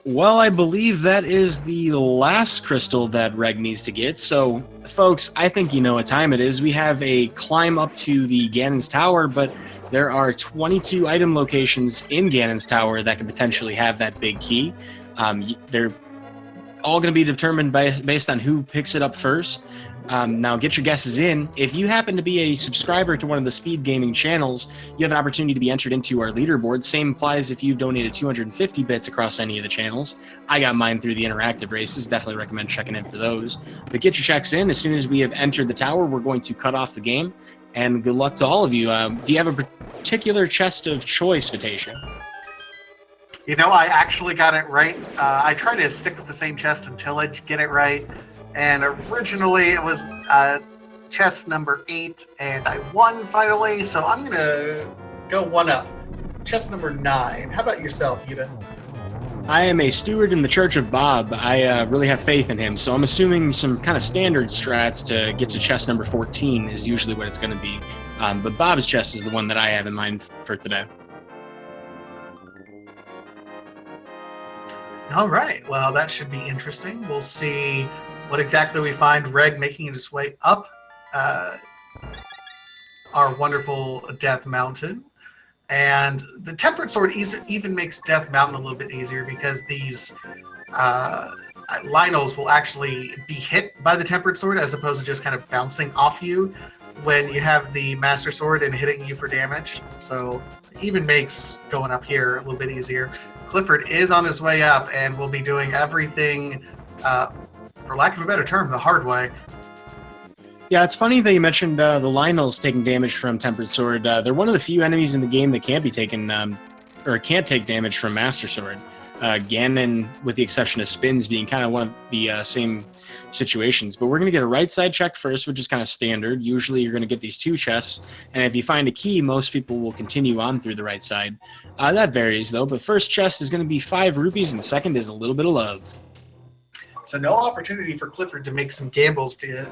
Speaker 2: Well, I believe that is the last crystal that Reg needs to get. So, folks, I think you know what time it is. We have a climb up to the Ganon's Tower, but there are 22 item locations in Ganon's Tower that could potentially have that big key. They're all going to be determined based on who picks it up first. Now, get your guesses in. If you happen to be a subscriber to one of the speed gaming channels, you have an opportunity to be entered into our leaderboard. Same applies if you've donated 250 bits across any of the channels. I got mine through the interactive races. Definitely recommend checking in for those. But get your checks in. As soon as we have entered the tower, we're going to cut off the game. And good luck to all of you. Do you have a particular chest of choice, Vatation?
Speaker 1: I actually got it right. I try to stick with the same chest until I get it right. And originally it was chest number 8, and I won finally, so I'm going to go 1 up. Chest number 9. How about yourself, Yuta?
Speaker 2: I am a steward in the Church of Bob. I really have faith in him, so I'm assuming some kind of standard strats to get to chest number 14 is usually what it's going to be. But Bob's chest is the one that I have in mind for today.
Speaker 1: All right, well, that should be interesting. We'll see what exactly we find Reg making his way up our wonderful Death Mountain. And the Tempered Sword even makes Death Mountain a little bit easier because these Lionels will actually be hit by the Tempered Sword as opposed to just kind of bouncing off you when you have the Master Sword and hitting you for damage. So even makes going up here a little bit easier. Clifford is on his way up and will be doing everything, for lack of a better term, the hard way.
Speaker 2: Yeah, it's funny that you mentioned the Lionels taking damage from Tempered Sword. They're one of the few enemies in the game that can't be taken, or can't take damage from Master Sword. Ganon, with the exception of spins, being kind of one of the same situations. But we're going to get a right side check first, which is kind of standard. Usually you're going to get these 2 chests, and if you find a key, most people will continue on through the right side. That varies, though, but first chest is going to be 5 rupees, and second is a little bit of love.
Speaker 1: So no opportunity for Clifford to make some gambles to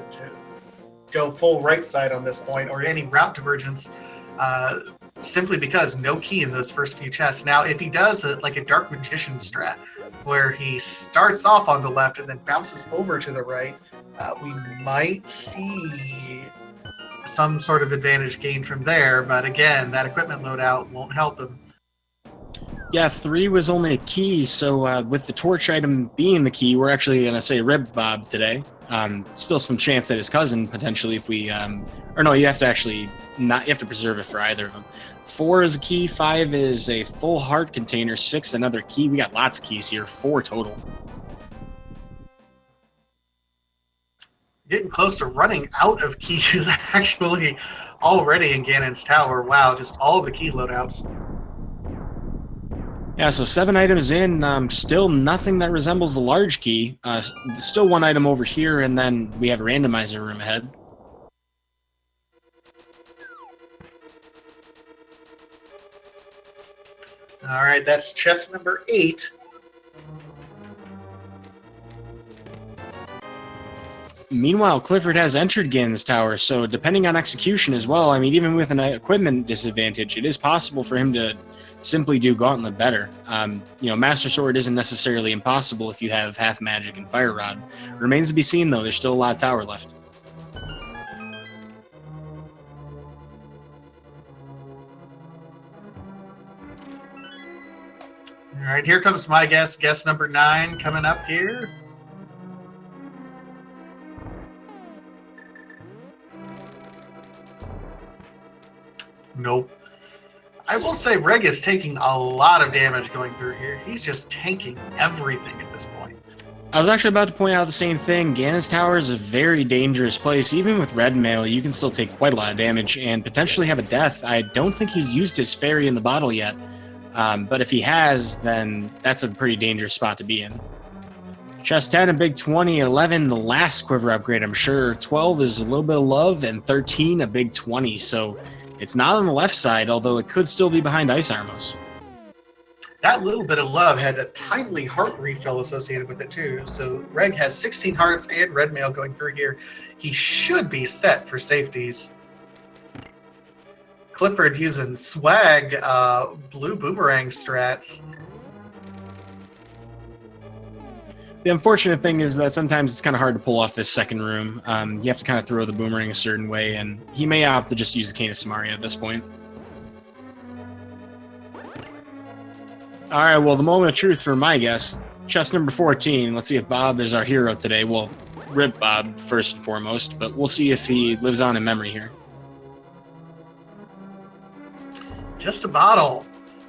Speaker 1: go full right side on this point, or any route divergence, simply because no key in those first few chests. Now, if he does like a Dark Magician strat, where he starts off on the left and then bounces over to the right, we might see some sort of advantage gained from there, but again, that equipment loadout won't help him.
Speaker 2: Yeah, 3 was only a key, so with the torch item being the key, we're actually going to say Rib Bob today. Still some chance at his cousin, potentially, if we... or no, you have to actually... you have to preserve it for either of them. 4 is a key, 5 is a full heart container, 6 another key. We got lots of keys here, 4 total.
Speaker 1: Getting close to running out of keys, actually, already in Ganon's Tower. Wow, just all the key loadouts.
Speaker 2: Yeah, so 7 items in, still nothing that resembles the large key. Still 1 item over here, and then we have a randomizer room ahead.
Speaker 1: All right, that's chest number 8.
Speaker 2: Meanwhile, Clifford has entered Ganon's Tower, so depending on execution as well, I mean, even with an equipment disadvantage, it is possible for him to simply do Gauntlet better. Master Sword isn't necessarily impossible if you have half magic and Fire Rod. Remains to be seen, though. There's still a lot of tower left.
Speaker 1: All right, here comes my guess. Guess number 9 coming up here. Nope. I will say Reg is taking a lot of damage going through here. He's just tanking everything at this point.
Speaker 2: I was actually about to point out the same thing. Ganon's Tower is a very dangerous place. Even with red mail, you can still take quite a lot of damage and potentially have a death. I don't think he's used his fairy in the bottle yet. But if he has, then that's a pretty dangerous spot to be in. Chest 10, a big 20, 11, the last quiver upgrade, I'm sure. 12 is a little bit of love, and 13, a big 20. So it's not on the left side, although it could still be behind Ice Armos.
Speaker 1: That little bit of love had a timely heart refill associated with it too. So Reg has 16 hearts and red mail going through here. He should be set for safeties. Clifford using swag blue boomerang strats.
Speaker 2: The unfortunate thing is that sometimes it's kind of hard to pull off this second room. You have to kind of throw the boomerang a certain way, and he may opt to just use the Cane of Samaria at this point. All right, well, the moment of truth for my guess, chest number 14. Let's see if Bob is our hero today. Well, rip Bob first and foremost, but we'll see if he lives on in memory here.
Speaker 1: Just a bottle.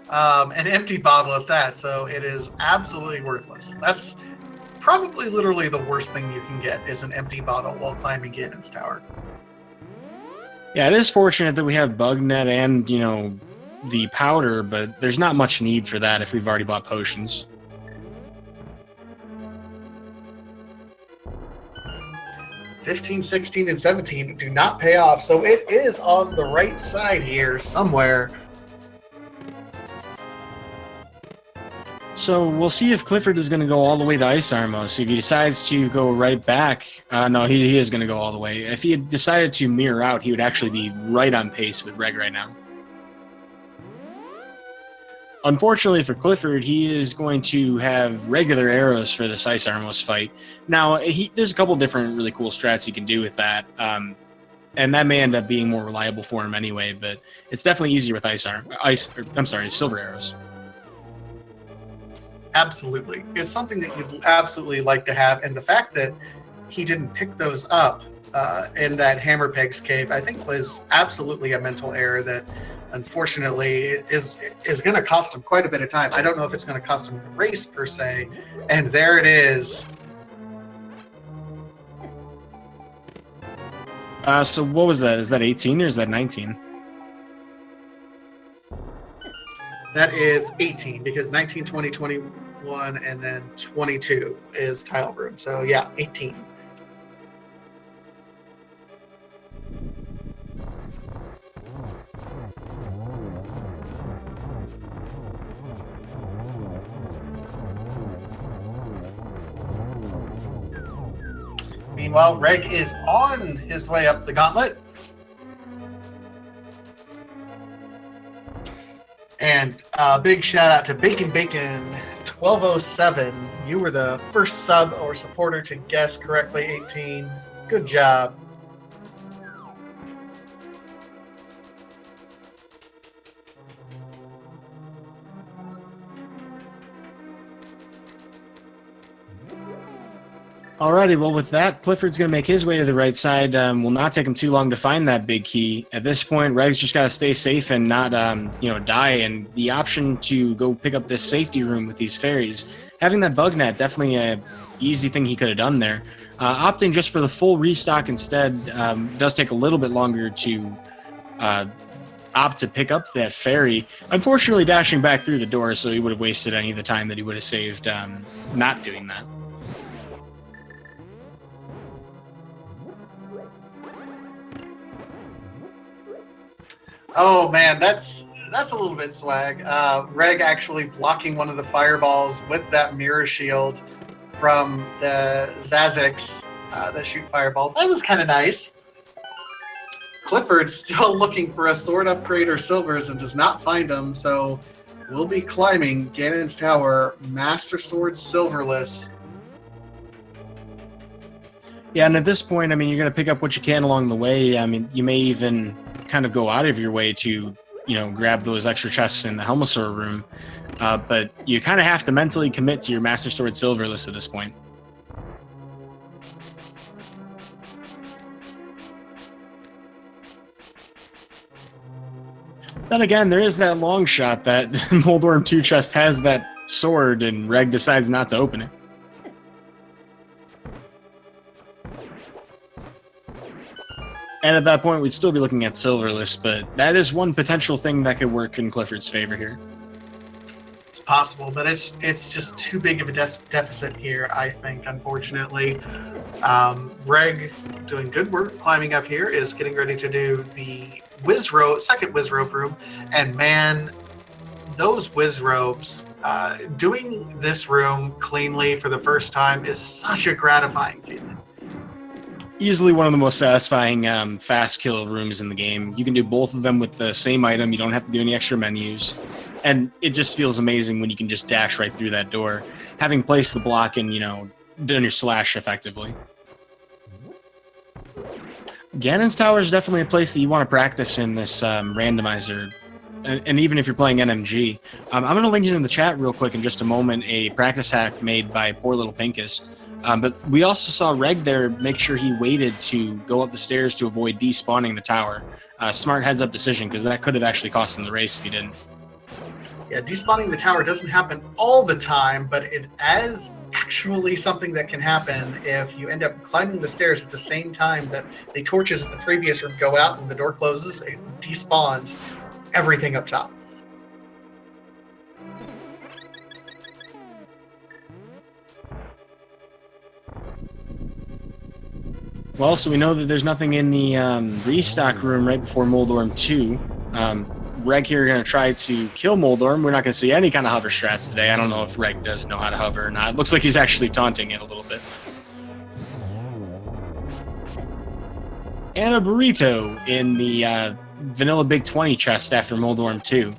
Speaker 1: An empty bottle at that, so it is absolutely worthless. That's probably literally the worst thing you can get is an empty bottle while climbing Ganon's Tower.
Speaker 2: Yeah, it is fortunate that we have Bug Net and, the powder, but there's not much need for that if we've already bought potions.
Speaker 1: $15, $16, and $17 do not pay off, so it is on the right side here somewhere.
Speaker 2: So we'll see if Clifford is going to go all the way to Ice Armos. If he decides to go right back, no, he is going to go all the way. If he had decided to mirror out, he would actually be right on pace with Reg right now. Unfortunately for Clifford, he is going to have regular arrows for this Ice Armos fight. Now, there's a couple different really cool strats you can do with that, and that may end up being more reliable for him anyway, but it's definitely easier with silver arrows.
Speaker 1: Absolutely. It's something that you'd absolutely like to have. And the fact that he didn't pick those up in that Hammer Pegs cave, I think was absolutely a mental error that unfortunately is going to cost him quite a bit of time. I don't know if it's going to cost him the race per se. And there it is.
Speaker 2: So what was that? Is that 18 or is that 19?
Speaker 1: That is 18 because 19, 20, 21, and then 22 is tile room. So yeah, 18. Meanwhile, Reg is on his way up the gauntlet. And a big shout out to Bacon 1207. You were the first sub or supporter to guess correctly, 18. Good job.
Speaker 2: Alrighty, well with that, Clifford's going to make his way to the right side. Will not take him too long to find that big key. At this point, Reg's just got to stay safe and not, die. And the option to go pick up this safety room with these fairies, having that bug net, definitely a easy thing he could have done there. Opting just for the full restock instead does take a little bit longer to opt to pick up that fairy. Unfortunately, dashing back through the door, so he would have wasted any of the time that he would have saved not doing that.
Speaker 1: Oh man, that's a little bit swag. Reg actually blocking one of the fireballs with that mirror shield from the Zaziks that shoot fireballs. That was kind of nice. Clifford still looking for a sword upgrade or silvers and does not find them, so we'll be climbing Ganon's Tower, Master Sword silverless.
Speaker 2: Yeah, and at this point, I mean, you're going to pick up what you can along the way. I mean, you may even kind of go out of your way to, grab those extra chests in the Helmasaur room, but you kind of have to mentally commit to your Master Sword silverless at this point. Then again, there is that long shot that Moldorm 2 chest has that sword, and Reg decides not to open it. And at that point, we'd still be looking at silverless, but that is one potential thing that could work in Clifford's favor here.
Speaker 1: It's possible, but it's just too big of a deficit here, I think, unfortunately. Reg doing good work climbing up here, is getting ready to do the second whiz rope room, and man, those whiz ropes, doing this room cleanly for the first time is such a gratifying feeling.
Speaker 2: Easily one of the most satisfying fast kill rooms in the game. You can do both of them with the same item. You don't have to do any extra menus. And it just feels amazing when you can just dash right through that door, having placed the block and, done your slash effectively. Ganon's Tower is definitely a place that you want to practice in this randomizer. And even if you're playing NMG. I'm going to link it in the chat real quick in just a moment, a practice hack made by poor little Pinkus. But we also saw Reg there make sure he waited to go up the stairs to avoid despawning the tower. Smart heads-up decision, because that could have actually cost him the race if he didn't.
Speaker 1: Yeah, despawning the tower doesn't happen all the time, but it is actually something that can happen if you end up climbing the stairs at the same time that the torches in the previous room go out and the door closes. It despawns everything up top.
Speaker 2: Well, so we know that there's nothing in the restock room right before Moldorm 2. Reg here are going to try to kill Moldorm. We're not going to see any kind of hover strats today. I don't know if Reg does know how to hover or not. It looks like he's actually taunting it a little bit. And a burrito in the Vanilla Big 20 chest after Moldorm 2.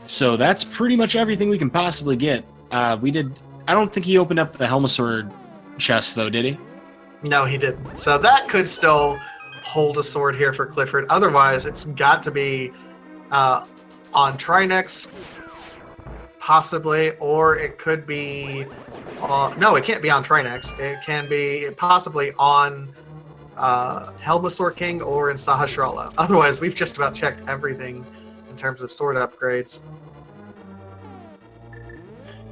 Speaker 2: So that's pretty much everything we can possibly get. I don't think he opened up the Helmasaur chest, though, did he?
Speaker 1: No, he didn't. So that could still hold a sword here for Clifford. Otherwise, it's got to be on Trinex, Possibly, or it could be... no, it can't be on Trinex. It can be possibly on Helmasaur King or in Sahasrara. Otherwise, we've just about checked everything in terms of sword upgrades.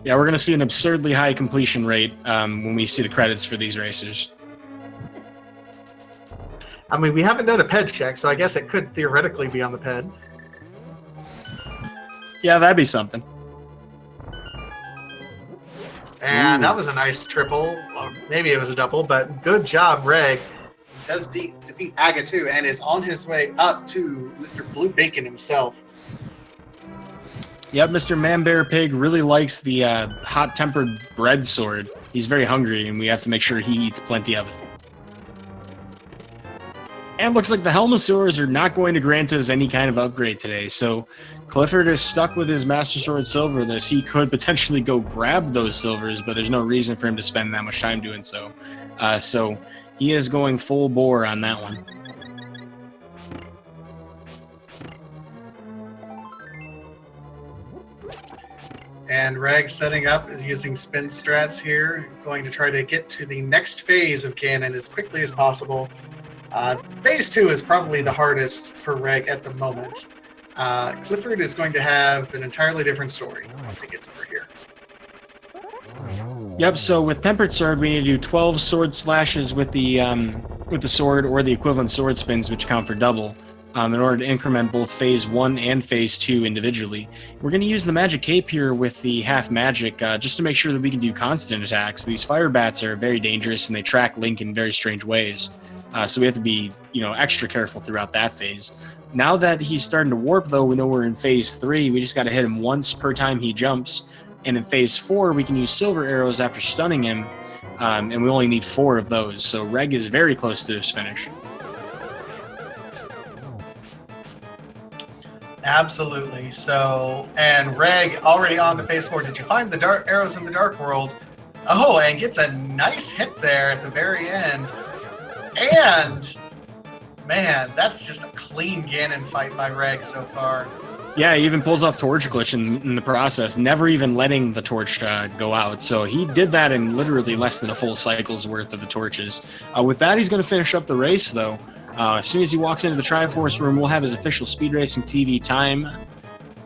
Speaker 2: Yeah, we're going to see an absurdly high completion rate when we see the credits for these racers.
Speaker 1: I mean, we haven't done a PED check, so I guess it could theoretically be on the PED.
Speaker 2: Yeah, that'd be something.
Speaker 1: And that was a nice triple. Or maybe it was a double, but good job, Reg. Does defeat Aga too, and is on his way up to Mr. Blue Bacon himself.
Speaker 2: Yep, Mr. Man-Bear Pig really likes the hot-tempered bread sword. He's very hungry, and we have to make sure he eats plenty of it. And looks like the Helmasaurs are not going to grant us any kind of upgrade today, so Clifford is stuck with his Master Sword Silverless. He could potentially go grab those silvers, but there's no reason for him to spend that much time doing so. So he is going full bore on that one.
Speaker 1: And Reg setting up using spin strats here, going to try to get to the next phase of Ganon as quickly as possible. Phase 2 is probably the hardest for Reg at the moment. Clifford is going to have an entirely different story once he gets over here.
Speaker 2: Yep, so with Tempered Sword, we need to do 12 sword slashes with the sword or the equivalent sword spins, which count for double, in order to increment both Phase 1 and Phase 2 individually. We're going to use the Magic Cape here with the half magic, just to make sure that we can do constant attacks. These fire bats are very dangerous, and they track Link in very strange ways. So we have to be, extra careful throughout that phase. Now that he's starting to warp, though, we know we're in Phase 3. We just got to hit him once per time he jumps. And in Phase 4, we can use silver arrows after stunning him, and we only need 4 of those. So Reg is very close to this finish.
Speaker 1: Absolutely. So, and Reg already on to Phase 4. Did you find the dark arrows in the Dark World? Oh, and gets a nice hit there at the very end. And, man, that's just a clean Ganon fight by Reg so far.
Speaker 2: Yeah, he even pulls off Torch Glitch in the process, never even letting the torch go out. So he did that in literally less than a full cycle's worth of the torches. With that, he's going to finish up the race, though. As soon as he walks into the Triforce room, we'll have his official Speed Racing TV time.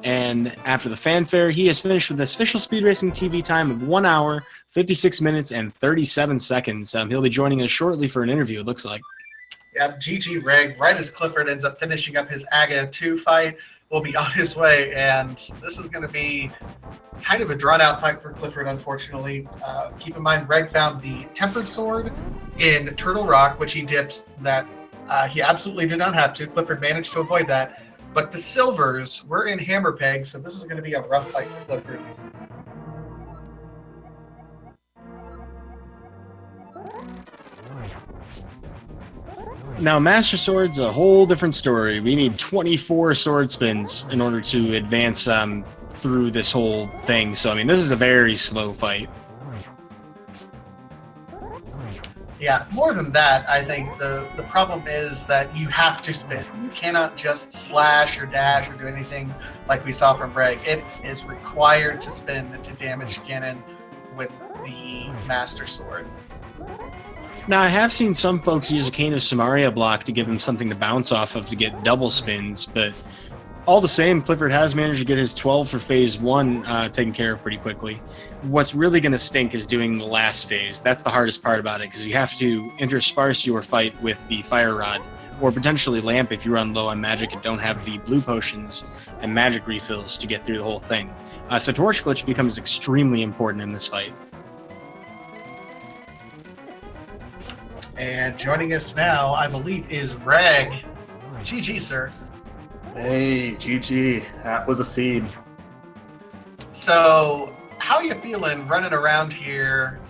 Speaker 2: And after the fanfare, he has finished with his official Speed Racing TV time of 1 hour, 56 minutes, and 37 seconds. He'll be joining us shortly for an interview, it looks like.
Speaker 1: Yep, GG Reg, right as Clifford ends up finishing up his Aga 2 fight, will be on his way, and this is going to be kind of a drawn-out fight for Clifford, unfortunately. Keep in mind, Reg found the Tempered Sword in Turtle Rock, which he dipped that he absolutely did not have to. Clifford managed to avoid that. But the silvers were in Hammer Peg, so this is going to be a rough fight for Clifford.
Speaker 2: Now, Master Sword's a whole different story. We need 24 sword spins in order to advance through this whole thing. So, I mean, this is a very slow fight.
Speaker 1: Yeah, more than that, I think the problem is that you have to spin. You cannot just slash or dash or do anything like we saw from Reg. It is required to spin to damage Ganon with the Master Sword.
Speaker 2: Now, I have seen some folks use a Cane of Samaria block to give them something to bounce off of to get double spins, but all the same, Clifford has managed to get his 12 for Phase 1 taken care of pretty quickly. What's really going to stink is doing the last phase. That's the hardest part about it, because you have to intersperse your fight with the Fire Rod, or potentially Lamp if you run low on magic and don't have the blue potions and magic refills to get through the whole thing. So Torch Glitch becomes extremely important in this fight.
Speaker 1: And joining us now, I believe, is Reg. GG, sir.
Speaker 3: Hey, GG. That was a seed.
Speaker 1: So, how you feeling running around here,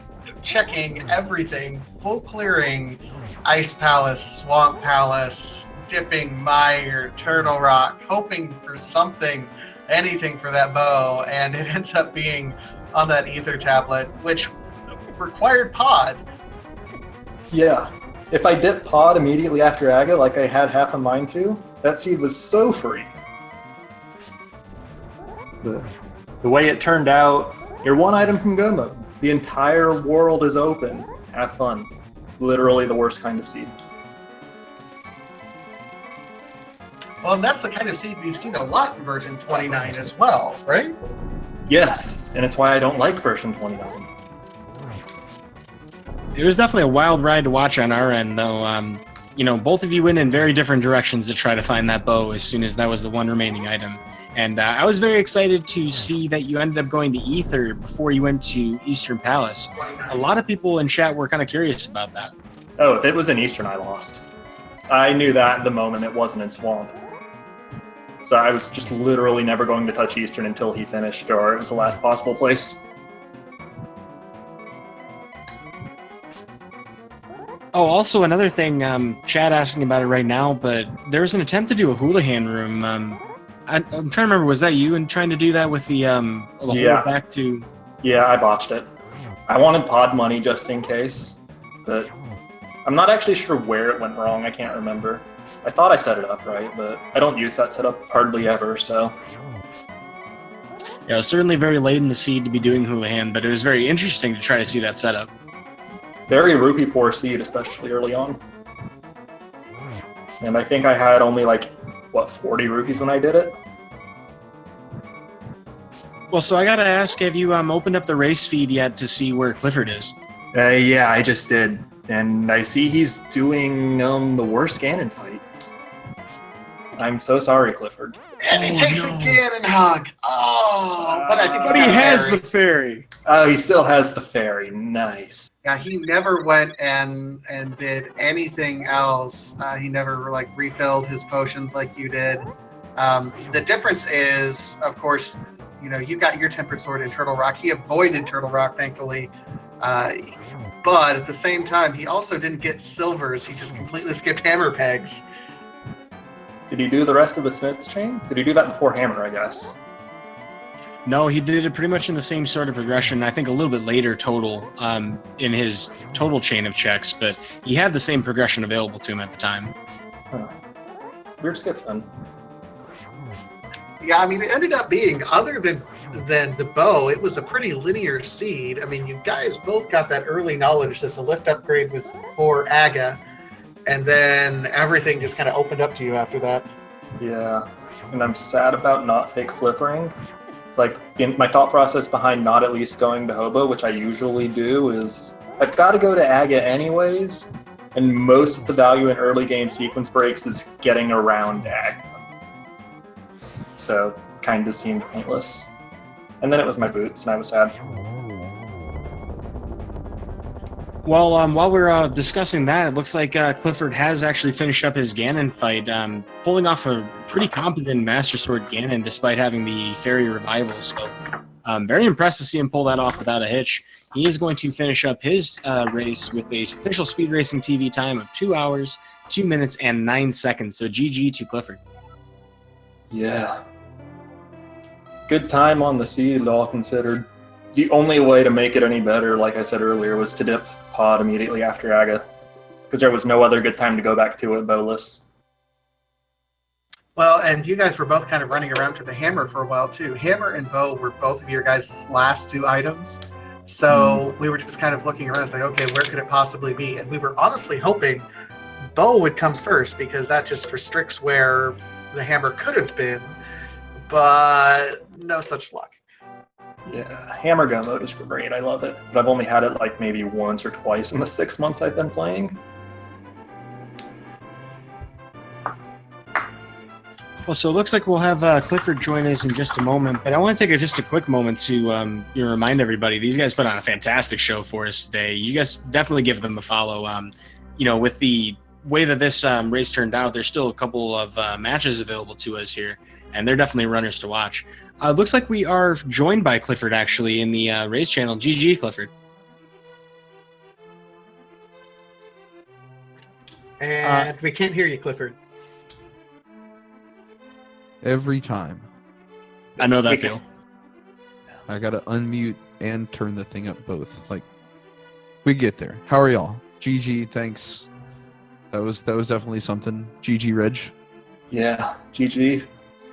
Speaker 1: checking everything, full clearing, Ice Palace, Swamp Palace, dipping Mire, Turtle Rock, hoping for something, anything for that bow, and it ends up being on that Ether tablet, which required pod.
Speaker 3: Yeah. If I dip pod immediately after Aga, like I had half of mine to, that seed was so free. The The way it turned out, you're one item from go mode. The entire world is open. Have fun. Literally the worst kind of seed.
Speaker 1: Well, and that's the kind of seed we've seen a lot in version 29 as well, right?
Speaker 3: Yes, and it's why I don't like version 29.
Speaker 2: It was definitely a wild ride to watch on our end, though. Both of you went in very different directions to try to find that bow as soon as that was the one remaining item. And I was very excited to see that you ended up going to Ether before you went to Eastern Palace. A lot of people in chat were kind of curious about that.
Speaker 3: Oh, if it was in Eastern, I lost. I knew that the moment it wasn't in Swamp. So I was just literally never going to touch Eastern until he finished, or it was the last possible place.
Speaker 2: Oh, also another thing, Chad asking about it right now, but there's an attempt to do a Houlihan room. I'm trying to remember, was that you and trying to do that with the whole back to...
Speaker 3: Yeah, I botched it. I wanted pod money just in case, but I'm not actually sure where it went wrong. I can't remember. I thought I set it up right, but I don't use that setup hardly ever, so...
Speaker 2: Yeah, it was certainly very late in the seed to be doing Houlihan, but it was very interesting to try to see that setup.
Speaker 3: Very rupee poor seed, especially early on. And I think I had only 40 rupees when I did it?
Speaker 2: Well, so I gotta ask, have you opened up the race feed yet to see where Clifford is?
Speaker 3: Yeah, I just did. And I see he's doing the worst Ganon fight. I'm so sorry, Clifford.
Speaker 1: And he takes a Ganon hug. Oh, but I think
Speaker 2: But he has the fairy.
Speaker 3: Oh, he still has the fairy. Nice.
Speaker 1: Yeah, he never went and did anything else. He never refilled his potions like you did. The difference is, of course, you got your Tempered Sword in Turtle Rock. He avoided Turtle Rock, thankfully. But at the same time, he also didn't get silvers. He just completely skipped hammer pegs.
Speaker 3: Did he do the rest of the Smith's chain? Did he do that before hammer, I guess?
Speaker 2: No, he did it pretty much in the same sort of progression. I think a little bit later total in his total chain of checks, but he had the same progression available to him at the time.
Speaker 3: Huh. Weird skip then.
Speaker 1: Yeah, I mean, it ended up being, other than the bow, it was a pretty linear seed. I mean, you guys both got that early knowledge that the lift upgrade was for Aga, and then everything just kind of opened up to you after that.
Speaker 3: Yeah, and I'm sad about not fake flippering. It's my thought process behind not at least going to Hobo, which I usually do, is I've got to go to Aga anyways, and most of the value in early game sequence breaks is getting around Aga. So, kind of seemed pointless. And then it was my boots, and I was sad.
Speaker 2: Well, while we're discussing that, it looks like Clifford has actually finished up his Ganon fight, pulling off a pretty competent Master Sword Ganon despite having the Fairy Revival. So I'm very impressed to see him pull that off without a hitch. He is going to finish up his race with a official Speed Racing TV time of 2 hours, 2 minutes, and 9 seconds. So GG to Clifford.
Speaker 3: Yeah. Good time on the seed, all considered. The only way to make it any better, like I said earlier, was to dip pod immediately after Aga, because there was no other good time to go back to it bowless.
Speaker 1: Well, and you guys were both kind of running around for the hammer for a while, too. Hammer and bow were both of your guys' last 2 items. So we were just kind of looking around, like, okay, where could it possibly be? And we were honestly hoping bow would come first, because that just restricts where the hammer could have been. But no such luck.
Speaker 3: Yeah, hammer go mode is great. I love it. But I've only had it maybe once or twice in the 6 months I've been playing.
Speaker 2: Well, so it looks like we'll have Clifford join us in just a moment, but I want to take just a quick moment to remind everybody, these guys put on a fantastic show for us today. You guys definitely give them a follow. With the way that this race turned out, there's still a couple of matches available to us here, and they're definitely runners to watch. Looks like we are joined by Clifford, actually, in the race channel. GG, Clifford.
Speaker 1: And we can't hear you, Clifford.
Speaker 4: Every time.
Speaker 2: I know that feel.
Speaker 4: I gotta unmute and turn the thing up both. We get there. How are y'all? GG, thanks. That was definitely something. GG, Reg.
Speaker 3: Yeah, GG.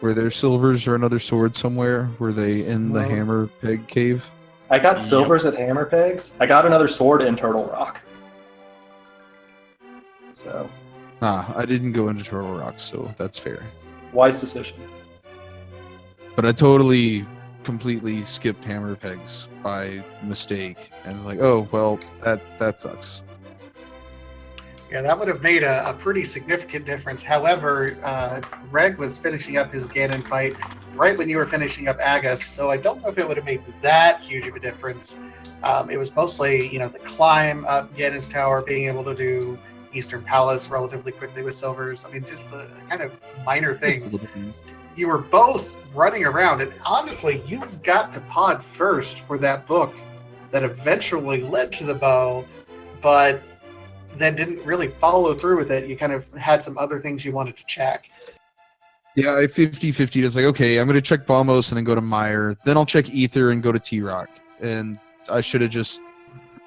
Speaker 4: Were there silvers or another sword somewhere? Were they in the
Speaker 3: No.
Speaker 4: hammer peg cave?
Speaker 3: I got
Speaker 2: Yep.
Speaker 3: silvers at Hammer Pegs. I got another sword in Turtle Rock. So,
Speaker 4: I didn't go into Turtle Rock, so that's fair.
Speaker 3: wise decision.
Speaker 4: But I totally, completely skipped hammer pegs by mistake, and like, oh well, that sucks.
Speaker 1: Yeah, that would have made a pretty significant difference. However, Reg was finishing up his Ganon fight right when you were finishing up Agus, so I don't know if it would have made that huge of a difference. It was mostly, the climb up Ganon's tower, being able to do Eastern Palace relatively quickly with silvers. I mean, just the kind of minor things. You were both running around, and honestly, you got to Pod first for that book that eventually led to the bow, but then didn't really follow through with it. You kind of had some other things you wanted to check.
Speaker 4: Yeah, I 50-50. It's like, okay, I'm going to check Bombos and then go to Mire. Then I'll check Ether and go to T-Rock. And I should have just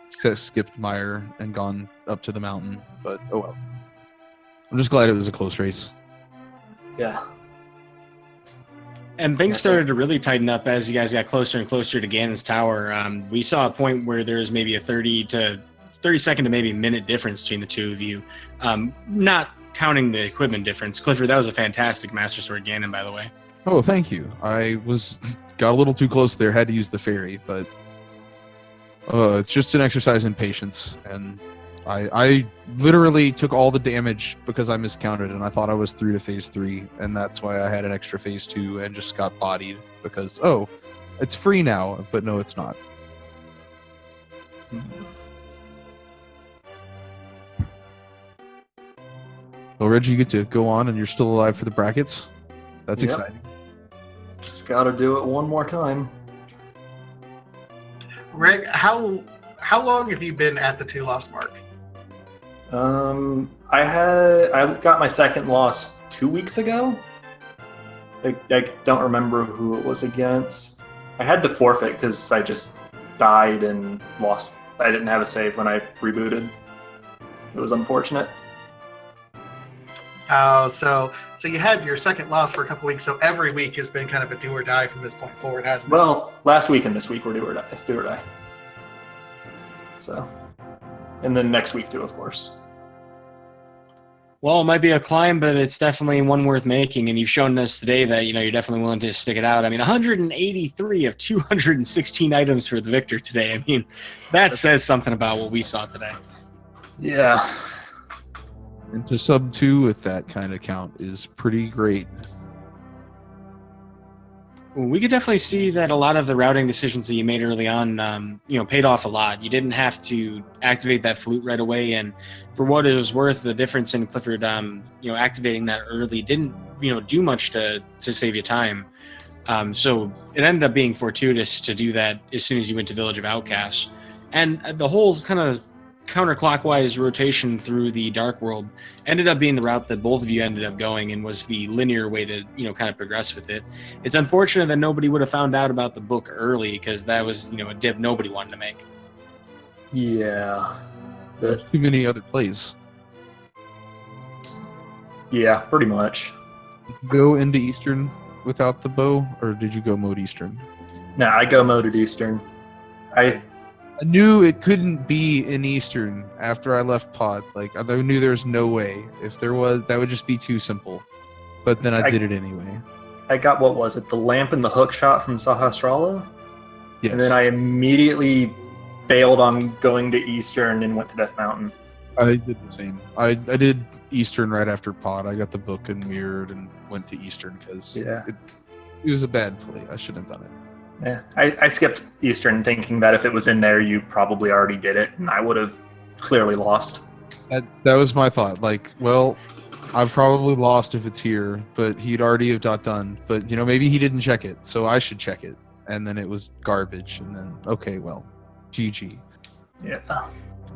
Speaker 4: skipped Mire and gone up to the mountain. But, oh well. I'm just glad it was a close race.
Speaker 3: Yeah.
Speaker 2: And things started to really tighten up as you guys got closer and closer to Ganon's tower. We saw a point where there was maybe a 30 second to maybe minute difference between the two of you. Not counting the equipment difference. Clifford, that was a fantastic Master Sword Ganon, by the way.
Speaker 4: Oh, thank you. I got a little too close there, had to use the fairy, but it's just an exercise in patience. And I literally took all the damage because I miscounted, and I thought I was through to phase 3, and that's why I had an extra phase 2 and just got bodied because, oh, it's free now, but no, it's not. Well, Reggie, you get to go on, and you're still alive for the brackets. That's
Speaker 3: Yep.
Speaker 4: exciting.
Speaker 3: Just gotta do it one more time.
Speaker 1: Reg, how long have you been at the 2 loss mark?
Speaker 3: I got my second loss 2 weeks ago. I don't remember who it was against. I had to forfeit because I just died and lost. I didn't have a save when I rebooted. It was unfortunate.
Speaker 1: So you had your second loss for a couple weeks, so every week has been kind of a do or die from this point forward, hasn't it?
Speaker 3: Well, last week and this week were do or die. So, and then next week too, of course.
Speaker 2: Well, it might be a climb, but it's definitely one worth making, and you've shown us today that you're definitely willing to stick it out. I mean, 183 of 216 items for the victor today. I mean, that says something about what we saw today.
Speaker 3: Yeah.
Speaker 4: And to sub 2 with that kind of count is pretty great.
Speaker 2: Well, we could definitely see that a lot of the routing decisions that you made early on, paid off a lot. You didn't have to activate that flute right away, and for what it was worth, the difference in Clifford, activating that early didn't, do much to save you time. So it ended up being fortuitous to do that as soon as you went to Village of Outcasts, and the whole kind of counterclockwise rotation through the Dark World ended up being the route that both of you ended up going and was the linear way to kind of progress with it. It's unfortunate that nobody would have found out about the book early because that was a dip nobody wanted to make.
Speaker 3: Yeah.
Speaker 4: There's too many other plays.
Speaker 3: Yeah, pretty much.
Speaker 4: Did you go into Eastern without the bow, or did you go mode Eastern?
Speaker 3: No, I go moded Eastern. I
Speaker 4: knew it couldn't be in Eastern after I left Pod. Like, I knew there's no way. If there was, that would just be too simple. But then I did it anyway.
Speaker 3: I got, what was it, the lamp and the hook shot from Sahasrara?
Speaker 4: Yes.
Speaker 3: And then I immediately bailed on going to Eastern and went to Death Mountain.
Speaker 4: I did the same. I did Eastern right after Pod. I got the book and mirrored and went to Eastern because it was a bad play. I shouldn't have done it.
Speaker 3: Yeah, I skipped Eastern thinking that if it was in there, you probably already did it, and I would have clearly lost.
Speaker 4: That was my thought. Like, well, I've probably lost if it's here, but he'd already have done. But, maybe he didn't check it, so I should check it. And then it was garbage, and then, okay, well, GG.
Speaker 3: Yeah.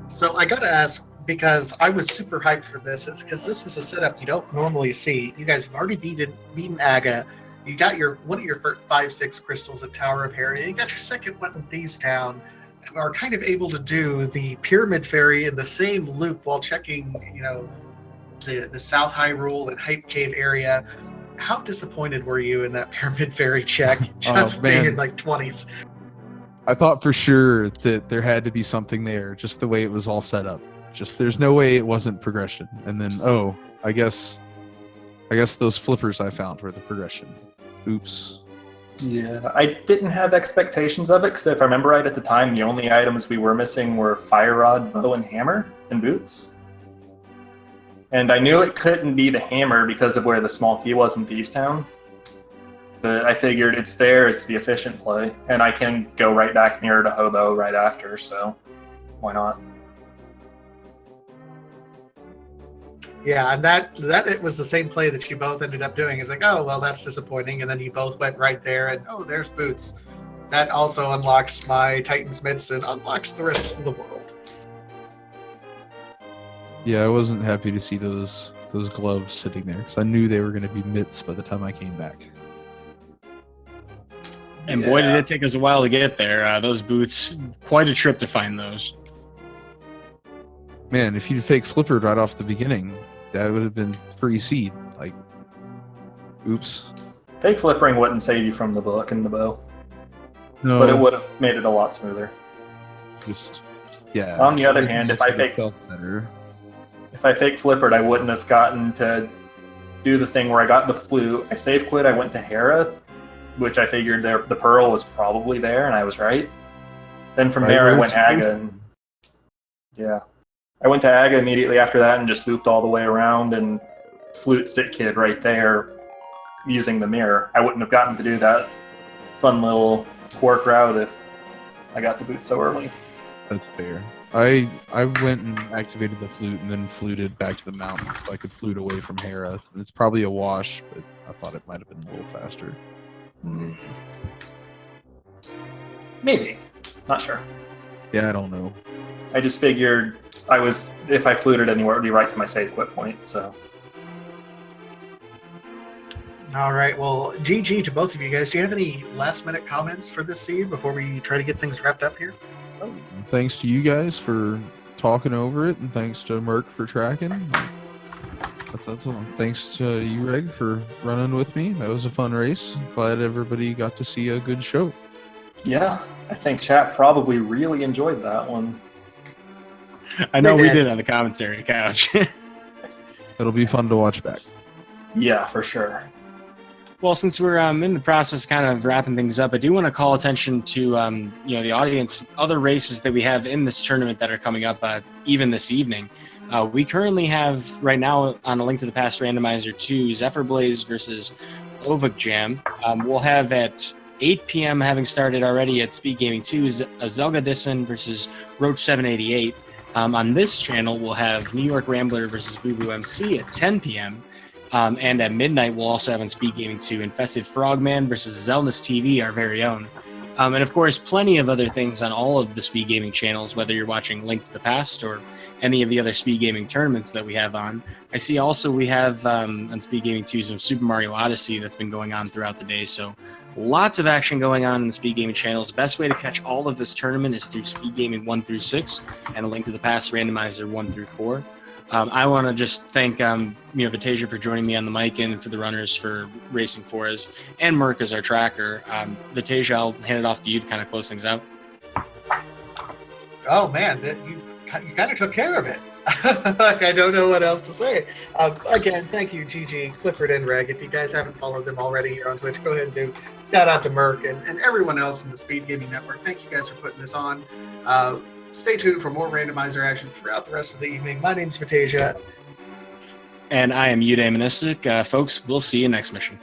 Speaker 1: So I gotta ask, because I was super hyped for this, because this was a setup you don't normally see. You guys have already beaten Aga. You got one of your 5-6 crystals at Tower of Hera. You got your second one in Thieves Town. And are kind of able to do the Pyramid Ferry in the same loop while checking, the South Hyrule and Hype Cave area. how disappointed were you in that Pyramid Fairy check? Just being
Speaker 4: man.
Speaker 1: in like 20s.
Speaker 4: I thought for sure that there had to be something there, just the way it was all set up. Just there's no way it wasn't progression. And then I guess those flippers I found were the progression. Oops.
Speaker 3: Yeah, I didn't have expectations of it because if I remember right at the time, the only items we were missing were fire rod, bow, and hammer, and boots. And I knew it couldn't be the hammer because of where the small key was in Thieves Town. But I figured it's there, it's the efficient play, and I can go right back near to Hobo right after, so why not?
Speaker 1: Yeah, and that it was the same play that you both ended up doing. It's like, oh, well, that's disappointing. And then you both went right there, and oh, there's Boots. That also unlocks my Titan's mitts and unlocks the rest of the world.
Speaker 4: Yeah, I wasn't happy to see those gloves sitting there because I knew they were going to be mitts by the time I came back.
Speaker 2: And boy, did it take us a while to get there. Those boots, quite a trip to find those.
Speaker 4: Man, if you'd fake flippered right off the beginning, that would have been free seed. Like, oops.
Speaker 3: Fake flippering wouldn't save you from the book and the bow,
Speaker 4: No,
Speaker 3: but it would have made it a lot smoother.
Speaker 4: just yeah.
Speaker 3: On the other hand, if I
Speaker 4: felt better.
Speaker 3: If I fake flippered, I wouldn't have gotten to do the thing where I got the flute. I save quit. I went to Hera, which I figured the pearl was probably there, and I was right. Then from there, I went Aga, and yeah, I went to Aga immediately after that, and just looped all the way around and flute sit kid right there using the mirror. I wouldn't have gotten to do that fun little quark route if I got the boot so early.
Speaker 4: That's fair. I went and activated the flute and then fluted back to the mountain so I could flute away from Hera. It's probably a wash, but I thought it might have been a little faster.
Speaker 3: Maybe. Not sure.
Speaker 4: Yeah, I don't know.
Speaker 3: I just figured if I fluted anywhere, it would be right to my save quit point, so.
Speaker 1: All right. Well, GG to both of you guys. Do you have any last minute comments for this seed before we try to get things wrapped up here?
Speaker 4: Thanks to you guys for talking over it, and thanks to Merc for tracking. That's all. Thanks to you, Reg, for running with me. That was a fun race. Glad everybody got to see a good show.
Speaker 3: Yeah, I think chat probably really enjoyed that one.
Speaker 2: I know we did on the commentary couch.
Speaker 4: It'll be fun to watch back.
Speaker 3: Yeah, for sure.
Speaker 2: Well, since we're in the process kind of wrapping things up, I do want to call attention to the audience, other races that we have in this tournament that are coming up even this evening. We currently have right now on A Link to the Past Randomizer 2, Zephyr Blaze versus Ovik Jam. We'll have at 8 p.m. having started already at Speed Gaming 2 is a Zelda Disson versus Roach 788. On this channel, we'll have New York Rambler versus Boo Boo MC at 10 p.m. And at midnight, we'll also have on Speed Gaming 2 Infested Frogman versus Zelda's TV, our very own. And of course, plenty of other things on all of the Speed Gaming channels, whether you're watching Link to the Past or any of the other Speed Gaming tournaments that we have on. I see also we have on Speed Gaming 2 some Super Mario Odyssey that's been going on throughout the day. So lots of action going on in the Speed Gaming channels. Best way to catch all of this tournament is through Speed Gaming 1 through 6 and A Link to the Past Randomizer 1 through 4. I want to just thank Vitasia for joining me on the mic and for the runners for racing for us, and Merc as our tracker. Vitasia, I'll hand it off to you to kind of close things out.
Speaker 1: Oh man, you kind of took care of it. Like, I don't know what else to say. Again, thank you, GG, Clifford, and Reg. If you guys haven't followed them already here on Twitch, go ahead and do. Shout out to Merc and everyone else in the Speed Gaming Network. Thank you guys for putting this on. Stay tuned for more randomizer action throughout the rest of the evening. My name's Vitasia.
Speaker 2: And I am Eudaimonistic. Folks, we'll see you next mission.